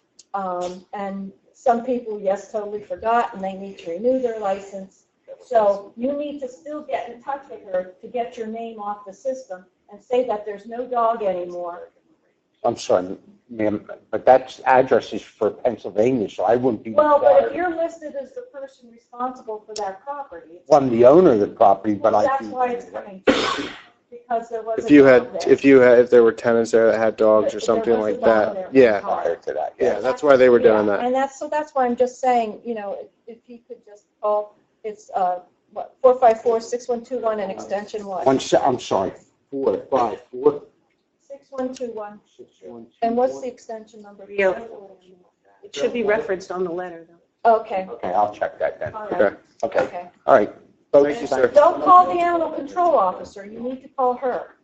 S6: and some people, yes, totally forgot, and they need to renew their license. So you need to still get in touch with her to get your name off the system and say that there's no dog anymore.
S3: I'm sorry, ma'am, but that address is for Pennsylvania, so I wouldn't be.
S6: Well, but if you're listed as the person responsible for that property, it's.
S3: Well, I'm the owner of the property, but
S6: Well,
S3: I.
S6: that's why it's coming to you, because there was a dog there.
S2: If there were tenants there that had dogs or
S6: There
S2: something
S6: was a
S2: like
S6: dog
S2: that,
S6: there.
S2: yeah.
S3: Prior to that,
S2: Yeah, that's why they were doing
S6: Yeah,
S2: that.
S6: And that's why I'm just saying, if he could just call, it's, 454-6121 and extension what?
S3: I'm sorry, 454.
S6: 6121. And what's the extension number?
S12: Yeah. It should be referenced on the letter, though.
S6: Okay,
S3: Okay, I'll check that then.
S6: all
S2: Okay.
S6: right,
S3: Okay,
S6: okay.
S3: all right.
S2: Thank you, sir.
S6: Don't call the animal control officer, you need to call her.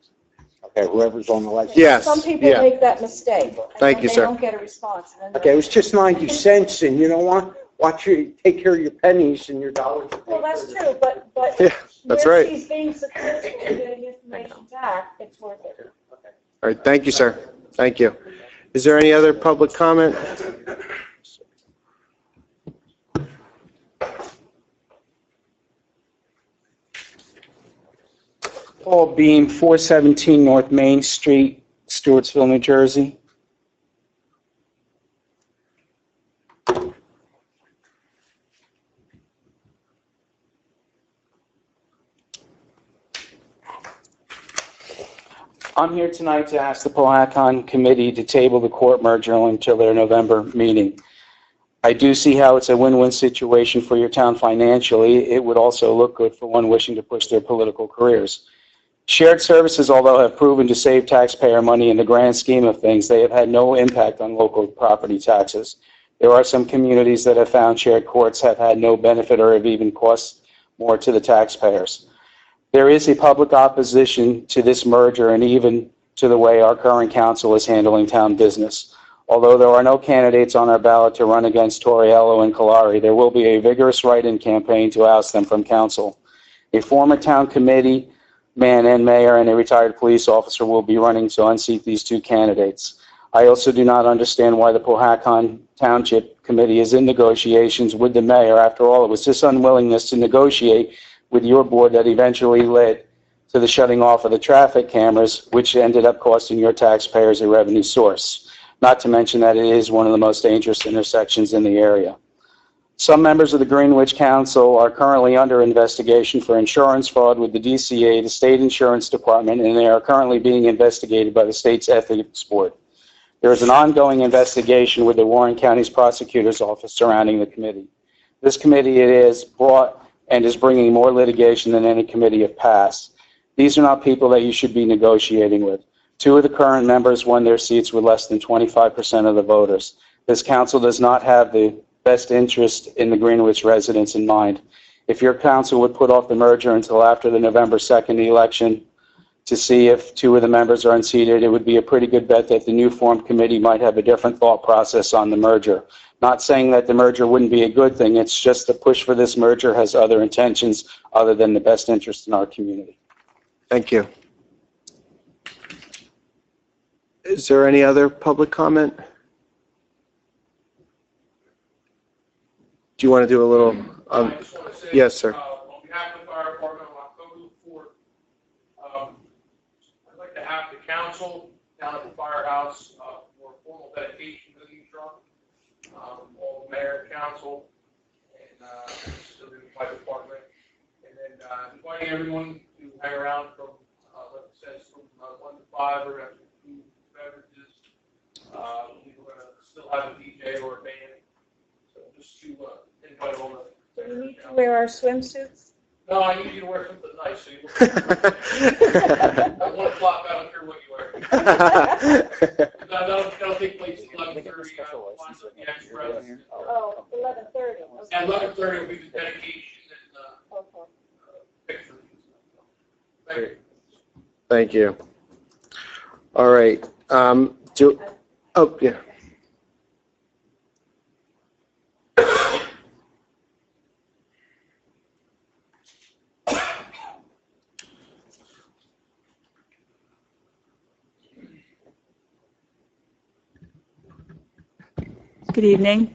S3: Okay, whoever's on the license.
S2: Yes,
S6: Some people
S2: yeah.
S6: make that mistake. and
S2: Thank
S6: then
S2: you, sir.
S6: They don't get a response. and then
S3: Okay, it was just 90 cents, and you know what? Watch your, take care of your pennies and your dollars.
S6: Well, that's true, but
S2: Yeah, that's
S6: where
S2: right.
S6: she's being successful in getting information back, it's worth it.
S2: All right, thank you, sir. Thank you. Is there any other public comment?
S5: Paul Beam, 417 North Main Street, Stewartsville, New Jersey. I'm here tonight to ask the Palacan Committee to table the court merger until their November meeting. I do see how it's a win-win situation for your town financially. It would also look good for one wishing to push their political careers. Shared services, although have proven to save taxpayer money in the grand scheme of things, they have had no impact on local property taxes. There are some communities that have found shared courts have had no benefit or have even cost more to the taxpayers. There is a public opposition to this merger and even to the way our current council is handling town business. Although there are no candidates on our ballot to run against Torriello and Kalari, there will be a vigorous write-in campaign to oust them from council. A former town committee man and mayor and a retired police officer will be running to unseat these two candidates. I also do not understand why the Powhatan Township Committee is in negotiations with the mayor. After all, it was this unwillingness to negotiate with your board that eventually led to the shutting off of the traffic cameras, which ended up costing your taxpayers a revenue source. Not to mention that it is one of the most dangerous intersections in the area. Some members of the Greenwich Council are currently under investigation for insurance fraud with the DCA, the State Insurance Department, and they are currently being investigated by the state's ethics board. There is an ongoing investigation with the Warren County's prosecutor's office surrounding the committee. This committee is brought and is bringing more litigation than any committee have passed. These are not people that you should be negotiating with. Two of the current members won their seats with less than 25% of the voters. This council does not have the best interest in the Greenwich residents in mind. If your council would put off the merger until after the November 2nd election to see if two of the members are unseated, it would be a pretty good bet that the new formed committee might have a different thought process on the merger. Not saying that the merger wouldn't be a good thing, it's just the push for this merger has other intentions other than the best interest in our community.
S2: Thank you. Is there any other public comment? Do you want to do a little?
S11: I just want to say,
S2: Yes, sir.
S11: On behalf of the fire department on October the 4th, I'd like to have the council down at the firehouse for a formal dedication to the truck. All the mayor, council, and the fire department, and then inviting everyone to hang around from, like it says, from 1 to 5 or after food, beverages. We're going to still have a DJ or a band. So just to invite all the.
S6: Do we need to wear our swimsuits?
S11: No, I need you to wear something nice. So you at 1 o'clock, I don't care what you wear. That'll take place at 11:30.
S6: Oh, 11:30.
S11: At 11:30 will be the dedication and pictures. Thank you.
S2: Thank you. All right. Oh, yeah.
S13: Good evening.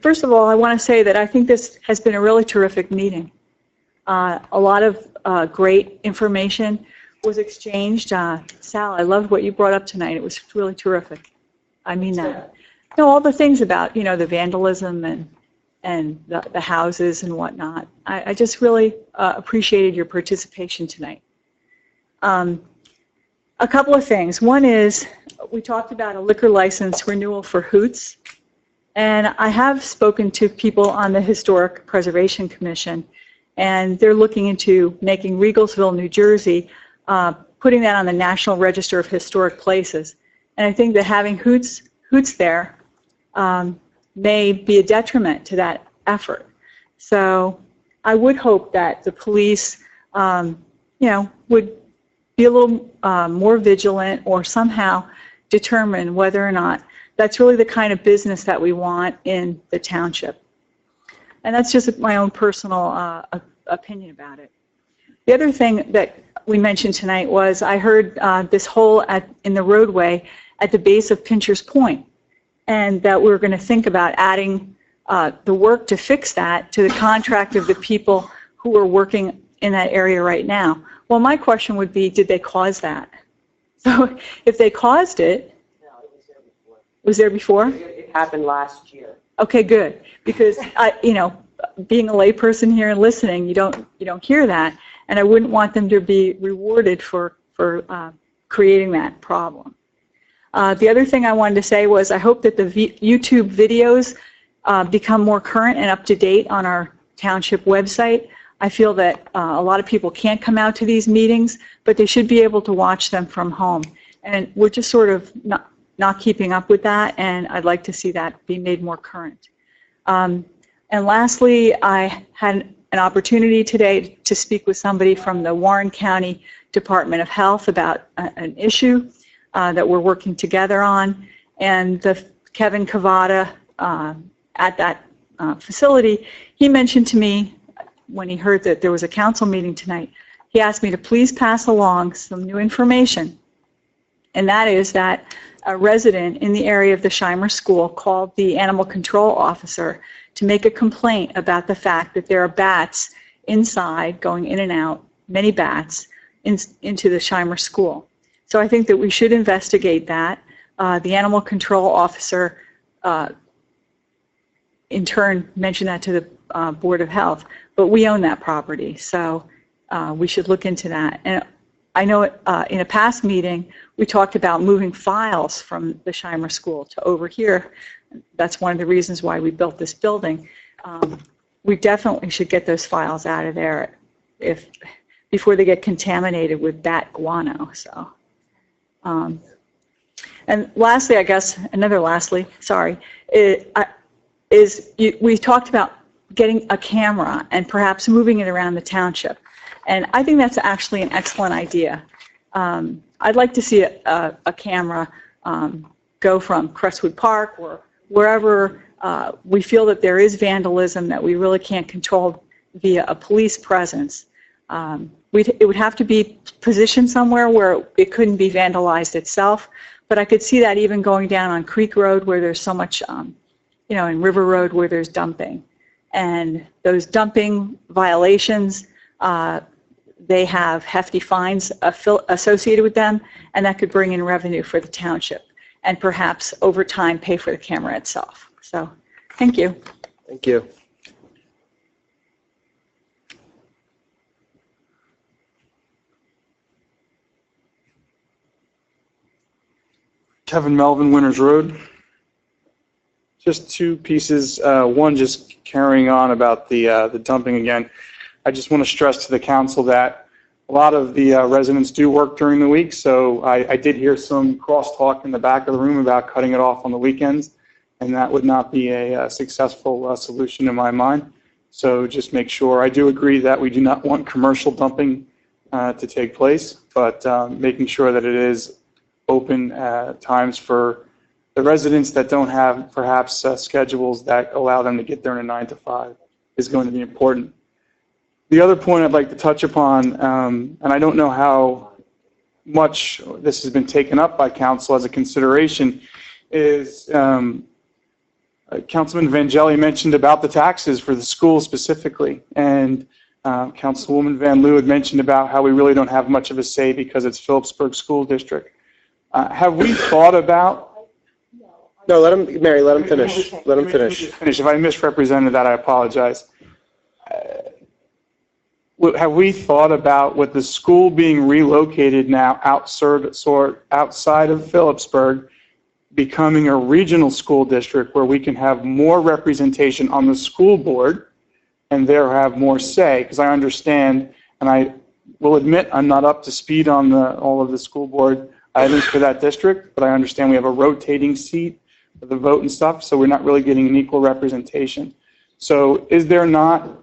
S13: First of all, I want to say that I think this has been a really terrific meeting. A lot of great information was exchanged. Sal, I loved what you brought up tonight. It was really terrific. I mean that. No, all the things about, the vandalism and the houses and whatnot. I just really appreciated your participation tonight. A couple of things. One is, we talked about a liquor license renewal for Hoots, and I have spoken to people on the Historic Preservation Commission, and they're looking into making Regalsville, New Jersey, putting that on the National Register of Historic Places. And I think that having Hoots there may be a detriment to that effort. So I would hope that the police, would be a little more vigilant or somehow determine whether or not that's really the kind of business that we want in the township. And that's just my own personal opinion about it. The other thing that we mentioned tonight was I heard this hole in the roadway at the base of Pinchers Point, and that we're going to think about adding the work to fix that to the contract of the people who are working in that area right now. Well, my question would be, did they cause that? So if they caused it,
S8: No, it was there before.
S13: was there before?
S8: It happened last year.
S13: Okay, good. Because being a layperson here and listening, you don't hear that, and I wouldn't want them to be rewarded for creating that problem. The other thing I wanted to say was I hope that the YouTube videos become more current and up to date on our township website. I feel that a lot of people can't come out to these meetings, but they should be able to watch them from home. And we're just sort of not keeping up with that, and I'd like to see that be made more current. And lastly, I had an opportunity today to speak with somebody from the Warren County Department of Health about an issue that we're working together on. and the Kevin Cavada at that facility, he mentioned to me when he heard that there was a council meeting tonight, he asked me to please pass along some new information. And that is that a resident in the area of the Shimer School called the animal control officer to make a complaint about the fact that there are bats inside, going in and out, many bats, into the Shimer School. So I think that we should investigate that. The animal control officer, in turn, mentioned that to the Board of Health, but we own that property, so we should look into that. And I know in a past meeting, we talked about moving files from the Shimer School to over here. That's one of the reasons why we built this building. We definitely should get those files out of there before they get contaminated with bat guano. So, and lastly, I guess, we talked about getting a camera and perhaps moving it around the township. And I think that's actually an excellent idea. I'd like to see a camera go from Crestwood Park or wherever we feel that there is vandalism that we really can't control via a police presence. It would have to be positioned somewhere where it couldn't be vandalized itself, but I could see that even going down on Creek Road where there's so much, in River Road where there's dumping. And those dumping violations, they have hefty fines associated with them, and that could bring in revenue for the township and perhaps over time pay for the camera itself. So, thank you.
S2: Thank you.
S14: Kevin Melvin, Winters Road. Just two pieces. One, just carrying on about the dumping again. I just want to stress to the council that a lot of the residents do work during the week, so I did hear some crosstalk in the back of the room about cutting it off on the weekends, and that would not be a successful solution in my mind. So just make sure. I do agree that we do not want commercial dumping to take place, but making sure that it is open times for the residents that don't have perhaps schedules that allow them to get there in a 9 to 5 is going to be important. The other point I'd like to touch upon, and I don't know how much this has been taken up by council as a consideration, is Councilman Vangeli mentioned about the taxes for the school specifically, and Councilwoman Van Loo had mentioned about how we really don't have much of a say because it's Phillipsburg School District. Have we thought about...
S2: No, let him finish. Let him finish.
S14: If I misrepresented that, I apologize. Have we thought about, with the school being relocated now outside of Phillipsburg, becoming a regional school district where we can have more representation on the school board and there have more say? Because I understand, and I will admit I'm not up to speed on all of the school board items for that district, but I understand we have a rotating seat for the vote and stuff, so we're not really getting an equal representation. So is there not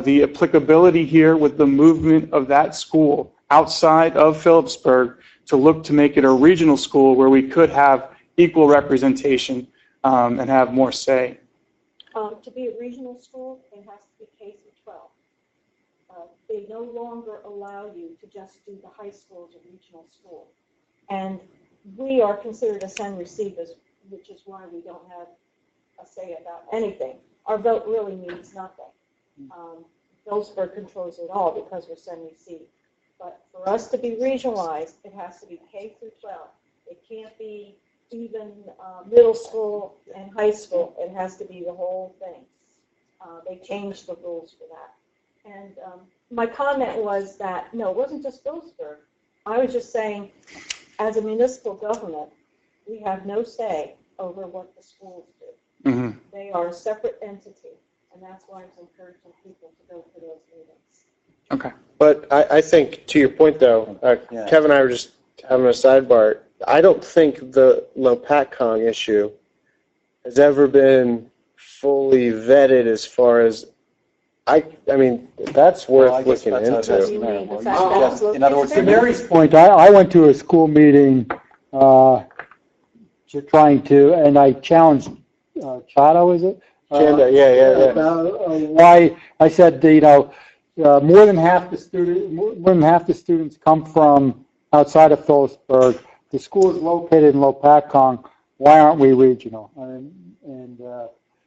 S14: the applicability here with the movement of that school outside of Phillipsburg to look to make it a regional school where we could have equal representation and have more say?
S6: To be a regional school, it has to be K through 12. They no longer allow you to just do the high school as a regional school. And we are considered a send receivers, which is why we don't have a say about anything. Our vote really means nothing. Phillipsburg controls it all because we're send receive. But for us to be regionalized, it has to be K through 12. It can't be even middle school and high school. It has to be the whole thing. They changed the rules for that. And my comment was that, no, it wasn't just Phillipsburg. I was just saying, as a municipal government, we have no say over what the schools do. Mm-hmm. They are a separate entity, and that's why it's encouraging people to go to those meetings.
S14: Okay.
S2: But I think, to your point, though, Kevin and I were just having a sidebar. I don't think the Lopatcong issue has ever been fully vetted as far as, I mean, that's worth looking into.
S3: In other words, to Mary's point, I went to a school meeting trying to, and I challenged Chato, is it?
S2: Chanda, yeah.
S3: Why, I said, more than half the students come from outside of Phillipsburg. The school is located in Lopatcong. Why aren't we regional?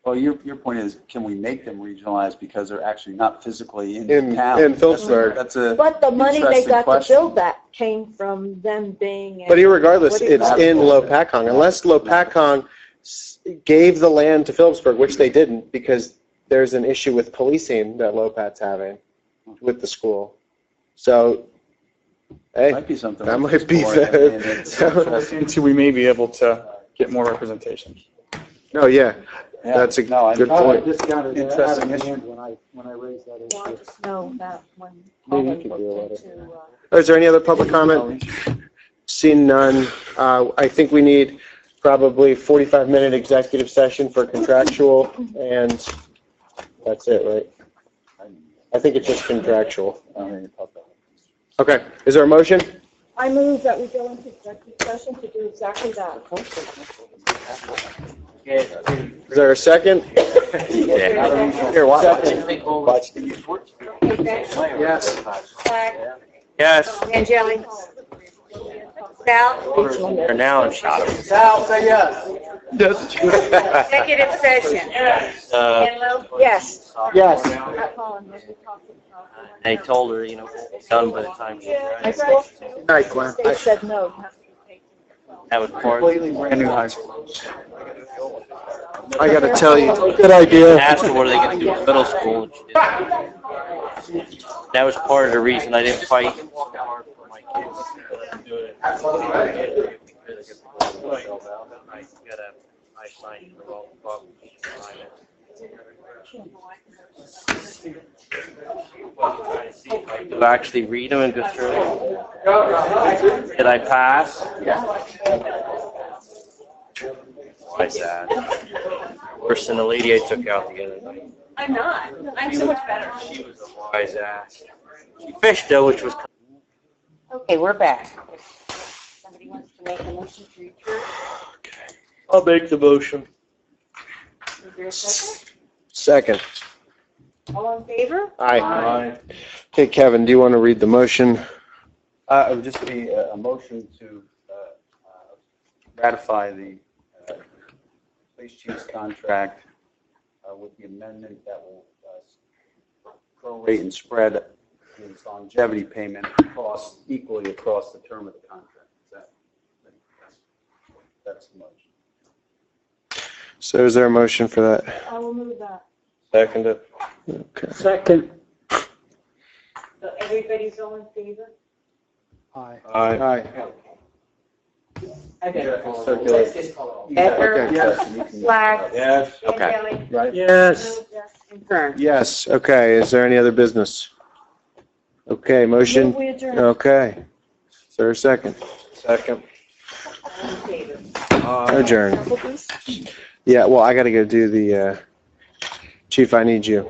S4: Well, your point is, can we make them regionalized because they're actually not physically in town?
S2: In Phillipsburg.
S4: That's a
S6: But the money they
S4: interesting
S6: got to
S4: question.
S6: build that came from them being.
S2: But irregardless,
S6: What do you-
S2: it's in Lopatcong. Unless Lopatcong gave the land to Phillipsburg, which they didn't, because there's an issue with policing that Lopat's having with the school. So, hey,
S4: Might be something.
S2: that
S4: we
S2: might
S4: can
S2: be
S4: explore,
S2: the-
S4: and it's
S2: so-
S4: interesting.
S14: Into we may be able to get more representation.
S2: no, yeah,
S4: Yeah,
S2: that's a
S4: no, I-
S2: good
S3: I
S2: point.
S3: discounted that out
S4: Interesting
S3: of
S4: issue.
S3: hand when I raised that
S6: Well, I
S3: issue.
S6: just know that when
S2: Maybe
S6: Colin
S2: you could deal
S6: looked
S2: with
S6: into,
S2: Is there any other public comment? Seeing none, I think we need probably 45-minute executive session for contractual, and that's it, right? I think it's just contractual. Okay, is there a motion?
S6: I move that we go into executive session to do exactly that.
S2: Is there a second? Here, watch. Yes.
S9: Yes.
S1: Angeli? Sal?
S9: They're now in shot.
S2: Sal, say yes.
S1: Executive session. Enlow? Yes.
S3: Yes.
S9: They told her, done by the time she
S6: High
S9: graduated.
S6: school,
S2: Night, Glenn.
S6: they said no.
S9: That was part.
S4: Completely brand new high school.
S2: I gotta tell you.
S3: Good idea.
S9: Asked her what are they going to do in middle school, and she didn't. That was part of the reason I didn't fight hard for my kids. I signed for all the problems. Do I actually read them and go through it? Did I pass? Why is that? Worse than the lady I took out the other night.
S12: I'm not. I'm so much better.
S9: She was a wise ass. She fished though, which was.
S1: Okay, we're back. Somebody wants to make a motion to adjourn?
S9: I'll make the motion.
S1: Is there a second?
S2: Second.
S1: All in favor?
S2: Aye. Okay, Kevin, do you want to read the motion?
S4: It would just be a motion to ratify the police chief's contract with the amendment that will prorate and spread his longevity payment equally across the term of the contract. That's the motion.
S2: So is there a motion for that?
S6: I will move that.
S2: Second it. Okay.
S3: Second.
S1: So everybody's all in favor?
S3: Aye.
S2: Aye.
S1: Okay. Edgar? Slack?
S9: Yes.
S1: Angeli?
S4: Right?
S3: Yes.
S1: And Kern?
S2: Yes, okay, is there any other business? Okay, motion,
S6: Move we adjourn.
S2: okay. Is there a second? Second.
S1: All in favor?
S2: Adjourn. Yeah, well, I gotta go do the, Chief, I need you.